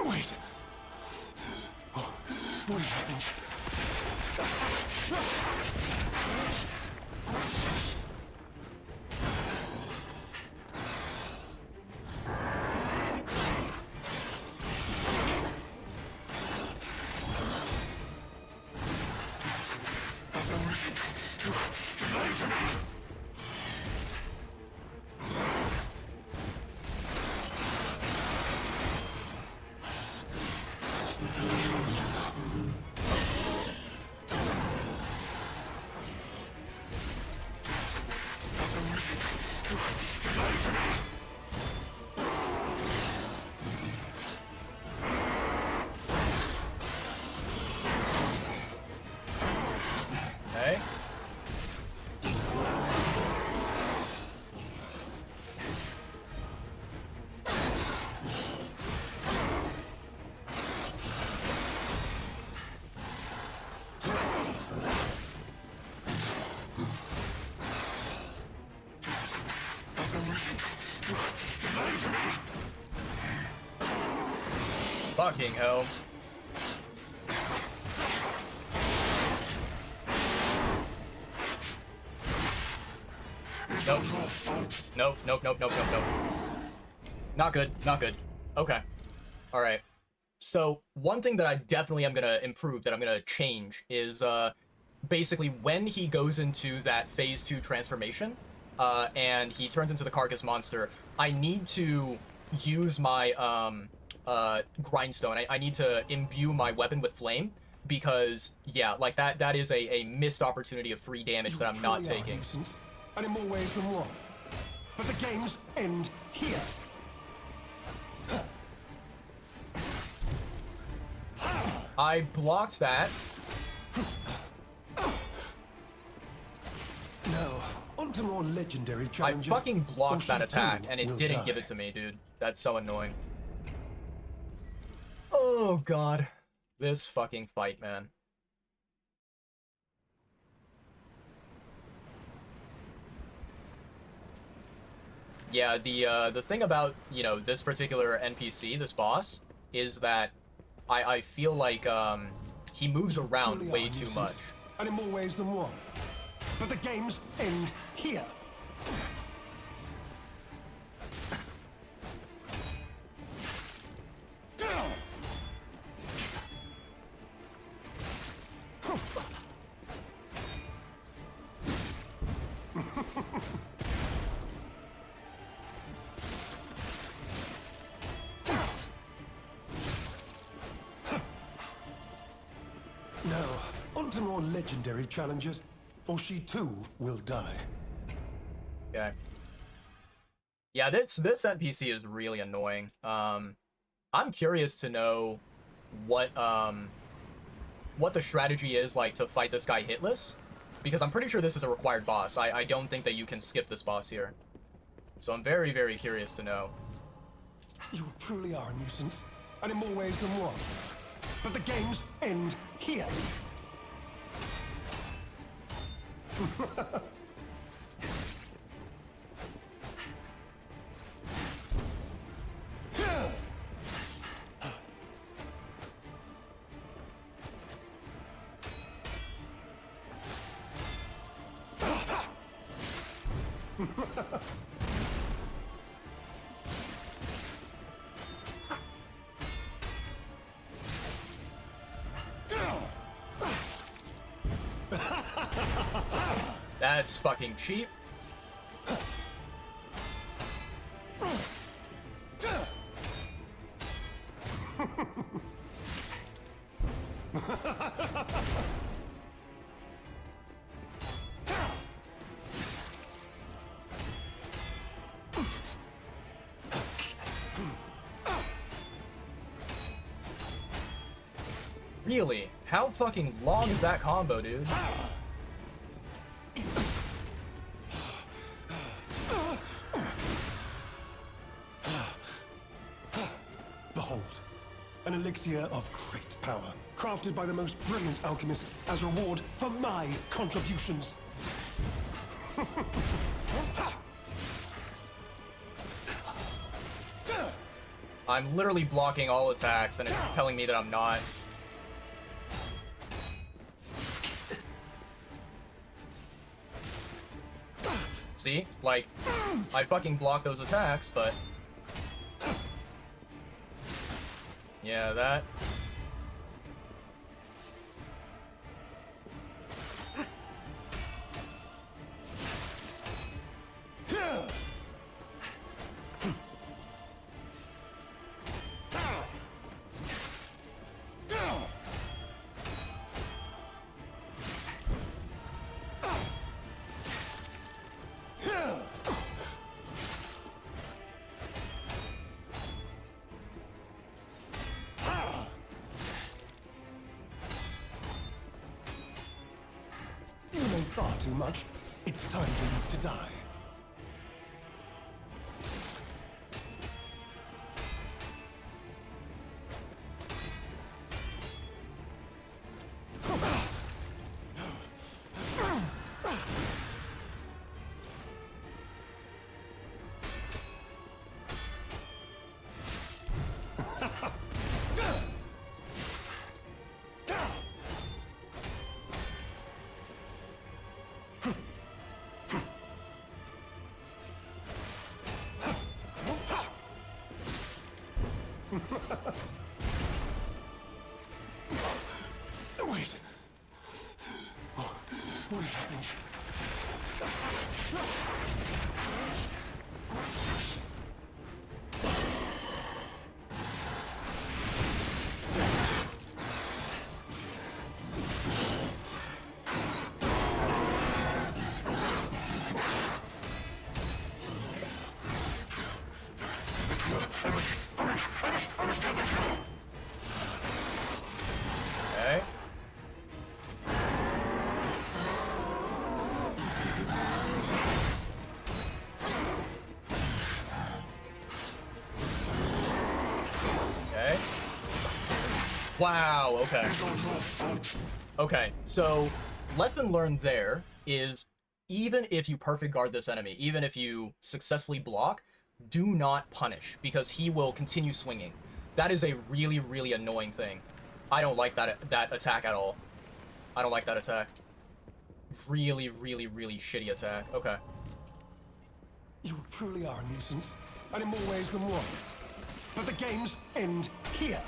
Wait. What is happening? Okay. Fucking hell. Nope. Nope, nope, nope, nope, nope, nope. Not good, not good. Okay. All right. So one thing that I definitely am gonna improve, that I'm gonna change, is basically when he goes into that phase 2 transformation, and he turns into the carcass monster, I need to use my grindstone. I need to imbue my weapon with flame, because yeah, like that is a missed opportunity of free damage that I'm not taking. And in more ways than one. But the games end here. I blocked that. Now, on to more legendary I challenges. fucking blocked that Or she attack, too and it will didn't die. give it to me, dude. That's so annoying. Oh god. This fucking fight, man. Yeah, the thing about, you know, this particular NPC, this boss, is that I feel like he moves around Truly way are too nuisance, much. And in more ways than one. But the games end here. Now, on to more legendary challenges, for she too will die. Okay. Yeah, this NPC is really annoying. I'm curious to know what the strategy is like to fight this guy hitless, because I'm pretty sure this is a required boss. I don't think that you can skip this boss here. So I'm very, very curious to know. You truly are a nuisance, and in more ways than one. But the games end here. That's fucking cheap. Really? How fucking long is that combo, dude? Behold, an elixir of great power, crafted by the most brilliant alchemists as reward for my contributions. I'm literally blocking all attacks, and it's telling me that I'm not. See? Like, I fucking block those attacks, but... yeah, that... You know far too much. It's time for you to die. Wait. What is happening? Okay. Okay. Wow, okay. Okay, so lesson learned there is even if you perfect guard this enemy, even if you successfully block, do not punish because he will continue swinging. That is a really, really annoying thing. I don't like that attack at all. I don't like that attack. Really, really, really shitty attack. Okay. You truly are a nuisance, and in more ways than one. But the games end here.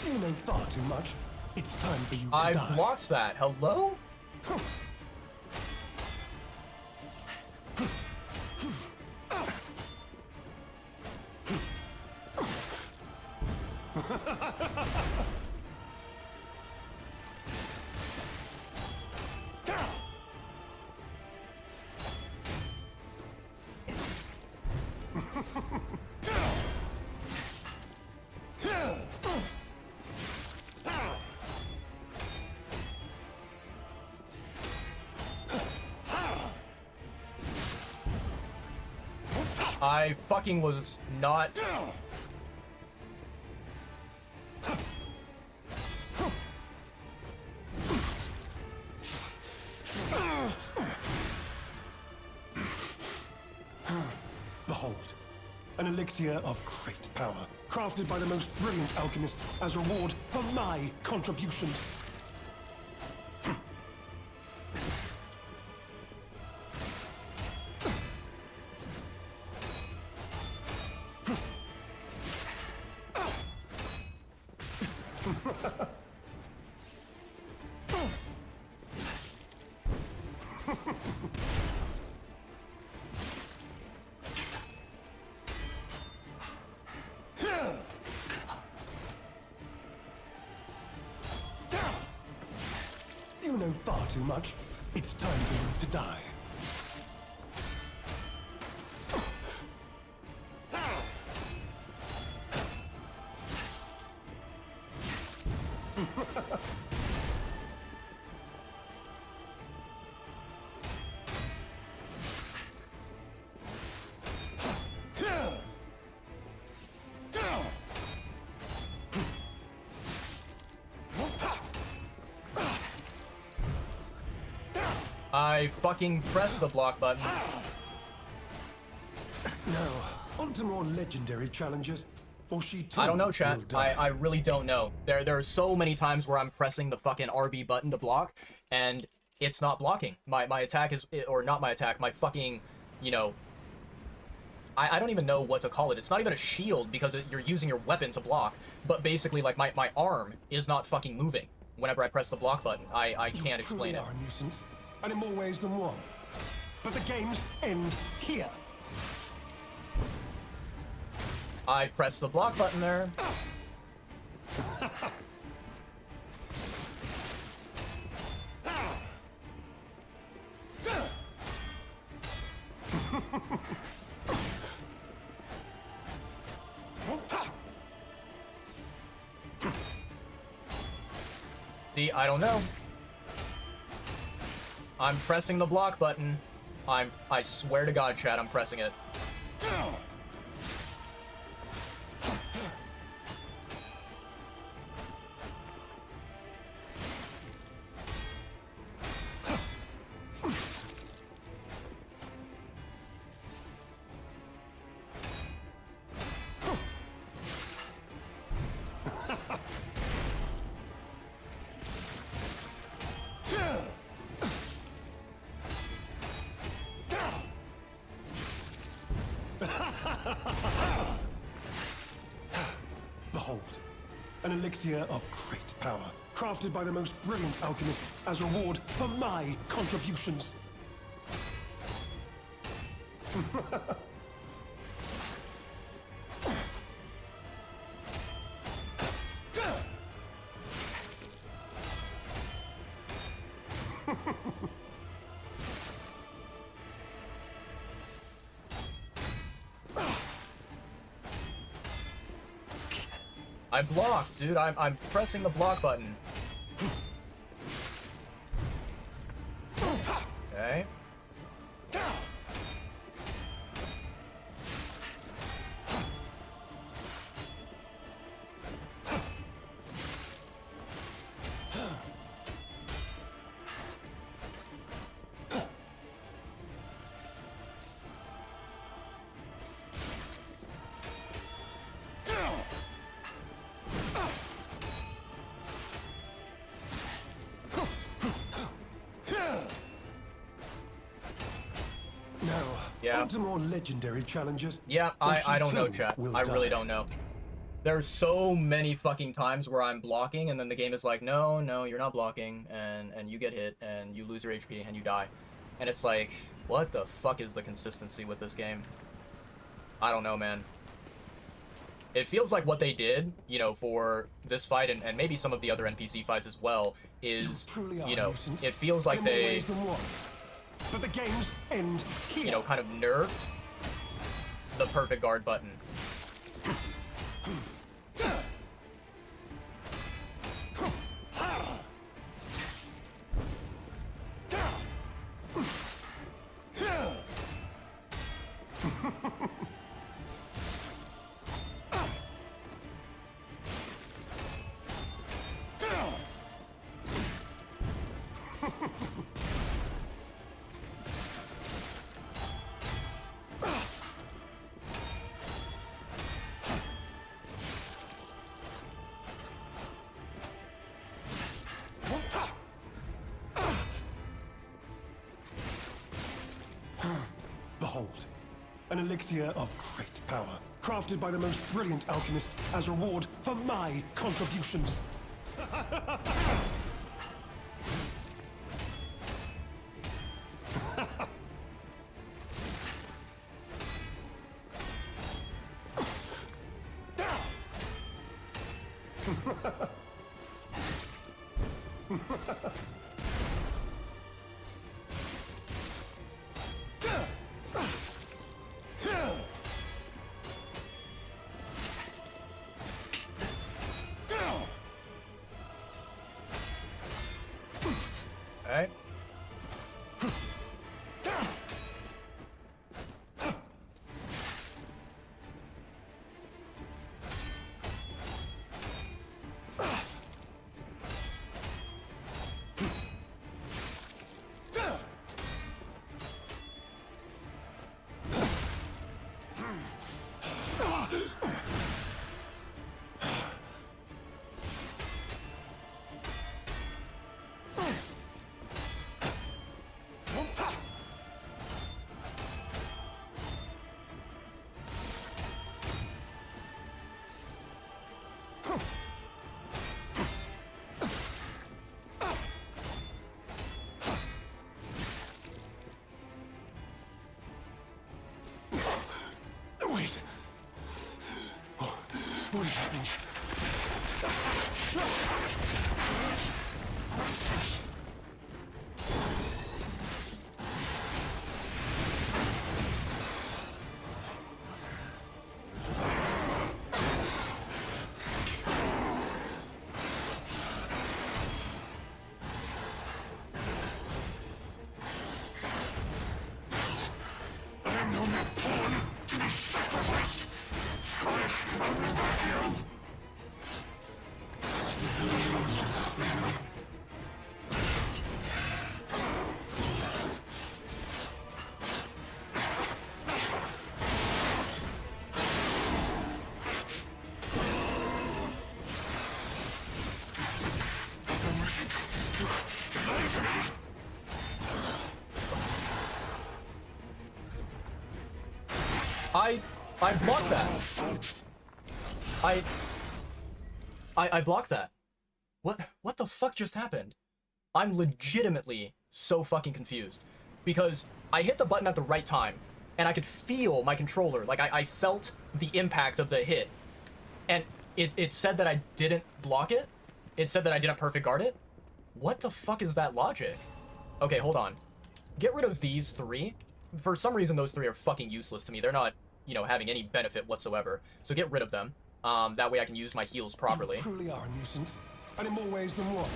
You know far too much. It's time for you to I die. blocked that. Hello? I fucking was not... Behold, an elixir of great power, crafted by the most brilliant alchemists as reward for my contributions. You know far too much. It's time for you to die. I fucking pressed the block button. Now, on to more legendary challenges, for she too I don't know, chat. will die. I really don't know. There are so many times where I'm pressing the fucking RB button to block, and it's not blocking. My attack is... Or not my attack, my fucking, you know... I don't even know what to call it. It's not even a shield because you're using your weapon to block. But basically, like, my arm is not fucking moving whenever I press the block button. I can't explain You it. truly are a nuisance, and in more ways than one. But the games end here. I pressed the block button there. See, I don't know. I'm pressing the block button. I swear to God, chat, I'm pressing it. Behold, an elixir of great power, crafted by the most brilliant alchemists as reward for my contributions. I'm blocked, dude. I'm pressing the block button. Okay. Yeah. On to more legendary challenges. Yeah, I don't know, chat. I really don't know. There's so many fucking times where I'm blocking and then the game is like, no, no, you're not blocking, and you get hit and you lose your HP and you die. And it's like, what the fuck is the consistency with this game? I don't know, man. It feels like what they did, you know, for this fight and maybe some of the other NPC fights as well is, you know, it feels like they, but the games end here. You know, kind of nerfed the perfect guard button. Behold, an elixir of great power, crafted by the most brilliant alchemists as reward for my contributions. Alright. Wait. Oh, what is happening? I blocked that. I blocked that. What the fuck just happened? I'm legitimately so fucking confused. Because I hit the button at the right time, and I could feel my controller. Like, I felt the impact of the hit. And it said that I didn't block it. It said that I didn't perfect guard it. What the fuck is that logic? Okay, hold on. Get rid of these 3. For some reason, those 3 are fucking useless to me. They're not, you know, having any benefit whatsoever. So get rid of them. That way I can use my heals properly. You truly are a nuisance, and in more ways than one.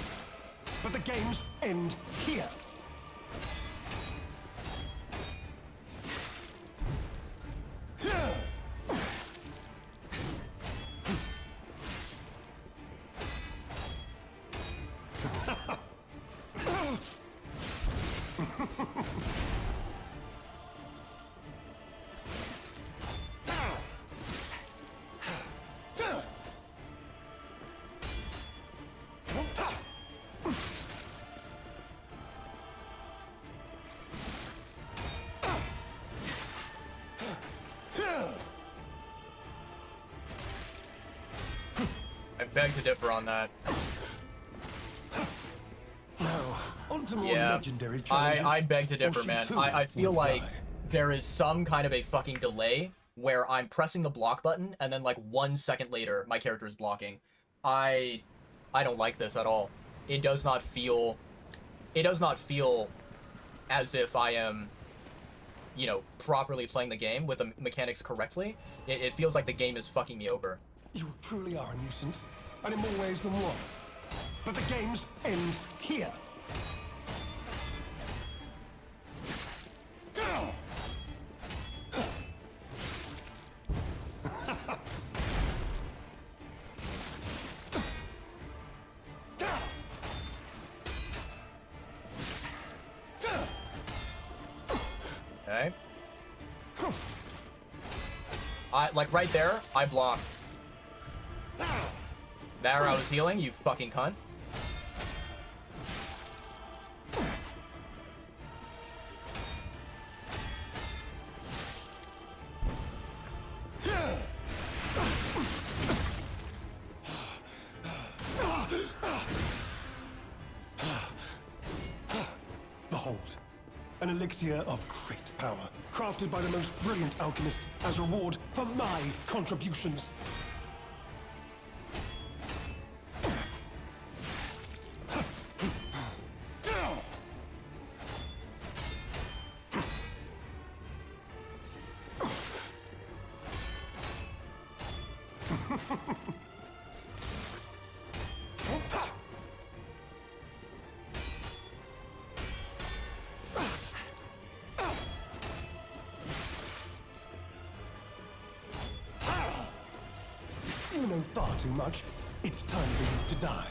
But the games end here. I beg to differ on that. Now, on to more Yeah, legendary challenges. I beg to or differ, she man. too I feel will like die. there is some kind of a fucking delay where I'm pressing the block button and then like 1 second later my character is blocking. I don't like this at all. It does not feel as if I am, you know, properly playing the game with the mechanics correctly. It feels like the game is fucking me over. You truly are a nuisance, and in more ways than one. But the games end here. Okay. Like right there, I blocked. There I was healing, you fucking cunt. Behold, an elixir of great power, crafted by the most brilliant alchemists as reward for my contributions. You know far too much. It's time for you to die.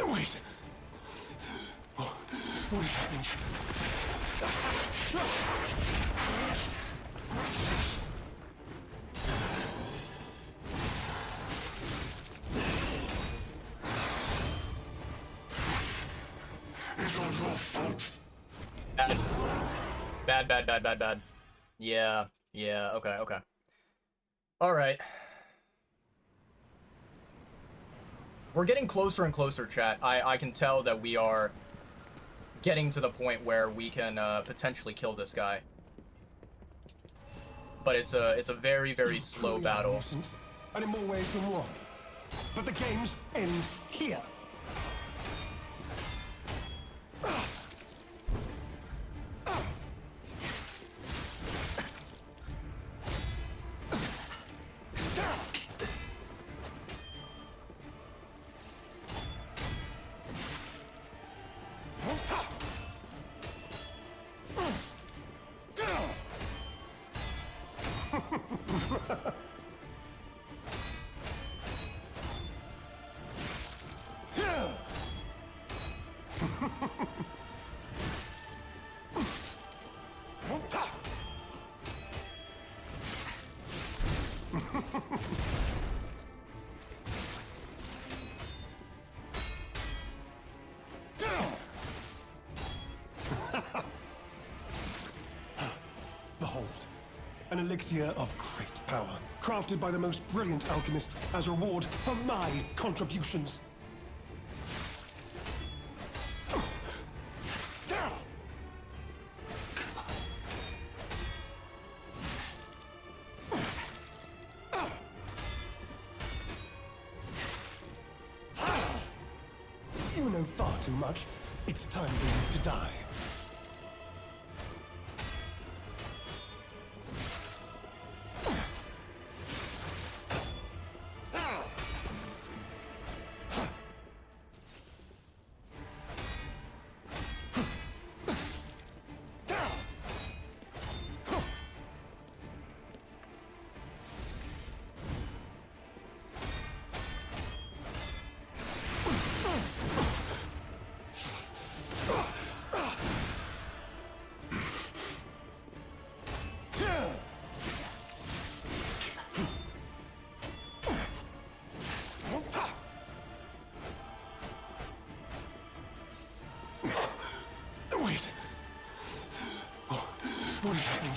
Wait. What is happening? Bad. Yeah, okay. Alright. We're getting closer and closer, chat. I can tell that we are getting to the point where we can potentially kill this guy. But it's a very, very slow battle. And in more ways than one. But the games end here. An elixir of great power, crafted by the most brilliant alchemists as reward for my contributions. You know far too much. It's time for you to die. Wait. Oh, what is happening?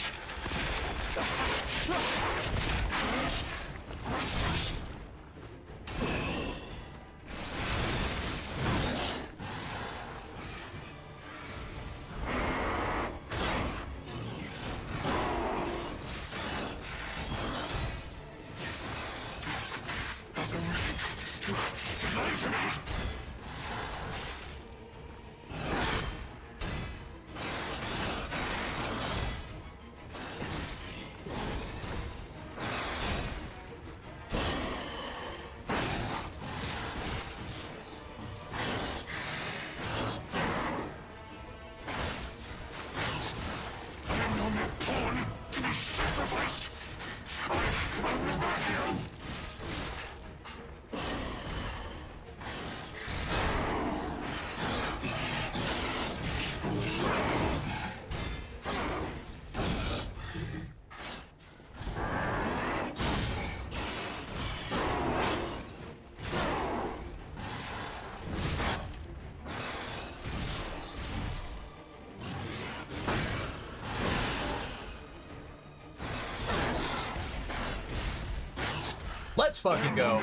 Let's fucking go.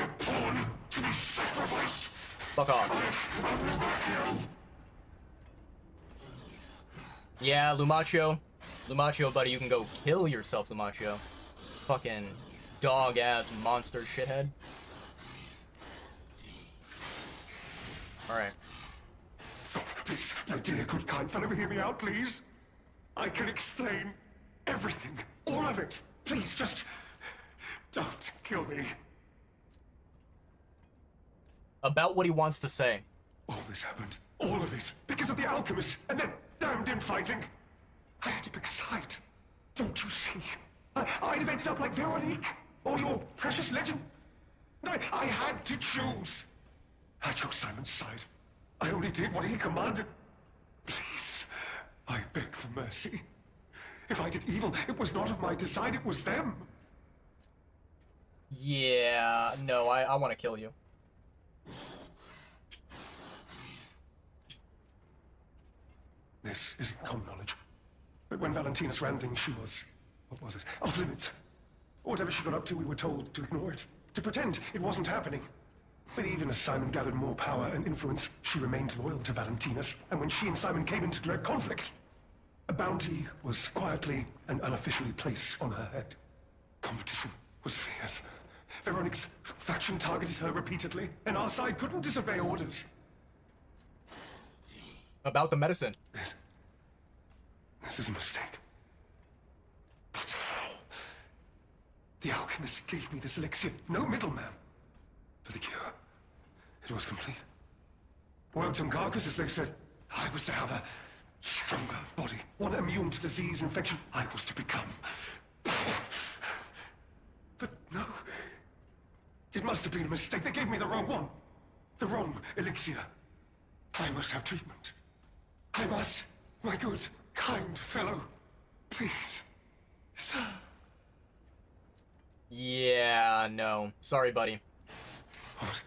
Fuck off. Yeah, Lumacio. Lumacio, buddy, you can go kill yourself, Lumacio. Fucking dog-ass monster shithead. Alright. Please, my dear, good, kind fellow, hear me out, please. I can explain everything. All of it. Please, just don't kill me. About what he wants to say. All this happened, all of it, because of the alchemist and their damned infighting. I had to pick a side. Don't you see? I'd have ended up like Veronique, or your precious legend. I had to choose. I chose Simon's side. I only did what he commanded. Please, I beg for mercy. If I did evil, it was not of my design, it was them. Yeah, no, I want to kill you. This isn't common knowledge. But when Valentinus ran things, she was, what was it, off limits. Whatever she got up to, we were told to ignore it, to pretend it wasn't happening. But even as Simon gathered more power and influence, she remained loyal to Valentinus, and when she and Simon came into direct conflict, a bounty was quietly and unofficially placed on her head. Competition was fierce. Veronique's faction targeted her repeatedly, and our side couldn't disobey orders. About the medicine. This is a mistake. But how? The alchemist gave me this elixir, no middleman. For the cure, it was complete. Worked on carcass, as they said. I was to have a stronger body, one immune to disease and infection. I was to become. But no. It must have been a mistake. They gave me the wrong one. The wrong elixir. I must have treatment. I must. My good, kind fellow. Please. Sir. Yeah, no. Sorry, buddy. What?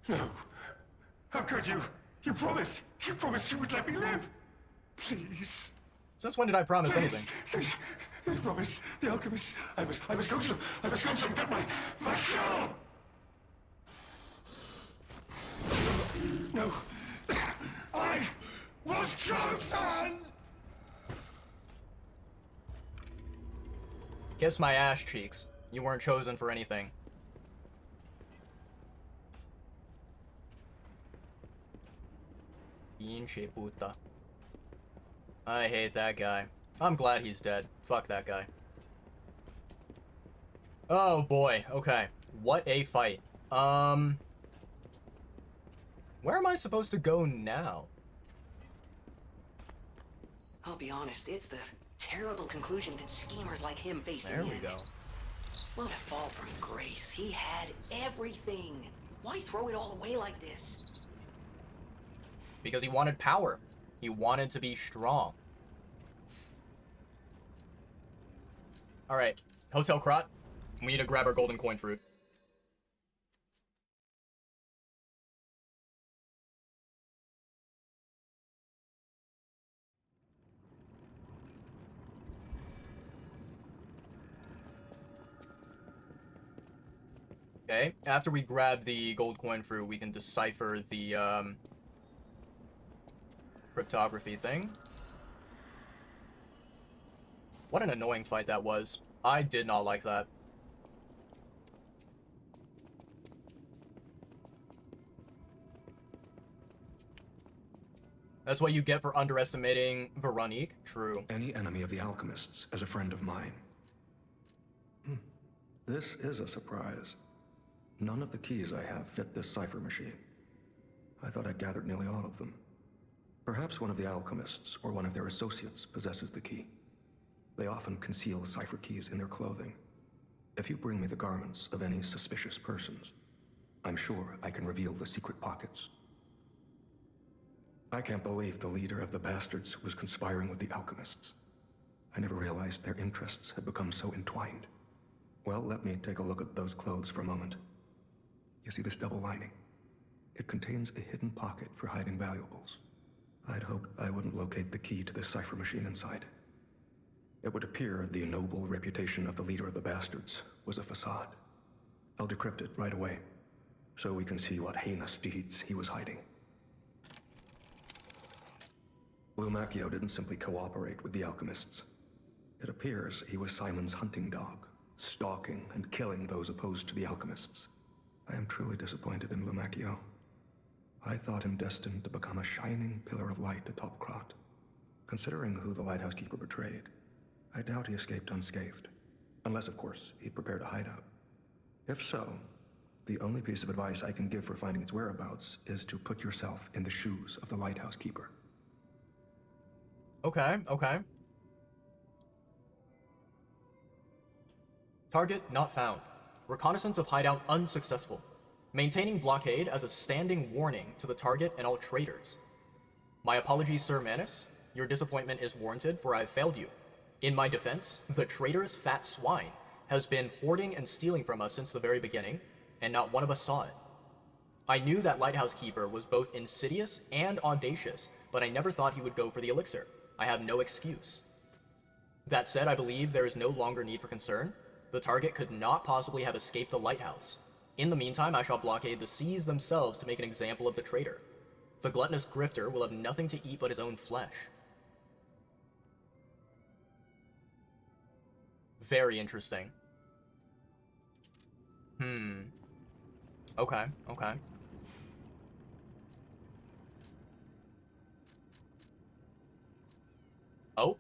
No. How could you? You promised. You promised you would let me live. Please. Since when did I promise anything? They promised the alchemist. I was going to get my soul. No, I was chosen. Kiss my ass cheeks. You weren't chosen for anything. Pinche puta. I hate that guy. I'm glad he's dead. Fuck that guy. Oh boy, okay. What a fight. Where am I supposed to go now? I'll be honest, it's the terrible conclusion that schemers like him face in There the we end. go. What a fall from grace. He had everything. Why throw it all away like this? Because he wanted power. He wanted to be strong. Alright, Hotel Krot. We need to grab our golden coin fruit. Okay, after we grab the gold coin fruit, we can decipher the, cryptography thing. What an annoying fight that was. I did not like that. That's what you get for underestimating Veronique. True. Any enemy of the alchemists as a friend of mine. This is a surprise. None of the keys I have fit this cipher machine. I thought I'd gathered nearly all of them. Perhaps one of the alchemists or one of their associates possesses the key. They often conceal cipher keys in their clothing. If you bring me the garments of any suspicious persons, I'm sure I can reveal the secret pockets. I can't believe the leader of the bastards was conspiring with the alchemists. I never realized their interests had become so entwined. Well, let me take a look at those clothes for a moment. You see this double lining? It contains a hidden pocket for hiding valuables. I'd hoped I wouldn't locate the key to this cipher machine inside. It would appear the noble reputation of the leader of the bastards was a facade. I'll decrypt it right away, so we can see what heinous deeds he was hiding. Lumacchio didn't simply cooperate with the alchemists. It appears he was Simon's hunting dog, stalking and killing those opposed to the alchemists. I am truly disappointed in Lumacchio. I thought him destined to become a shining pillar of light atop Krot. Considering who the lighthouse keeper betrayed, I doubt he escaped unscathed. Unless, of course, he'd prepared a hideout. If so, the only piece of advice I can give for finding its whereabouts is to put yourself in the shoes of the lighthouse keeper. Okay, okay. Target not found. Reconnaissance of hideout unsuccessful. Maintaining blockade as a standing warning to the target and all traitors. My apologies, Sir Manus. Your disappointment is warranted, for I have failed you. In my defense, the traitorous fat swine has been hoarding and stealing from us since the very beginning, and not one of us saw it. I knew that lighthouse keeper was both insidious and audacious, but I never thought he would go for the elixir. I have no excuse. That said, I believe there is no longer need for concern. The target could not possibly have escaped the lighthouse. In the meantime, I shall blockade the seas themselves to make an example of the traitor. The gluttonous grifter will have nothing to eat but his own flesh. Very interesting. Okay, okay. Oh,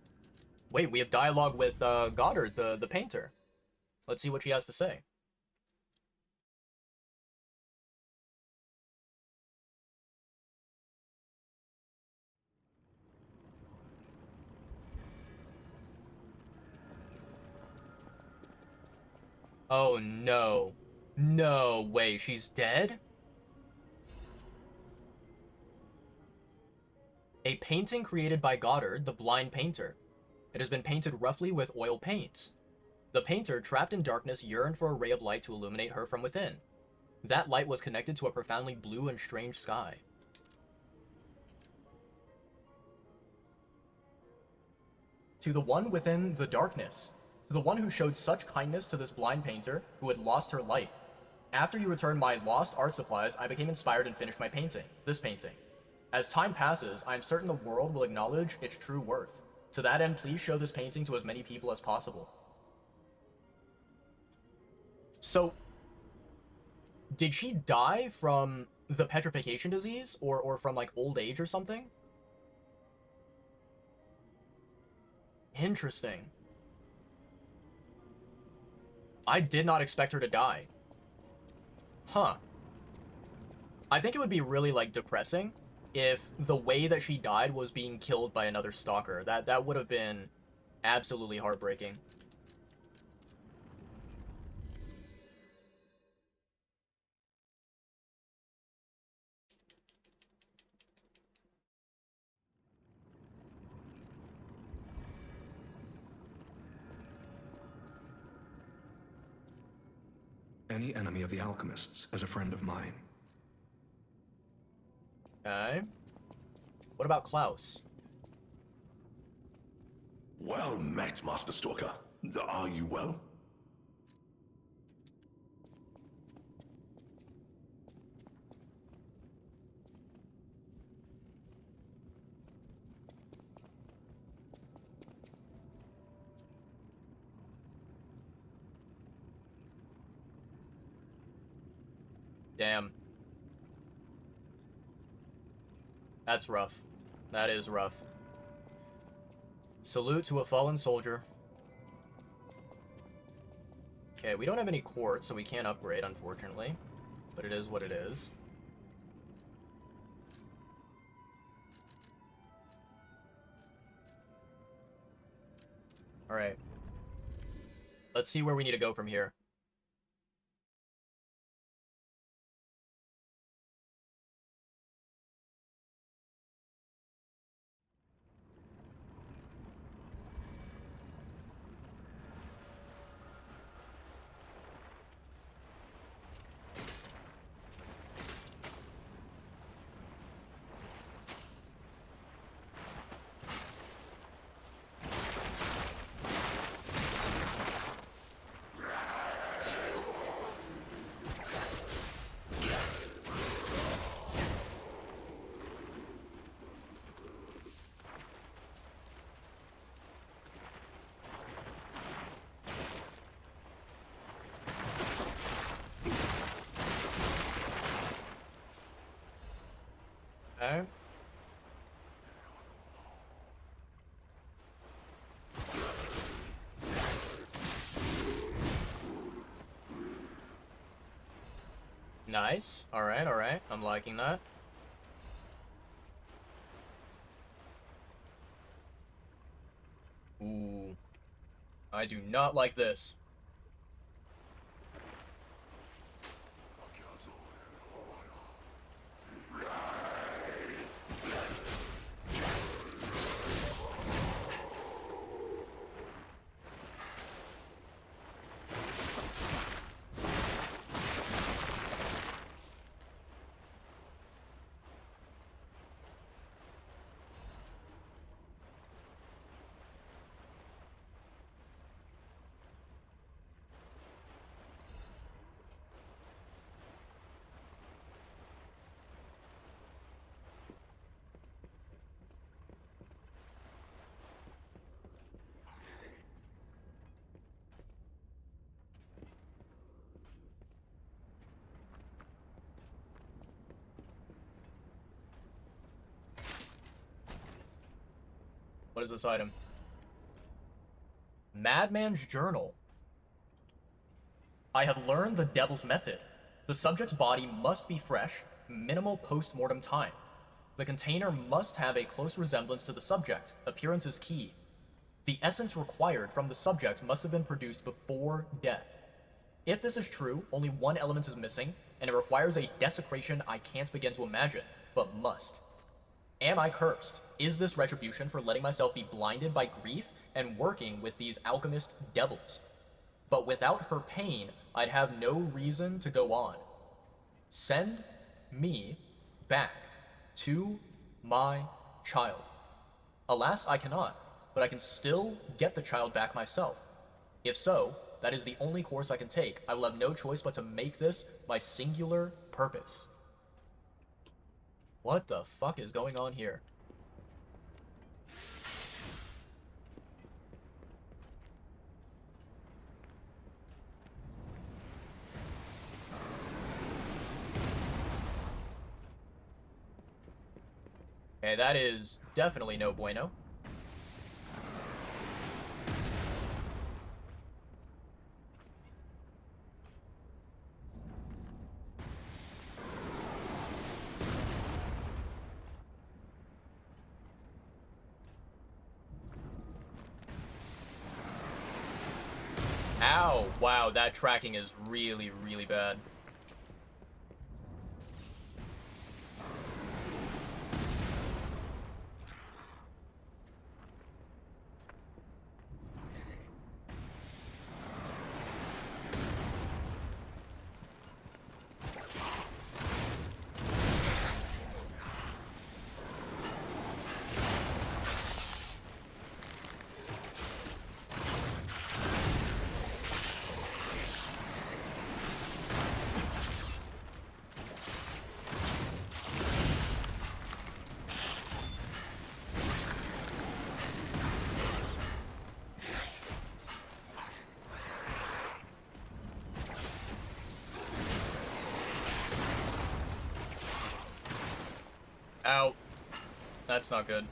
wait, we have dialogue with Goddard, the painter. Let's see what she has to say. Oh no. No way, she's dead? A painting created by Goddard, the blind painter. It has been painted roughly with oil paint. The painter, trapped in darkness, yearned for a ray of light to illuminate her from within. That light was connected to a profoundly blue and strange sky. To the one within the darkness, to the one who showed such kindness to this blind painter who had lost her light. After you returned my lost art supplies, I became inspired and finished my painting, this painting. As time passes, I am certain the world will acknowledge its true worth. To that end, please show this painting to as many people as possible. So, did she die from the petrification disease or from like old age or something? Interesting. I did not expect her to die. Huh. I think it would be really like depressing if the way that she died was being killed by another stalker. That would have been absolutely heartbreaking. Any enemy of the alchemists is a friend of mine. Okay. What about Klaus? Well met, Master Stalker. Are you well? Damn. That's rough. That is rough. Salute to a fallen soldier. Okay, we don't have any quartz, so we can't upgrade, unfortunately. But it is what it is. Alright. Let's see where we need to go from here. Okay. Nice. Alright, alright. I'm liking that. Ooh. I do not like this. What is this item? Madman's Journal. I have learned the devil's method. The subject's body must be fresh, minimal post-mortem time. The container must have a close resemblance to the subject. Appearance is key. The essence required from the subject must have been produced before death. If this is true, only one element is missing, and it requires a desecration I can't begin to imagine, but must. Am I cursed? Is this retribution for letting myself be blinded by grief and working with these alchemist devils? But without her pain, I'd have no reason to go on. Send me back to my child. Alas, I cannot. but I can still get the child back myself. If so, that is the only course I can take. I will have no choice but to make this my singular purpose. What the fuck is going on here? Okay, that is definitely no bueno. Ow! Wow, that tracking is really, really bad. Ow. That's not good.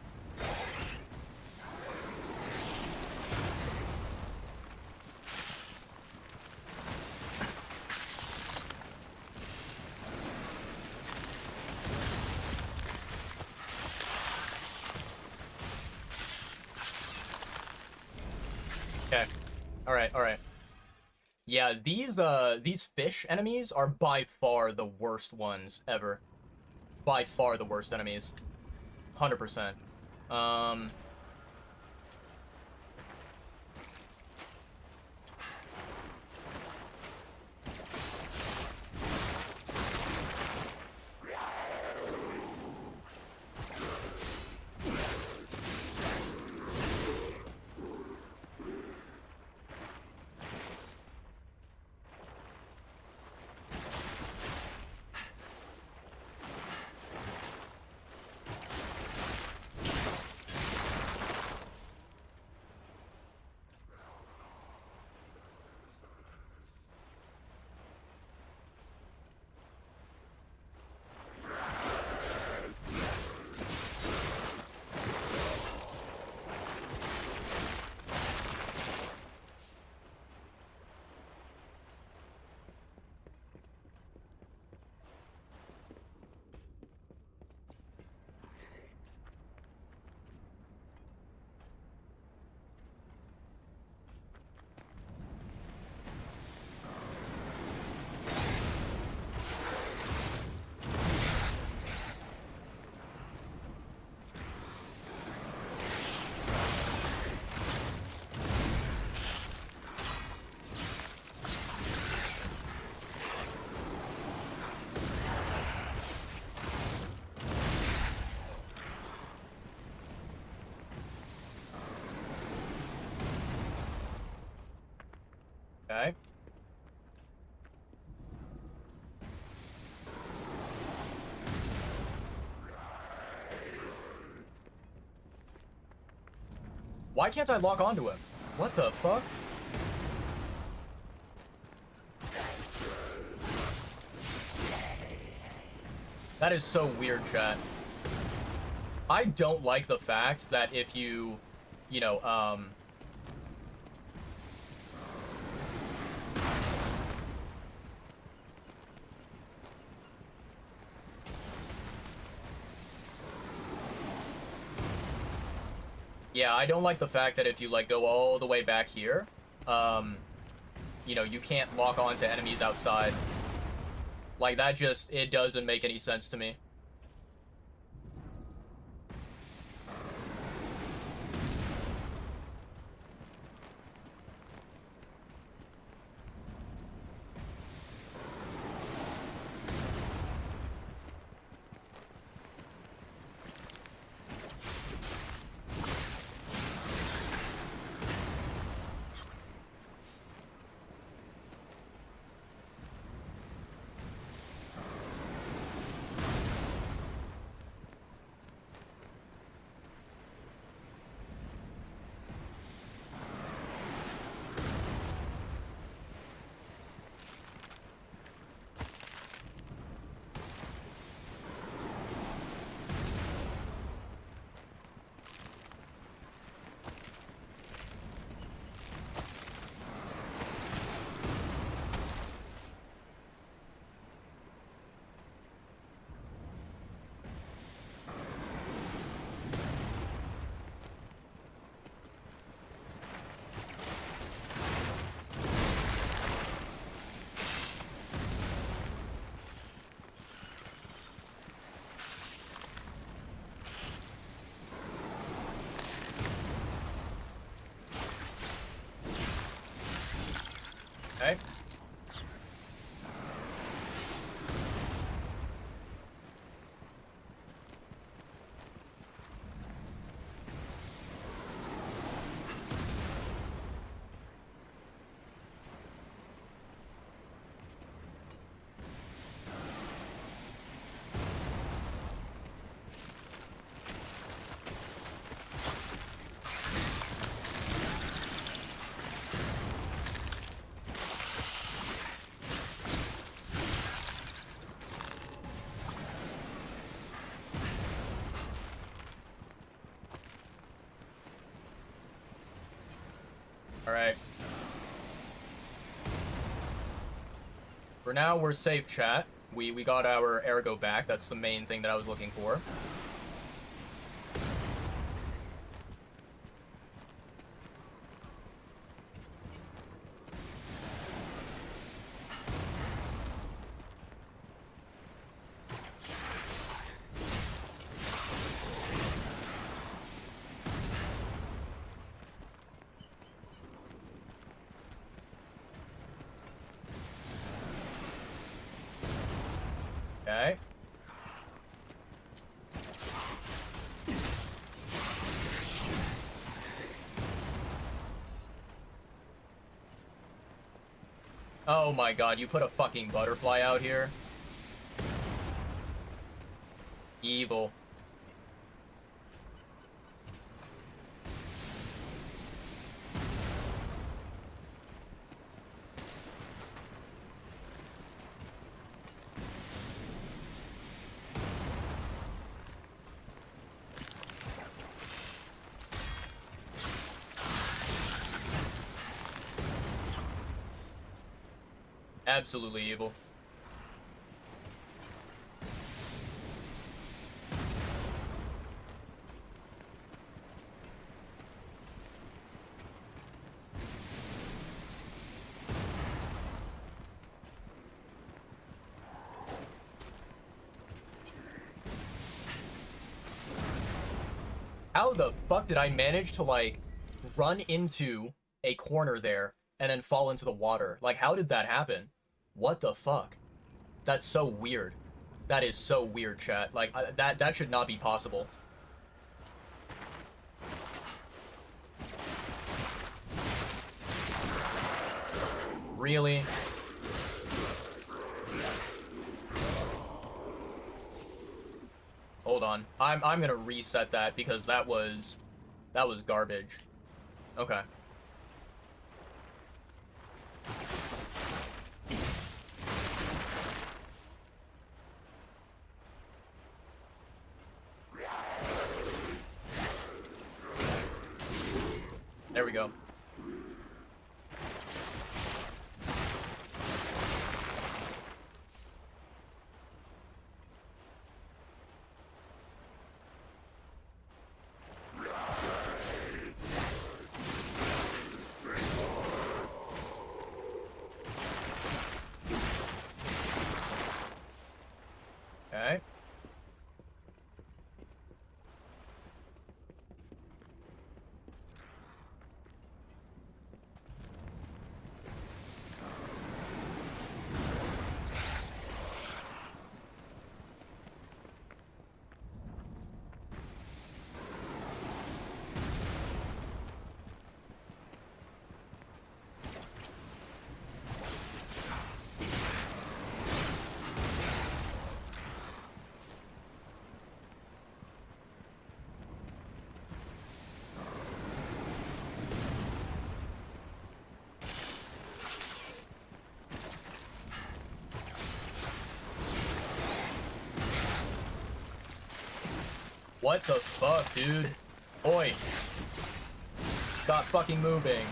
Okay. Alright, alright. Yeah, these fish enemies are by far the worst ones ever. By far the worst enemies. 100%. Okay. Why can't I lock onto him? What the fuck? That is so weird, chat. I don't like the fact that if you know, yeah, I don't like the fact that if you, like, go all the way back here, you know, you can't lock on to enemies outside. Like, that just, it doesn't make any sense to me. Alright. For now, we're safe, chat. We got our ergo back. That's the main thing that I was looking for. Okay. Oh my god, you put a fucking butterfly out here? Evil. Absolutely evil. How the fuck did I manage to, like, run into a corner there and then fall into the water? Like, how did that happen? What the fuck? That's so weird. That is so weird, chat. Like, that should not be possible. Really? Hold on. I'm gonna reset that because that was garbage. Okay. There we go. Okay. What the fuck, dude? Oi. Stop fucking moving.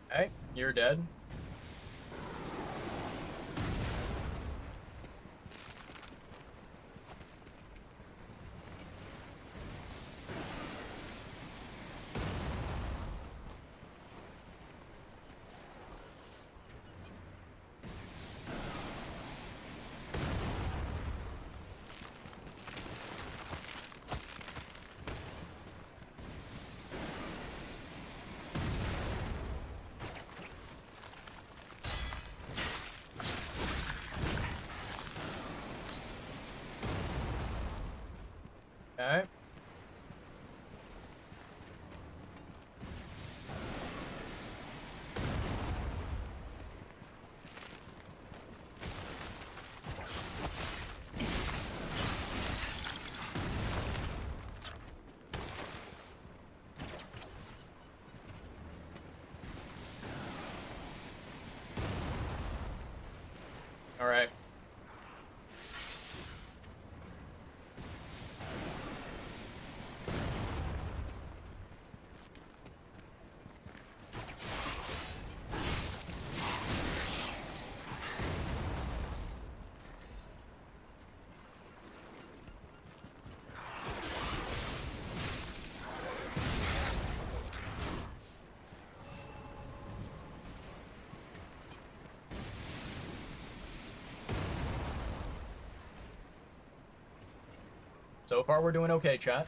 Okay, you're dead. So far, we're doing okay, chat.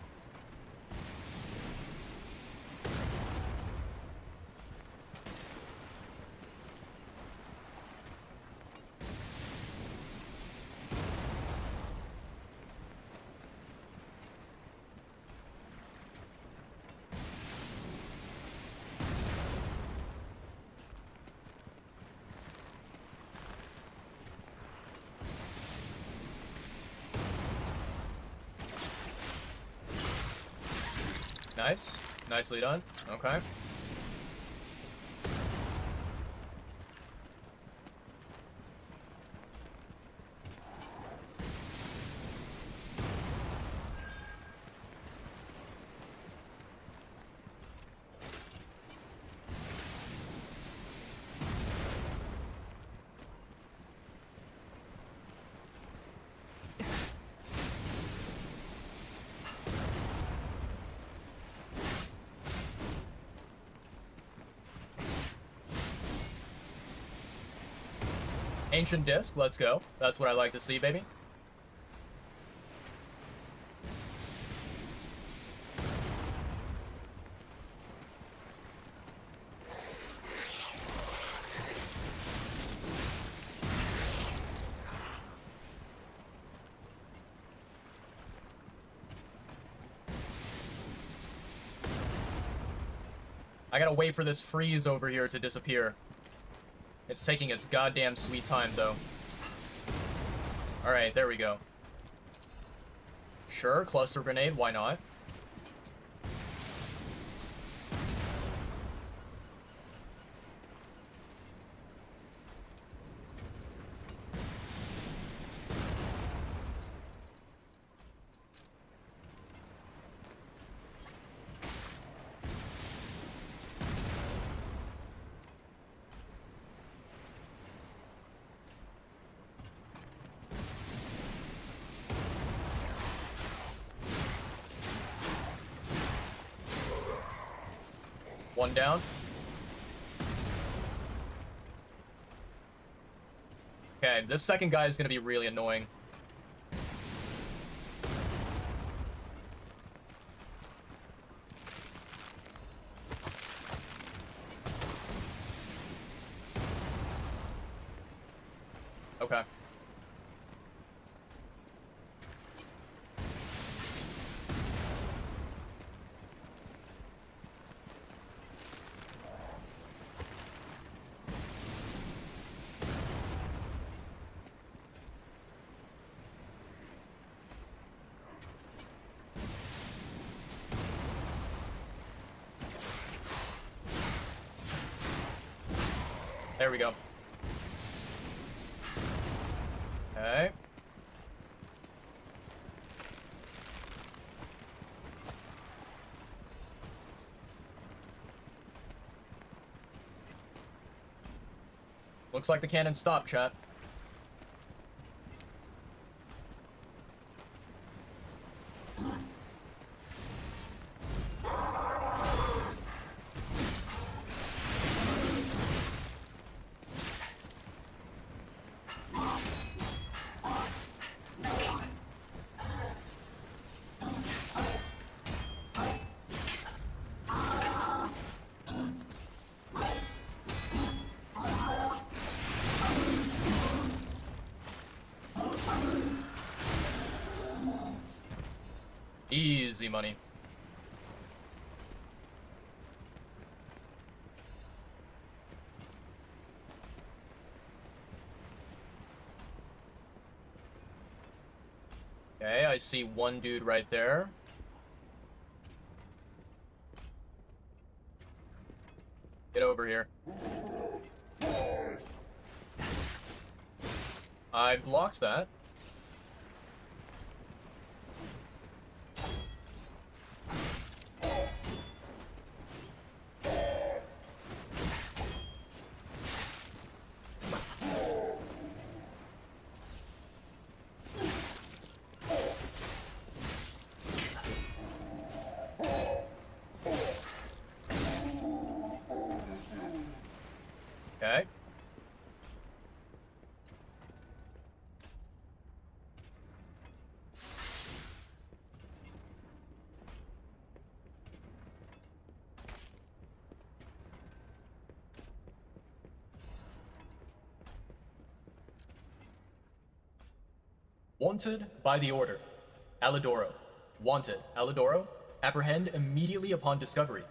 Nice. Nicely done. Okay. Ancient disc, let's go. That's what I like to see, baby. I gotta wait for this freeze over here to disappear. It's taking its goddamn sweet time, though. Alright, there we go. Sure, cluster grenade, why not? One down. Okay, this second guy is gonna be really annoying. Okay. There we go. Okay. Looks like the cannon stopped, chat. Easy money. Okay, I see one dude right there. Get over here. I blocked that. Okay. Wanted by the Order. Alidoro. Wanted. Alidoro. Apprehend immediately upon discovery.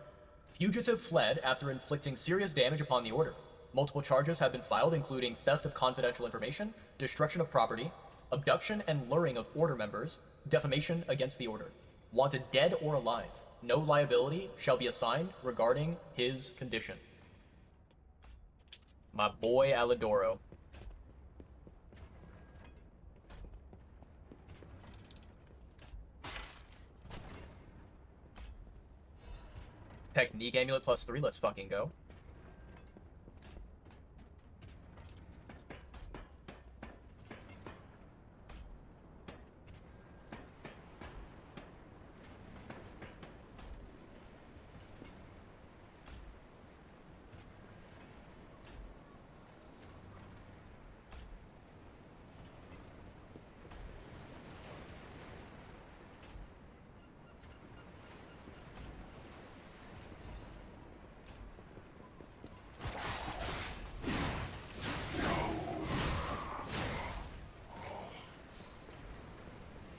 Fugitive fled after inflicting serious damage upon the Order. Multiple charges have been filed, including theft of confidential information, destruction of property, abduction and luring of Order members, defamation against the Order. Wanted dead or alive. No liability shall be assigned regarding his condition. My boy Alidoro. Technique amulet +3, let's fucking go.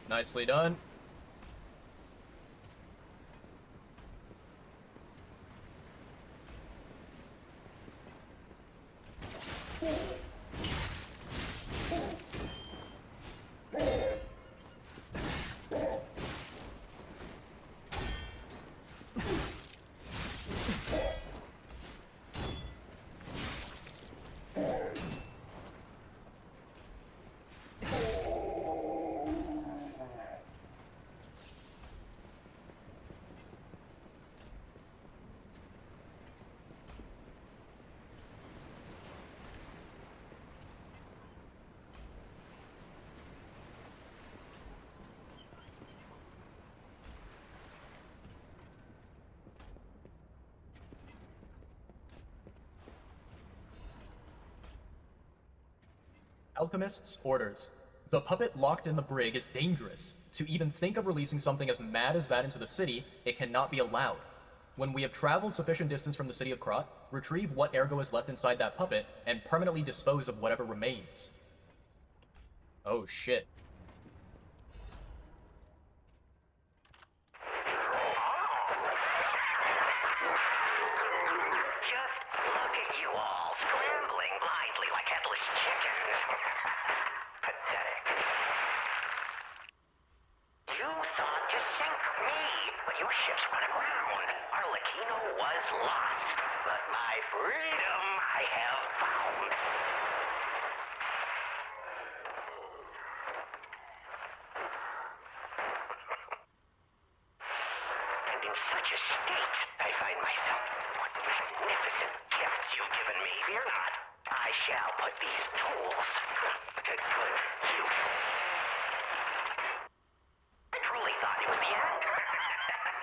Nicely done. Alchemist's orders. The puppet locked in the brig is dangerous. To even think of releasing something as mad as that into the city, it cannot be allowed. When we have traveled sufficient distance from the city of Krat, retrieve what ergo is left inside that puppet, and permanently dispose of whatever remains. Oh shit. Just look at you all, scrambling blindly like headless chickens. Pathetic. You thought to sink me, but your ship's run aground. Arlecchino was lost, but my freedom I have found. And in such a state, I find myself. What magnificent gifts you've given me. Fear not. I shall put these tools to good use. I truly thought it was the end.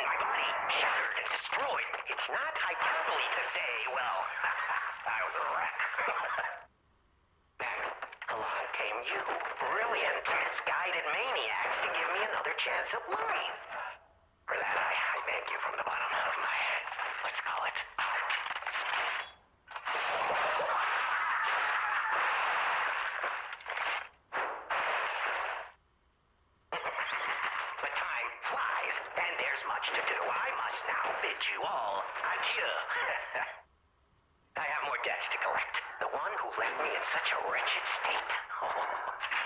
My body shattered and destroyed. It's not hyperbole to say, well, I was a wreck. Then along came you, brilliant, misguided maniacs, to give me another chance at life. For that, I thank you from the bottom of my, let's call it, heart. But time flies, and there's much to do. I must now bid you all adieu. I have more debts to collect. The one who left me in such a wretched state. Oh,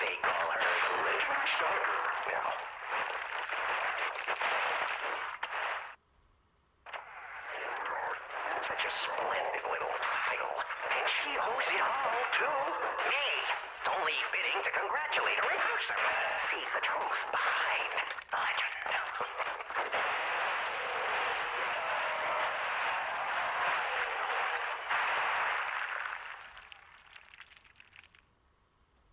they call her the living stalker now. Such a splendid little title. And she owes it all to me. It's only fitting to congratulate her in person. See the truth behind the legend.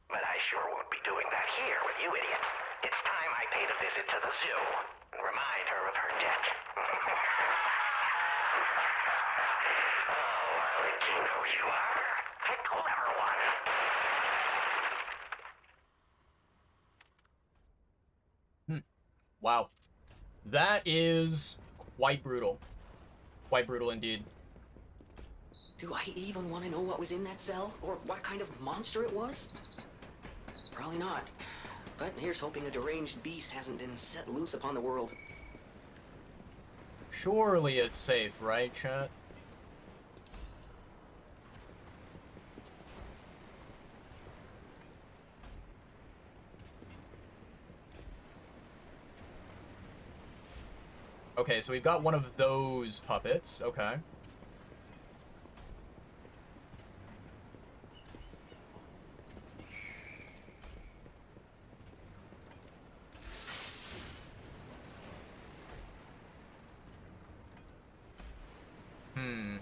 But I sure won't be doing that here with you idiots. It's time I paid a visit to the zoo and remind her of her debt. Oh, Arlecchino, you are a clever one. Wow. That is quite brutal. Quite brutal indeed. Do I even want to know what was in that cell? Or what kind of monster it was? Probably not. But here's hoping a deranged beast hasn't been set loose upon the world. Surely it's safe, right, chat? Okay, so we've got one of those puppets. Okay. Hmm.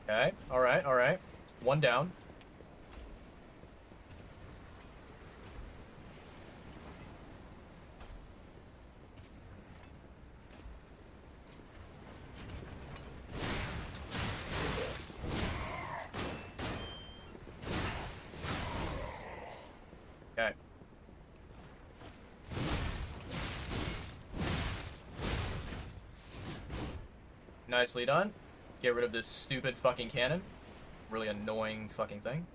Okay, alright, alright. One down. Okay. Nicely done. Get rid of this stupid fucking cannon. Really annoying fucking thing.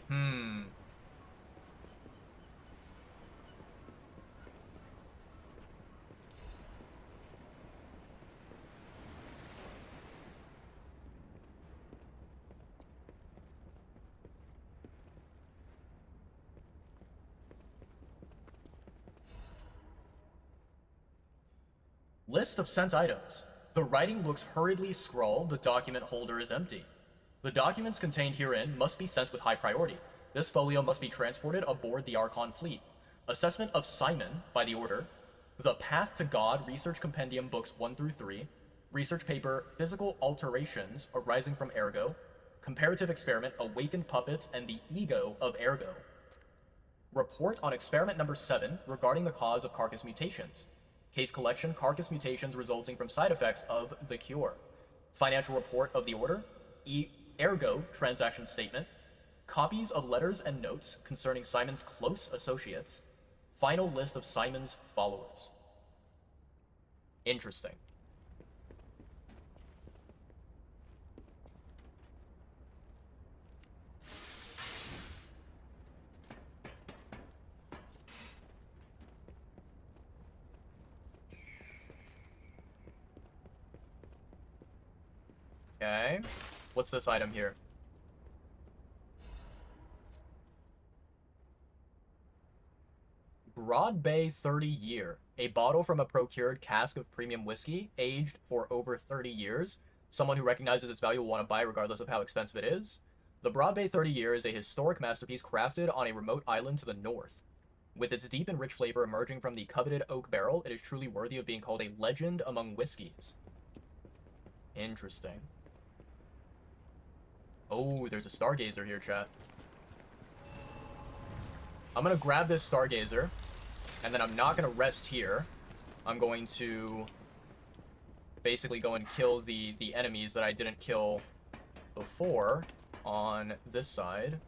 Hmm. List of sent items. The writing looks hurriedly scrawled, the document holder is empty. The documents contained herein must be sent with high priority. This folio must be transported aboard the Archon fleet. Assessment of Simon by the Order. The Path to God Research Compendium Books 1 through 3. Research paper Physical Alterations Arising from Ergo. Comparative experiment Awakened Puppets and the Ego of Ergo. Report on experiment number 7 regarding the cause of carcass mutations. Case collection, carcass mutations resulting from side effects of the cure. Financial report of the Order. Ergo transaction statement. Copies of letters and notes concerning Simon's close associates. Final list of Simon's followers. Interesting. Okay. What's this item here? Broad Bay 30 Year. A bottle from a procured cask of premium whiskey, aged for over 30 years. Someone who recognizes its value will want to buy regardless of how expensive it is. The Broad Bay 30 Year is a historic masterpiece crafted on a remote island to the north. With its deep and rich flavor emerging from the coveted oak barrel, it is truly worthy of being called a legend among whiskeys. Interesting. Oh, there's a Stargazer here, chat. I'm gonna grab this Stargazer, and then I'm not gonna rest here. I'm going to basically go and kill the enemies that I didn't kill before on this side.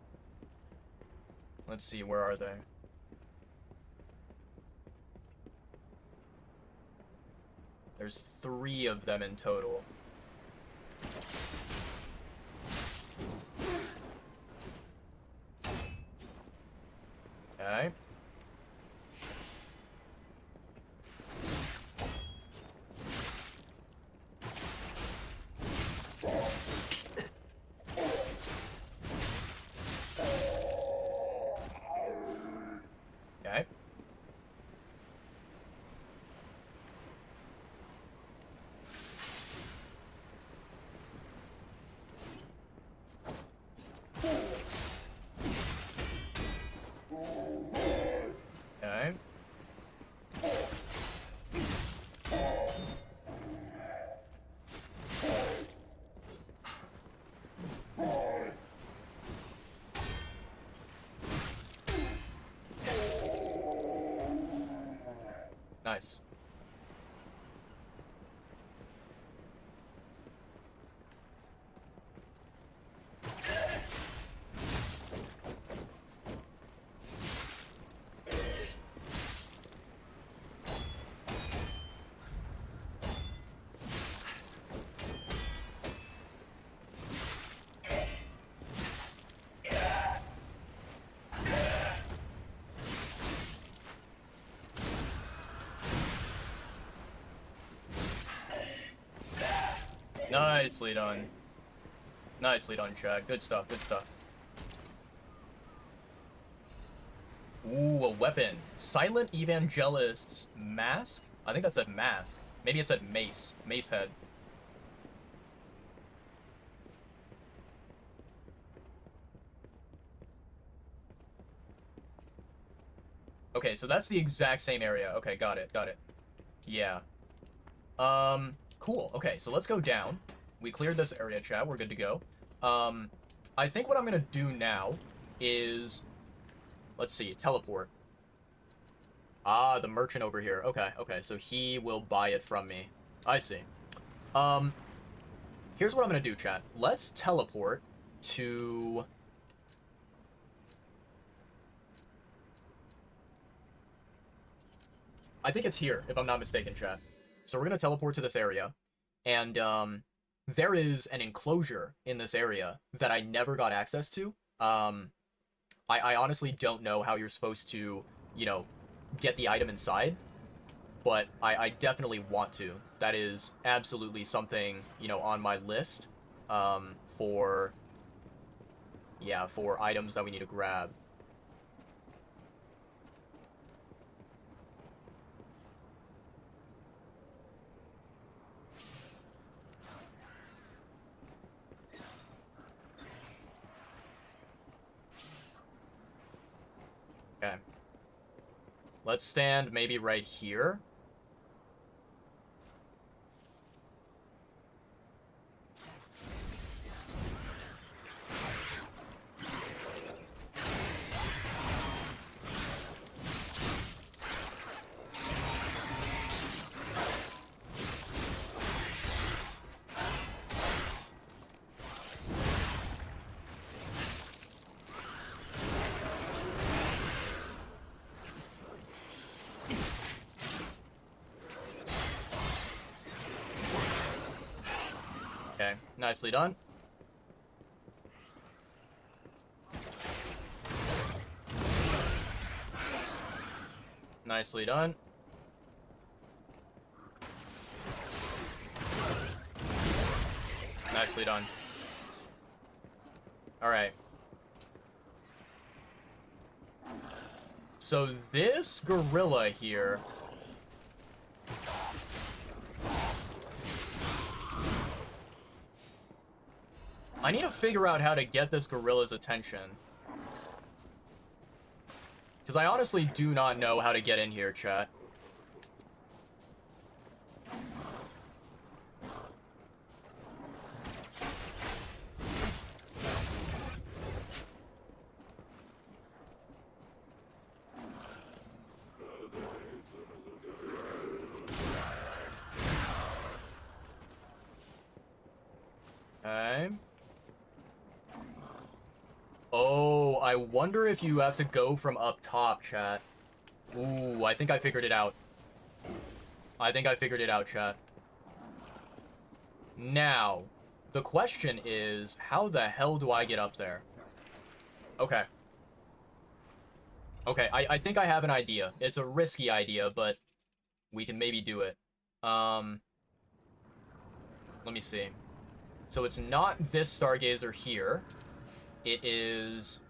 Let's see, where are they? There's 3 of them in total. Okay. nice. Nicely done. Nicely done, Chad. Good stuff, good stuff. Ooh, a weapon. Silent Evangelist's Mask? I think that said mask. Maybe it said mace. Mace head. Okay, so that's the exact same area. Okay, got it, got it. Yeah. Cool. Okay, so let's go down. We cleared this area, chat. We're good to go. I think what I'm gonna do now is... Let's see, teleport. Ah, the merchant over here. Okay, okay, so he will buy it from me. I see. Here's what I'm gonna do, chat. Let's teleport to... I think it's here, if I'm not mistaken, chat. So we're gonna teleport to this area, and, there is an enclosure in this area that I never got access to. I honestly don't know how you're supposed to, you know, get the item inside, but I definitely want to. That is absolutely something, you know, on my list, for items that we need to grab. Okay. Let's stand maybe right here. Okay, nicely done. Nicely done. Nicely done. Alright. So this gorilla here... I need to figure out how to get this gorilla's attention. Because I honestly do not know how to get in here, chat. Okay. Oh, I wonder if you have to go from up top, chat. Ooh, I think I figured it out. I think I figured it out, chat. Now, the question is, how the hell do I get up there? Okay. Okay, I think I have an idea. It's a risky idea, but we can maybe do it. Let me see. So it's not this Stargazer here. It is...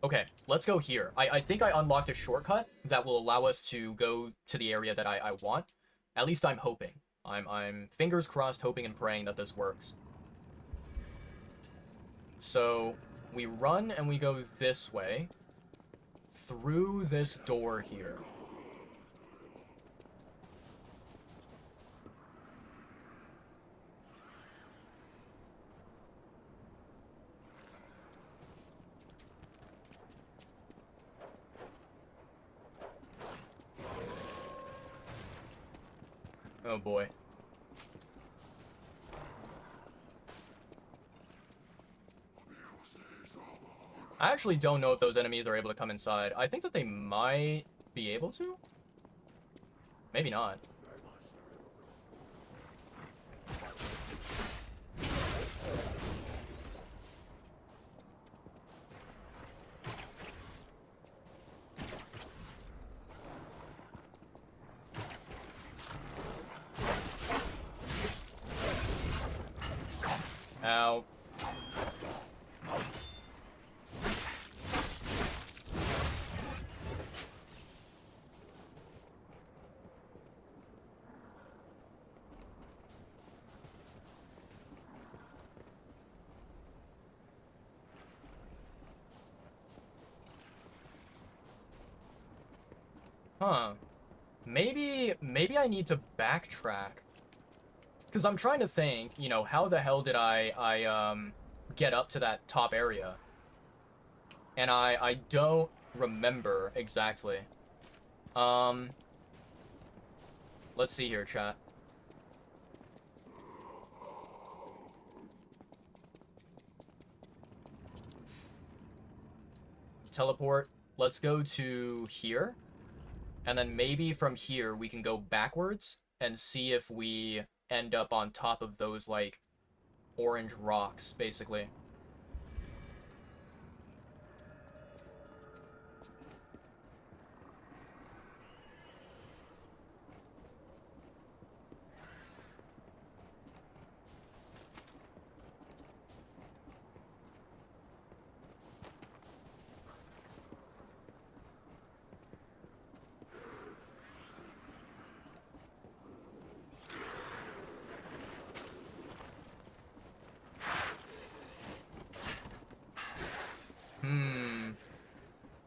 Okay, let's go here. I think I unlocked a shortcut that will allow us to go to the area that I want. At least I'm hoping. I'm fingers crossed, hoping and praying that this works. So, we run and we go this way. Through this door here. Oh boy. I actually don't know if those enemies are able to come inside. I think that they might be able to. Maybe not. Ow. Huh. Maybe I need to backtrack. Because I'm trying to think, you know, how the hell did I get up to that top area? And I don't remember exactly. Let's see here, chat. Teleport. Let's go to here. And then maybe from here we can go backwards and see if we end up on top of those, like, orange rocks, basically.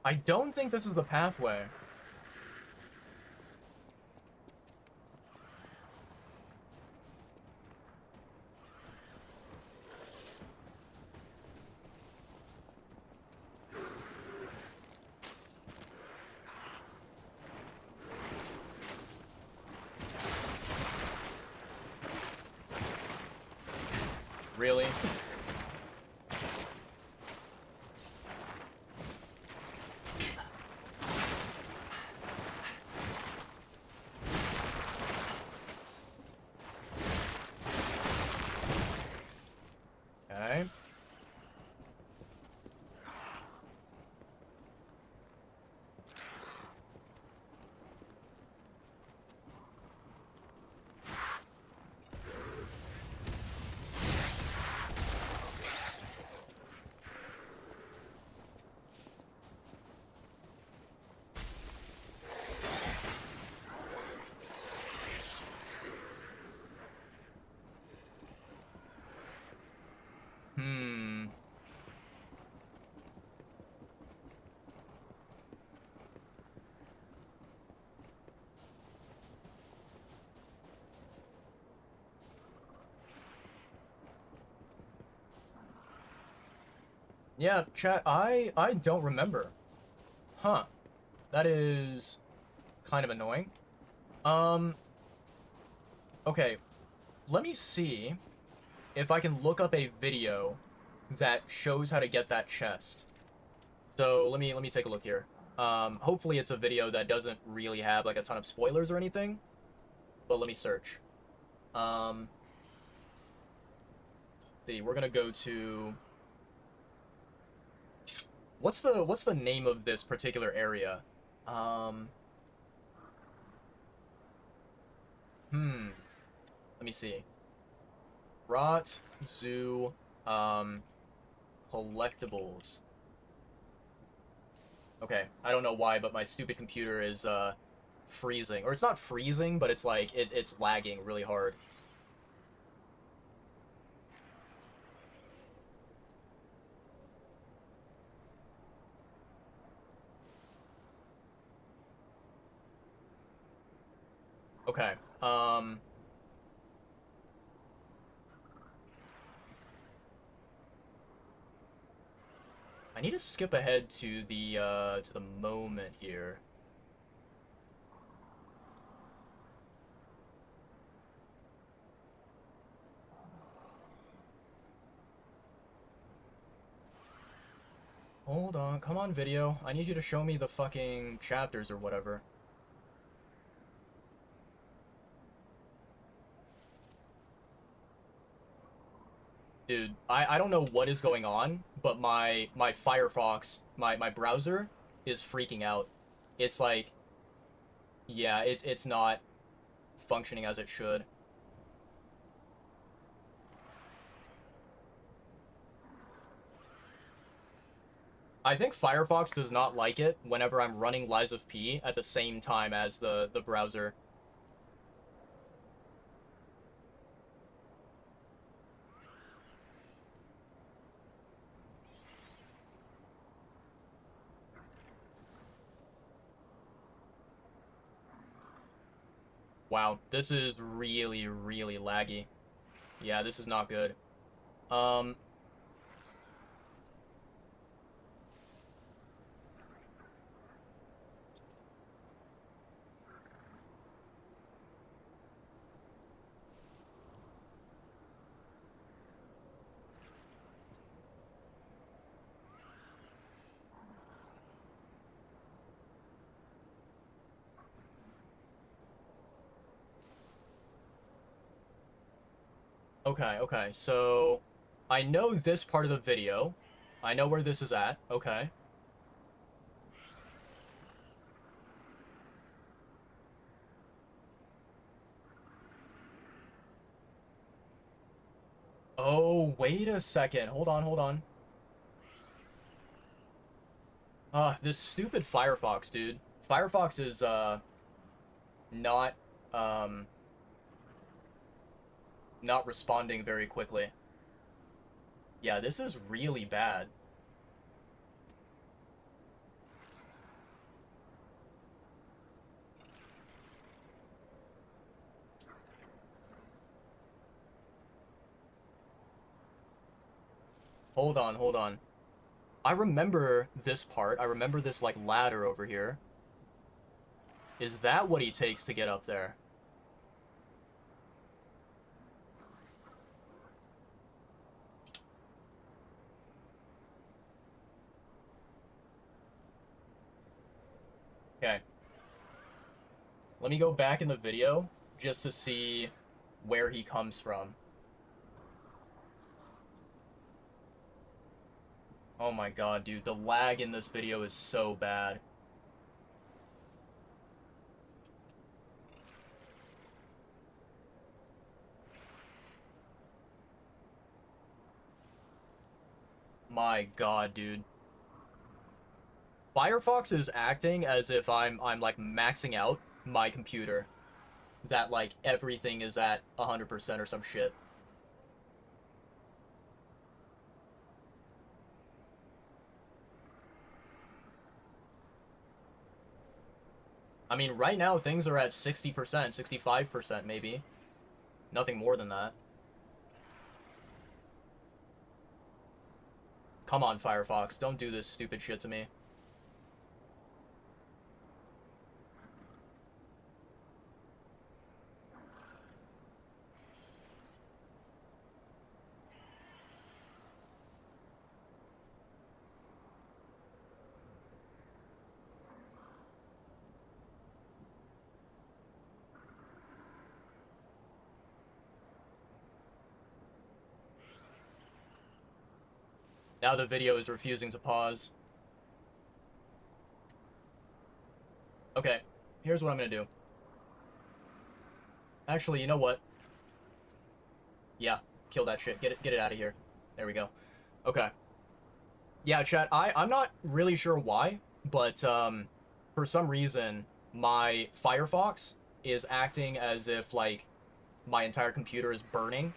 I don't think this is the pathway. Really? Okay. Yeah, chat, I don't remember. Huh. That is kind of annoying. Okay. Let me see if I can look up a video that shows how to get that chest. So let me take a look here. Hopefully it's a video that doesn't really have like a ton of spoilers or anything. But let me search. See, we're gonna go to what's the name of this particular area? Let me see. Rot Zoo collectibles. Okay, I don't know why, but my stupid computer is freezing. Or it's not freezing, but it's like it's lagging really hard. Okay. I need to skip ahead to the moment here. Hold on, come on, video. I need you to show me the fucking chapters or whatever. Dude, I don't know what is going on, but my Firefox, my browser is freaking out. It's like, yeah, it's not functioning as it should. I think Firefox does not like it whenever I'm running Lies of P at the same time as the browser. Wow, this is really, really laggy. Yeah, this is not good. Um, okay, so I know this part of the video. I know where this is at. Okay. Oh, wait a second. Hold on, hold on. This stupid Firefox, dude. Firefox is, not, um, not responding very quickly. Yeah, this is really bad. Hold on, hold on. I remember this part. I remember this, like, ladder over here. Is that what he takes to get up there? Okay. Let me go back in the video just to see where he comes from. Oh my god, dude. The lag in this video is so bad. My god, dude. Firefox is acting as if I'm like maxing out my computer. That like everything is at 100% or some shit. I mean, right now things are at 60%, 65% maybe. Nothing more than that. Come on, Firefox, don't do this stupid shit to me. Now the video is refusing to pause. Okay, here's what I'm gonna do. Actually, you know what? Yeah, kill that shit. Get it out of here. There we go. Okay. Yeah, chat, I'm not really sure why, but for some reason my Firefox is acting as if like my entire computer is burning.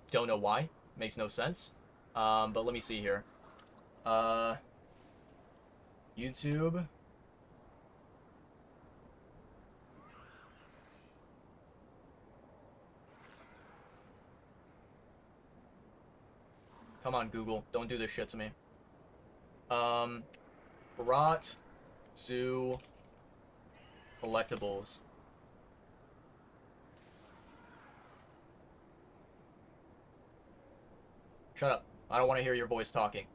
Don't know why. Makes no sense. But let me see here. YouTube. Come on, Google. Don't do this shit to me. Brought Zoo Collectibles. Shut up. I don't want to hear your voice talking.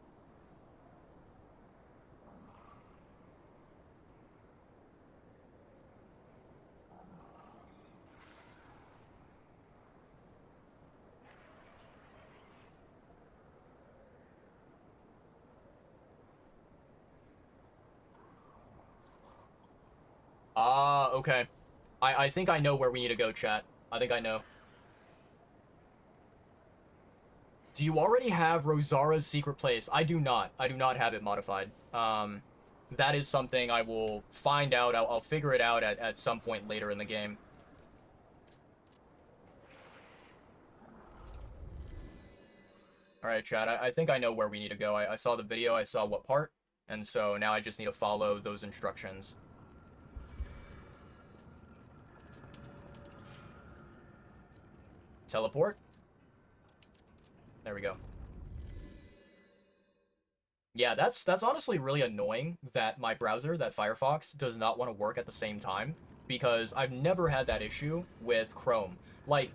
Ah, okay. I think I know where we need to go, chat. I think I know. Do you already have Rosara's secret place? I do not. I do not have it modified. That is something I will find out. I'll figure it out at some point later in the game. Alright, chat. I think I know where we need to go. I saw the video. I saw what part. And so now I just need to follow those instructions. Teleport. There we go. Yeah, that's honestly really annoying that my browser, that Firefox, does not want to work at the same time, because I've never had that issue with Chrome. Like,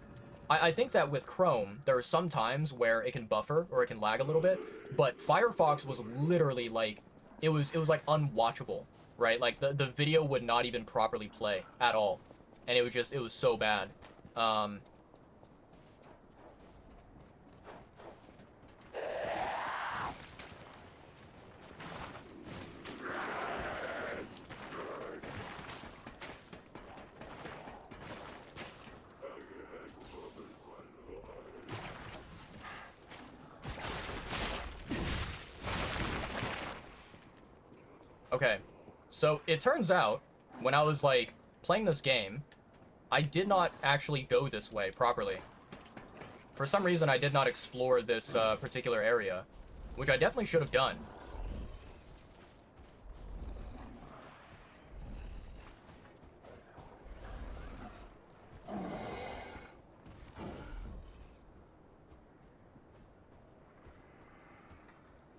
I think that with Chrome, there are some times where it can buffer or it can lag a little bit, but Firefox was literally like, it was like unwatchable, right? Like the video would not even properly play at all, and it was so bad. Okay, so it turns out, when I was, like, playing this game, I did not actually go this way properly. For some reason, I did not explore this particular area, which I definitely should have done.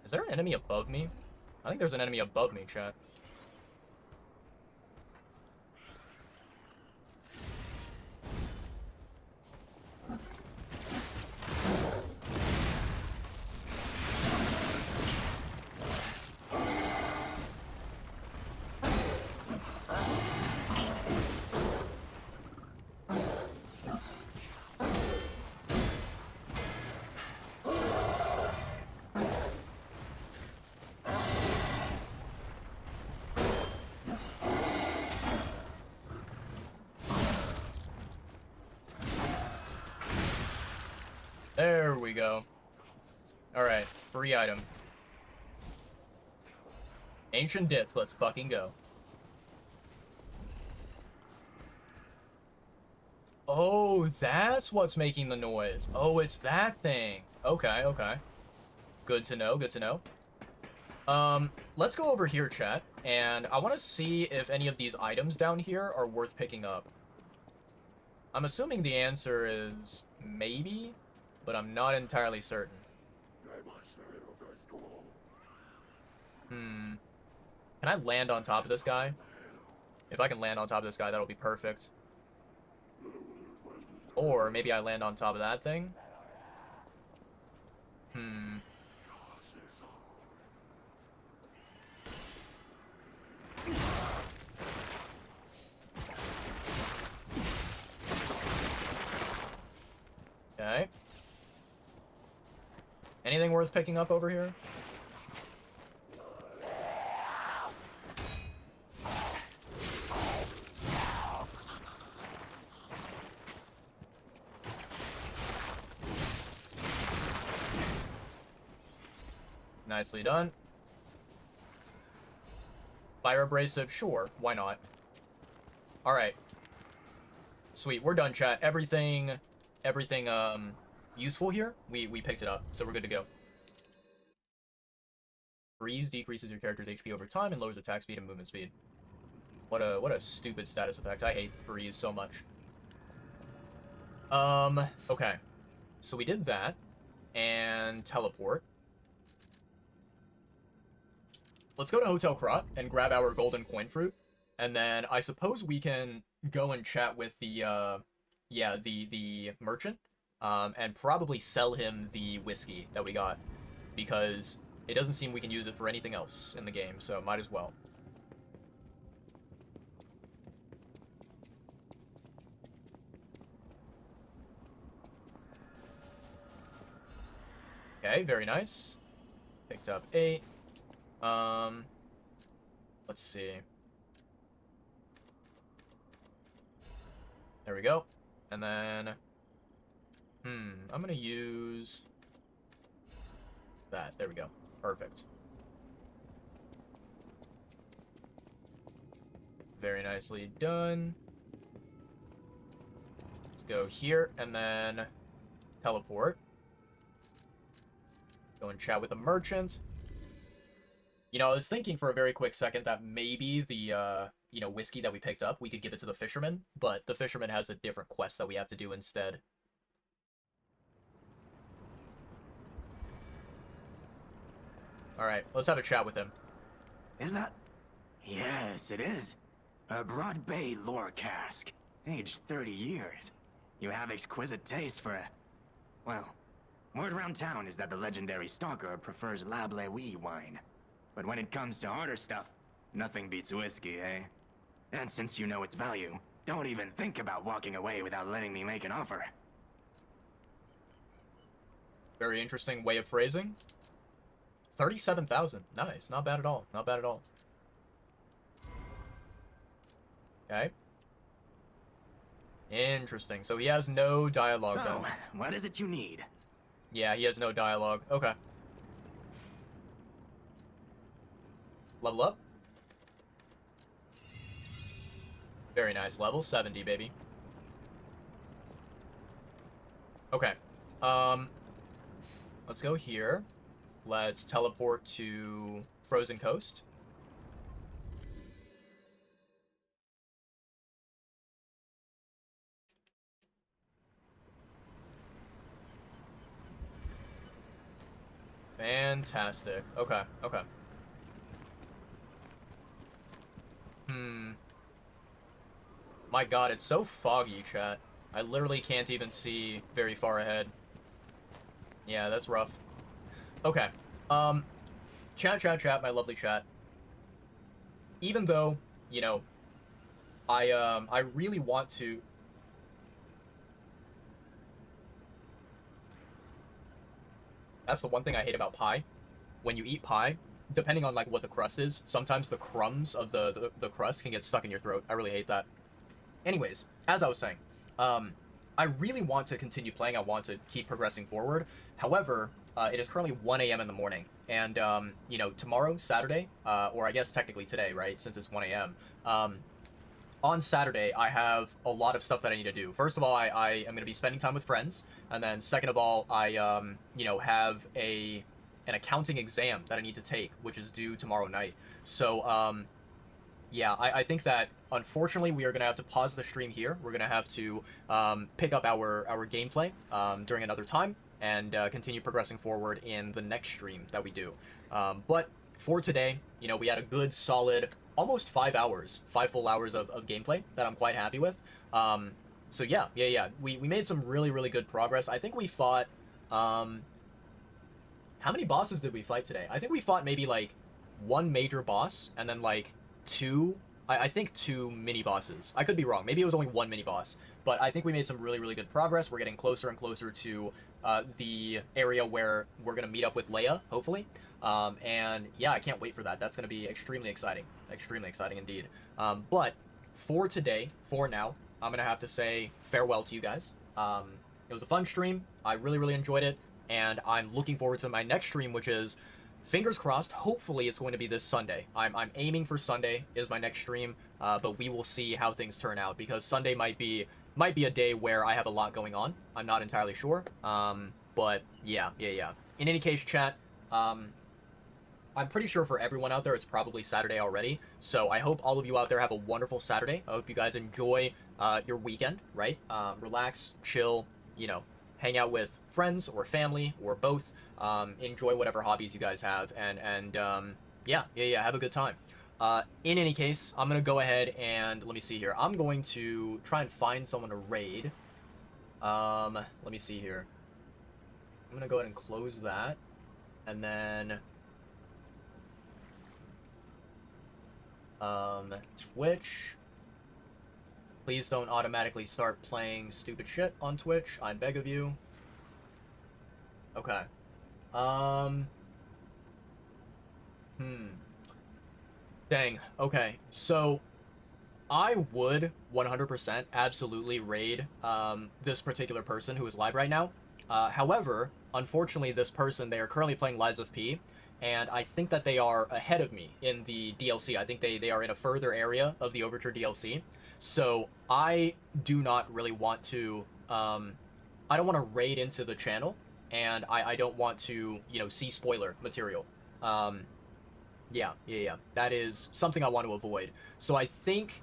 Is there an enemy above me? I think there's an enemy above me, chat. There we go. Alright, free item. Ancient Disc, let's fucking go. Oh, that's what's making the noise. Oh, it's that thing. Okay, okay. Good to know, good to know. Let's go over here, chat, and I want to see if any of these items down here are worth picking up. I'm assuming the answer is maybe, but I'm not entirely certain. Can I land on top of this guy? If I can land on top of this guy, that'll be perfect. Or maybe I land on top of that thing. Okay. Anything worth picking up over here? Nicely done. Fire abrasive, sure, why not? Alright. Sweet, we're done, chat. Everything useful here, we picked it up, so we're good to go. Freeze decreases your character's HP over time and lowers attack speed and movement speed. What a stupid status effect. I hate freeze so much. Okay. So we did that. And teleport. Let's go to Hotel Krot and grab our golden coin fruit. And then I suppose we can go and chat with the, the merchant. And probably sell him the whiskey that we got. Because it doesn't seem we can use it for anything else in the game, so might as well. Okay, very nice. Picked up 8. Let's see. There we go. And then... I'm gonna use... that. There we go. Perfect. Very nicely done. Let's go here, and then teleport. Go and chat with the merchant. You know, I was thinking for a very quick second that maybe the, you know, whiskey that we picked up, we could give it to the fisherman, but the fisherman has a different quest that we have to do instead. Alright, let's have a chat with him. Is that? Yes, it is. A Broad Bay lore cask. Aged 30 years. You have exquisite taste for a... Well, word around town is that the legendary stalker prefers Lab Lewy wine. But when it comes to harder stuff, nothing beats whiskey, eh? And since you know its value, don't even think about walking away without letting me make an offer. Very interesting way of phrasing. 37,000. Nice. Not bad at all. Not bad at all. Okay. Interesting. So he has no dialogue, So, then. what is it you need? Yeah, he has no dialogue. Okay. Level up. Very nice. Level 70, baby. Okay. Let's go here. Let's teleport to Frozen Coast. Fantastic. Okay, okay. My god, it's so foggy, chat. I literally can't even see very far ahead. Yeah, that's rough. Okay. Chat, my lovely chat. Even though, you know, I really want to... That's the one thing I hate about pie. When you eat pie, depending on, like, what the crust is, sometimes the crumbs of the crust can get stuck in your throat. I really hate that. Anyways, as I was saying, I really want to continue playing. I want to keep progressing forward. However, it is currently 1 a.m. in the morning. And, you know, tomorrow, Saturday, or I guess technically today, right, since it's 1 a.m., on Saturday, I have a lot of stuff that I need to do. First of all, I am going to be spending time with friends. And then second of all, I, you know, have an accounting exam that I need to take, which is due tomorrow night. So, yeah, I think that, unfortunately, we are going to have to pause the stream here. We're going to have to pick up our gameplay during another time and continue progressing forward in the next stream that we do. But for today, you know, we had a good, solid, almost 5 hours, 5 full hours of gameplay that I'm quite happy with. So yeah. We made some really, really good progress. I think we fought... how many bosses did we fight today? I think we fought maybe, like, 1 major boss, and then, like, 2... I think 2 mini-bosses. I could be wrong. Maybe it was only 1 mini-boss. But I think we made some really, really good progress. We're getting closer and closer to the area where we're going to meet up with Leia, hopefully. And yeah, I can't wait for that. That's going to be extremely exciting. Extremely exciting indeed. But for today, for now, I'm going to have to say farewell to you guys. It was a fun stream. I really, really enjoyed it. And I'm looking forward to my next stream, which is, fingers crossed, hopefully it's going to be this Sunday. I'm aiming for Sunday is my next stream, but we will see how things turn out, because Sunday might be a day where I have a lot going on. I'm not entirely sure. But yeah. In any case, chat, I'm pretty sure for everyone out there, it's probably Saturday already. So I hope all of you out there have a wonderful Saturday. I hope you guys enjoy your weekend, right? Relax, chill, you know, hang out with friends or family or both. Enjoy whatever hobbies you guys have, and yeah, have a good time. In any case, I'm gonna go ahead and let me see here. I'm going to try and find someone to raid. Let me see here. I'm gonna go ahead and close that, and then Twitch. Please don't automatically start playing stupid shit on Twitch. I beg of you. Okay. Dang. Okay. So, I would 100% absolutely raid this particular person who is live right now. However, unfortunately, this person, they are currently playing Lies of P, and I think that they are ahead of me in the DLC. I think they are in a further area of the Overture DLC. So I do not really want to, I don't want to raid into the channel, and I don't want to, you know, see spoiler material. Yeah. That is something I want to avoid. So I think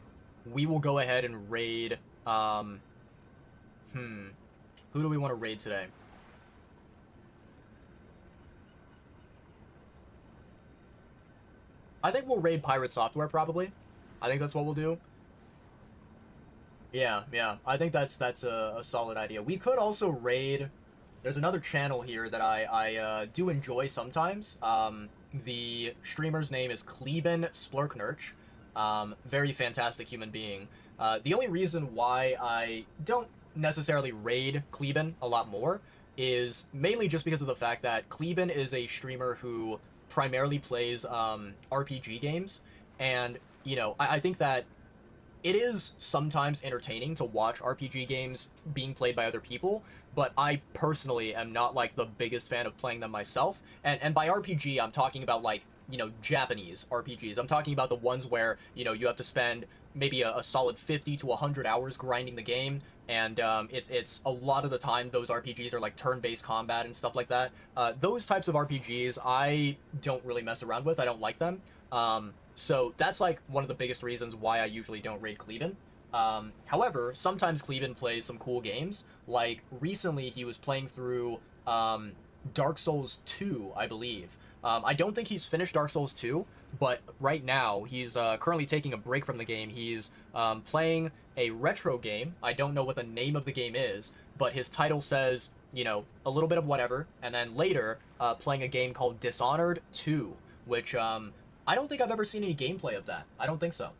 we will go ahead and raid, who do we want to raid today? I think we'll raid Pirate Software, probably. I think that's what we'll do. Yeah. I think that's a solid idea. We could also raid... There's another channel here that I do enjoy sometimes. The streamer's name is Kleben Splurknurch. Very fantastic human being. The only reason why I don't necessarily raid Kleben a lot more is mainly just because of the fact that Kleben is a streamer who primarily plays RPG games, and, you know, I think that it is sometimes entertaining to watch RPG games being played by other people, but I personally am not, like, the biggest fan of playing them myself. And by RPG, I'm talking about, like, you know, Japanese RPGs. I'm talking about the ones where, you know, you have to spend maybe a solid 50 to 100 hours grinding the game, and it's a lot of the time those RPGs are, like, turn-based combat and stuff like that. Those types of RPGs, I don't really mess around with. I don't like them. So that's, like, one of the biggest reasons why I usually don't raid Kleben. However, sometimes Kleben plays some cool games. Like, recently he was playing through Dark Souls 2, I believe. I don't think he's finished Dark Souls 2, but right now he's currently taking a break from the game. He's playing a retro game. I don't know what the name of the game is, but his title says, you know, a little bit of whatever, and then later playing a game called Dishonored 2, which I don't think I've ever seen any gameplay of that. I don't think so.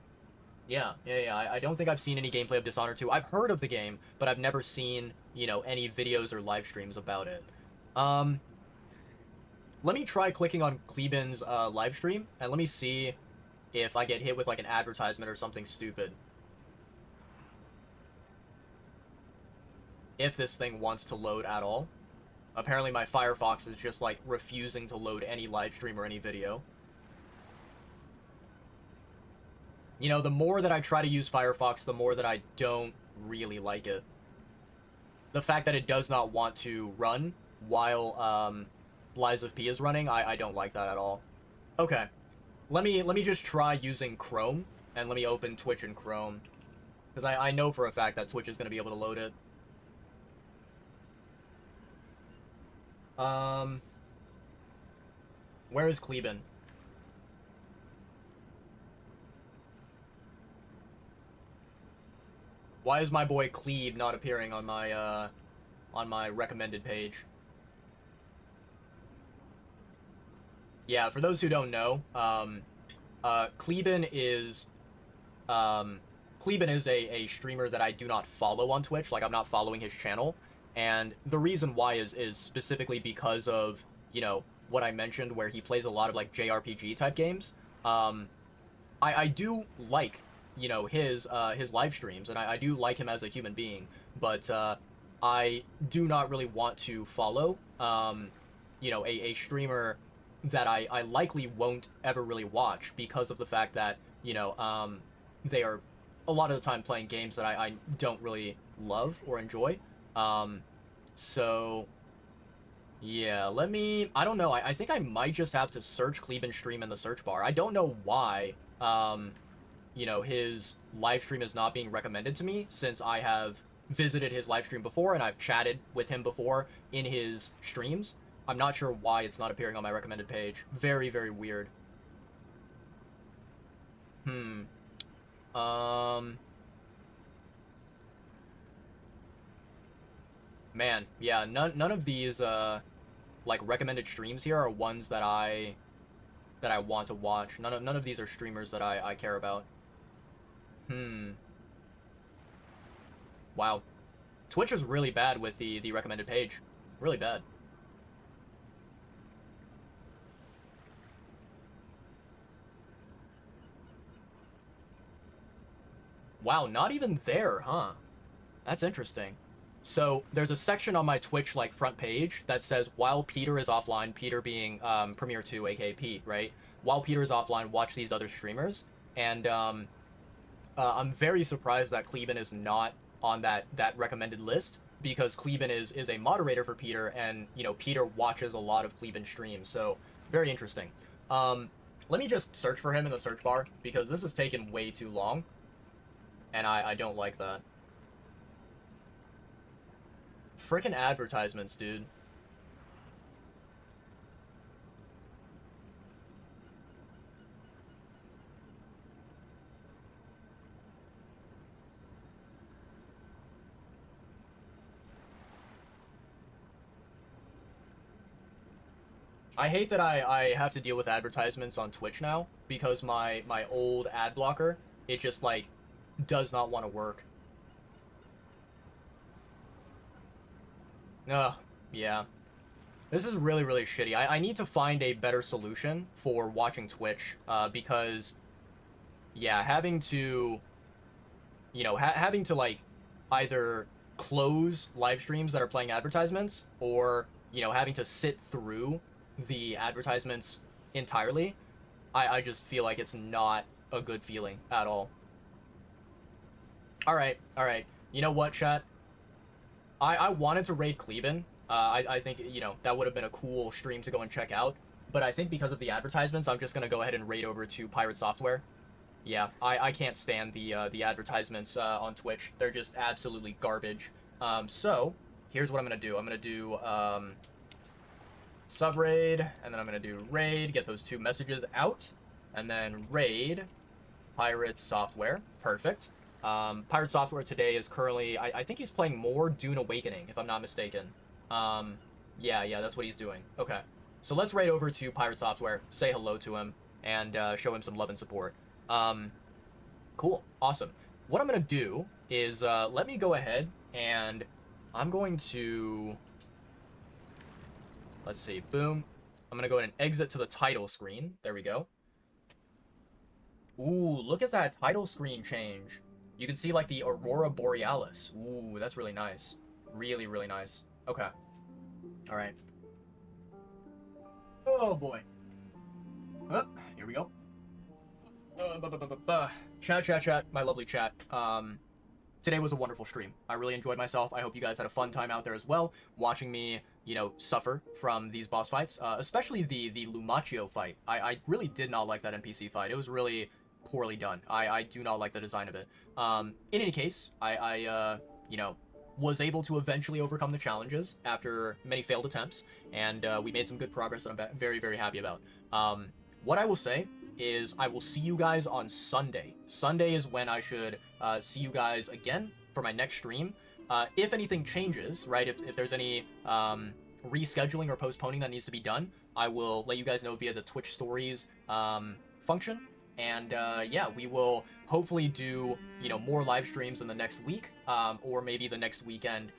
Yeah. I don't think I've seen any gameplay of Dishonored 2. I've heard of the game, but I've never seen, you know, any videos or live streams about it. Let me try clicking on Kleben's live stream, and let me see if I get hit with, like, an advertisement or something stupid. If this thing wants to load at all. Apparently my Firefox is just, like, refusing to load any live stream or any video. You know, the more that I try to use Firefox, the more that I don't really like it. The fact that it does not want to run while Lies of P is running, I don't like that at all. Okay. Let me just try using Chrome, and let me open Twitch in Chrome. Because I know for a fact that Twitch is going to be able to load it. Where is Kleben? Why is my boy Klebe not appearing on my recommended page? Yeah, for those who don't know, Kleben is a streamer that I do not follow on Twitch. Like, I'm not following his channel, and the reason why is specifically because of, you know, what I mentioned, where he plays a lot of, like, JRPG type games. I do like, you know, his live streams, and I do like him as a human being, but I do not really want to follow, you know, a streamer that I likely won't ever really watch because of the fact that, you know, they are a lot of the time playing games that I don't really love or enjoy. So yeah, I don't know, I think I might just have to search Kleben stream in the search bar. I don't know why, you know, his live stream is not being recommended to me, since I have visited his live stream before and I've chatted with him before in his streams. I'm not sure why it's not appearing on my recommended page. Very, very weird. Man, yeah, none of these like recommended streams here are ones that I want to watch. None of these are streamers that I care about. Wow. Twitch is really bad with the recommended page. Really bad. Wow, not even there, huh? That's interesting. So there's a section on my Twitch like front page that says while Peter is offline, Peter being Premier 2, aka Pete, right? While Peter is offline, watch these other streamers. And I'm very surprised that Kleben is not on that recommended list, because Kleben is a moderator for Peter, and you know Peter watches a lot of Kleben streams, so very interesting. Let me just search for him in the search bar, because this has taken way too long, and I don't like that. Frickin' advertisements, dude. I hate that I have to deal with advertisements on Twitch now, because my old ad blocker, it just, like, does not want to work. Ugh, yeah. This is really, really shitty. I need to find a better solution for watching Twitch, because, yeah, having to, you know, having to, like, either close live streams that are playing advertisements, or, you know, having to sit through the advertisements entirely, I just feel like it's not a good feeling at all. Alright. You know what, chat? I wanted to raid Kleben. I think, you know, that would have been a cool stream to go and check out. But I think because of the advertisements, I'm just going to go ahead and raid over to Pirate Software. Yeah, I can't stand the advertisements on Twitch. They're just absolutely garbage. So, here's what I'm going to do. I'm going to do sub-raid, and then I'm going to do raid, get those two messages out, and then raid Pirate Software. Perfect. Pirate Software today is currently, I think he's playing more Dune Awakening, if I'm not mistaken. Yeah, that's what he's doing. Okay. So let's raid over to Pirate Software, say hello to him, and show him some love and support. Cool. Awesome. What I'm going to do is, let me go ahead, and I'm going to, let's see, boom. I'm going to go ahead and exit to the title screen. There we go. Ooh, look at that title screen change. You can see, like, the Aurora Borealis. Ooh, that's really nice. Really, really nice. Okay. Alright. Oh, boy. Here we go. Chat, my lovely chat. Today was a wonderful stream. I really enjoyed myself. I hope you guys had a fun time out there as well, watching me, you know, suffer from these boss fights, especially the Lumaccio fight. I really did not like that NPC fight. It was really poorly done. I do not like the design of it. In any case, I you know, was able to eventually overcome the challenges after many failed attempts, and we made some good progress that I'm very, very happy about. What I will say is I will see you guys on Sunday. Sunday is when I should see you guys again for my next stream. If anything changes, right, if there's any rescheduling or postponing that needs to be done, I will let you guys know via the Twitch Stories function. And yeah, we will hopefully do, you know, more live streams in the next week, or maybe the next weekend,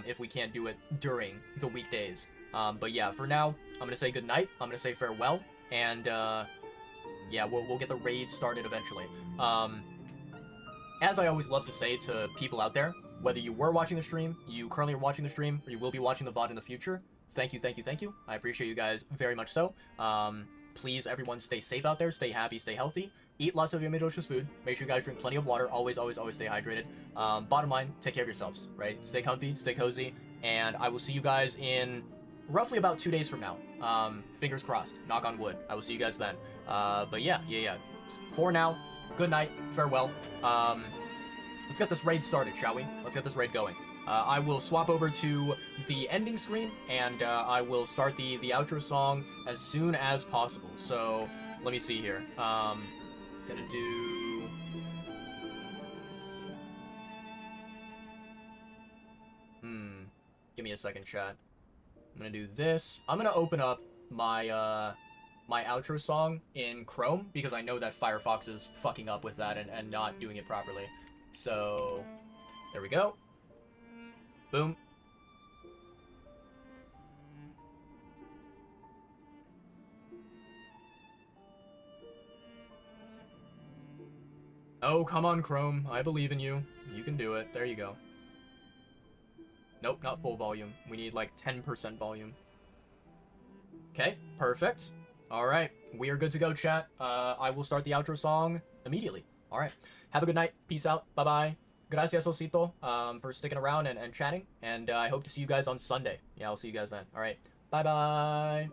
if we can't do it during the weekdays. But yeah, for now, I'm gonna say goodnight. I'm gonna say farewell, and yeah, we'll get the raid started eventually. As I always love to say to people out there, whether you were watching the stream, you currently are watching the stream, or you will be watching the VOD in the future, thank you. I appreciate you guys very much so. Please, everyone, stay safe out there, stay happy, stay healthy, eat lots of yummy delicious food, make sure you guys drink plenty of water, always stay hydrated. Bottom line, take care of yourselves, right? Stay comfy, stay cozy, and I will see you guys in roughly about 2 days from now. Fingers crossed, knock on wood. I will see you guys then. But yeah. For now, good night, farewell. Let's get this raid started, shall we? Let's get this raid going. I will swap over to the ending screen, and I will start the outro song as soon as possible. So, let me see here. Gonna do... Give me a second, chat. I'm gonna do this. I'm gonna open up my, my outro song in Chrome, because I know that Firefox is fucking up with that and not doing it properly. So, there we go. Boom. Oh, come on, Chrome. I believe in you. You can do it. There you go. Nope, not full volume. We need like 10% volume. Okay, perfect. Alright, we are good to go, chat. I will start the outro song immediately. Alright, have a good night. Peace out. Bye-bye. Gracias, Osito, for sticking around and chatting. And I hope to see you guys on Sunday. Yeah, I'll see you guys then. Alright, bye-bye.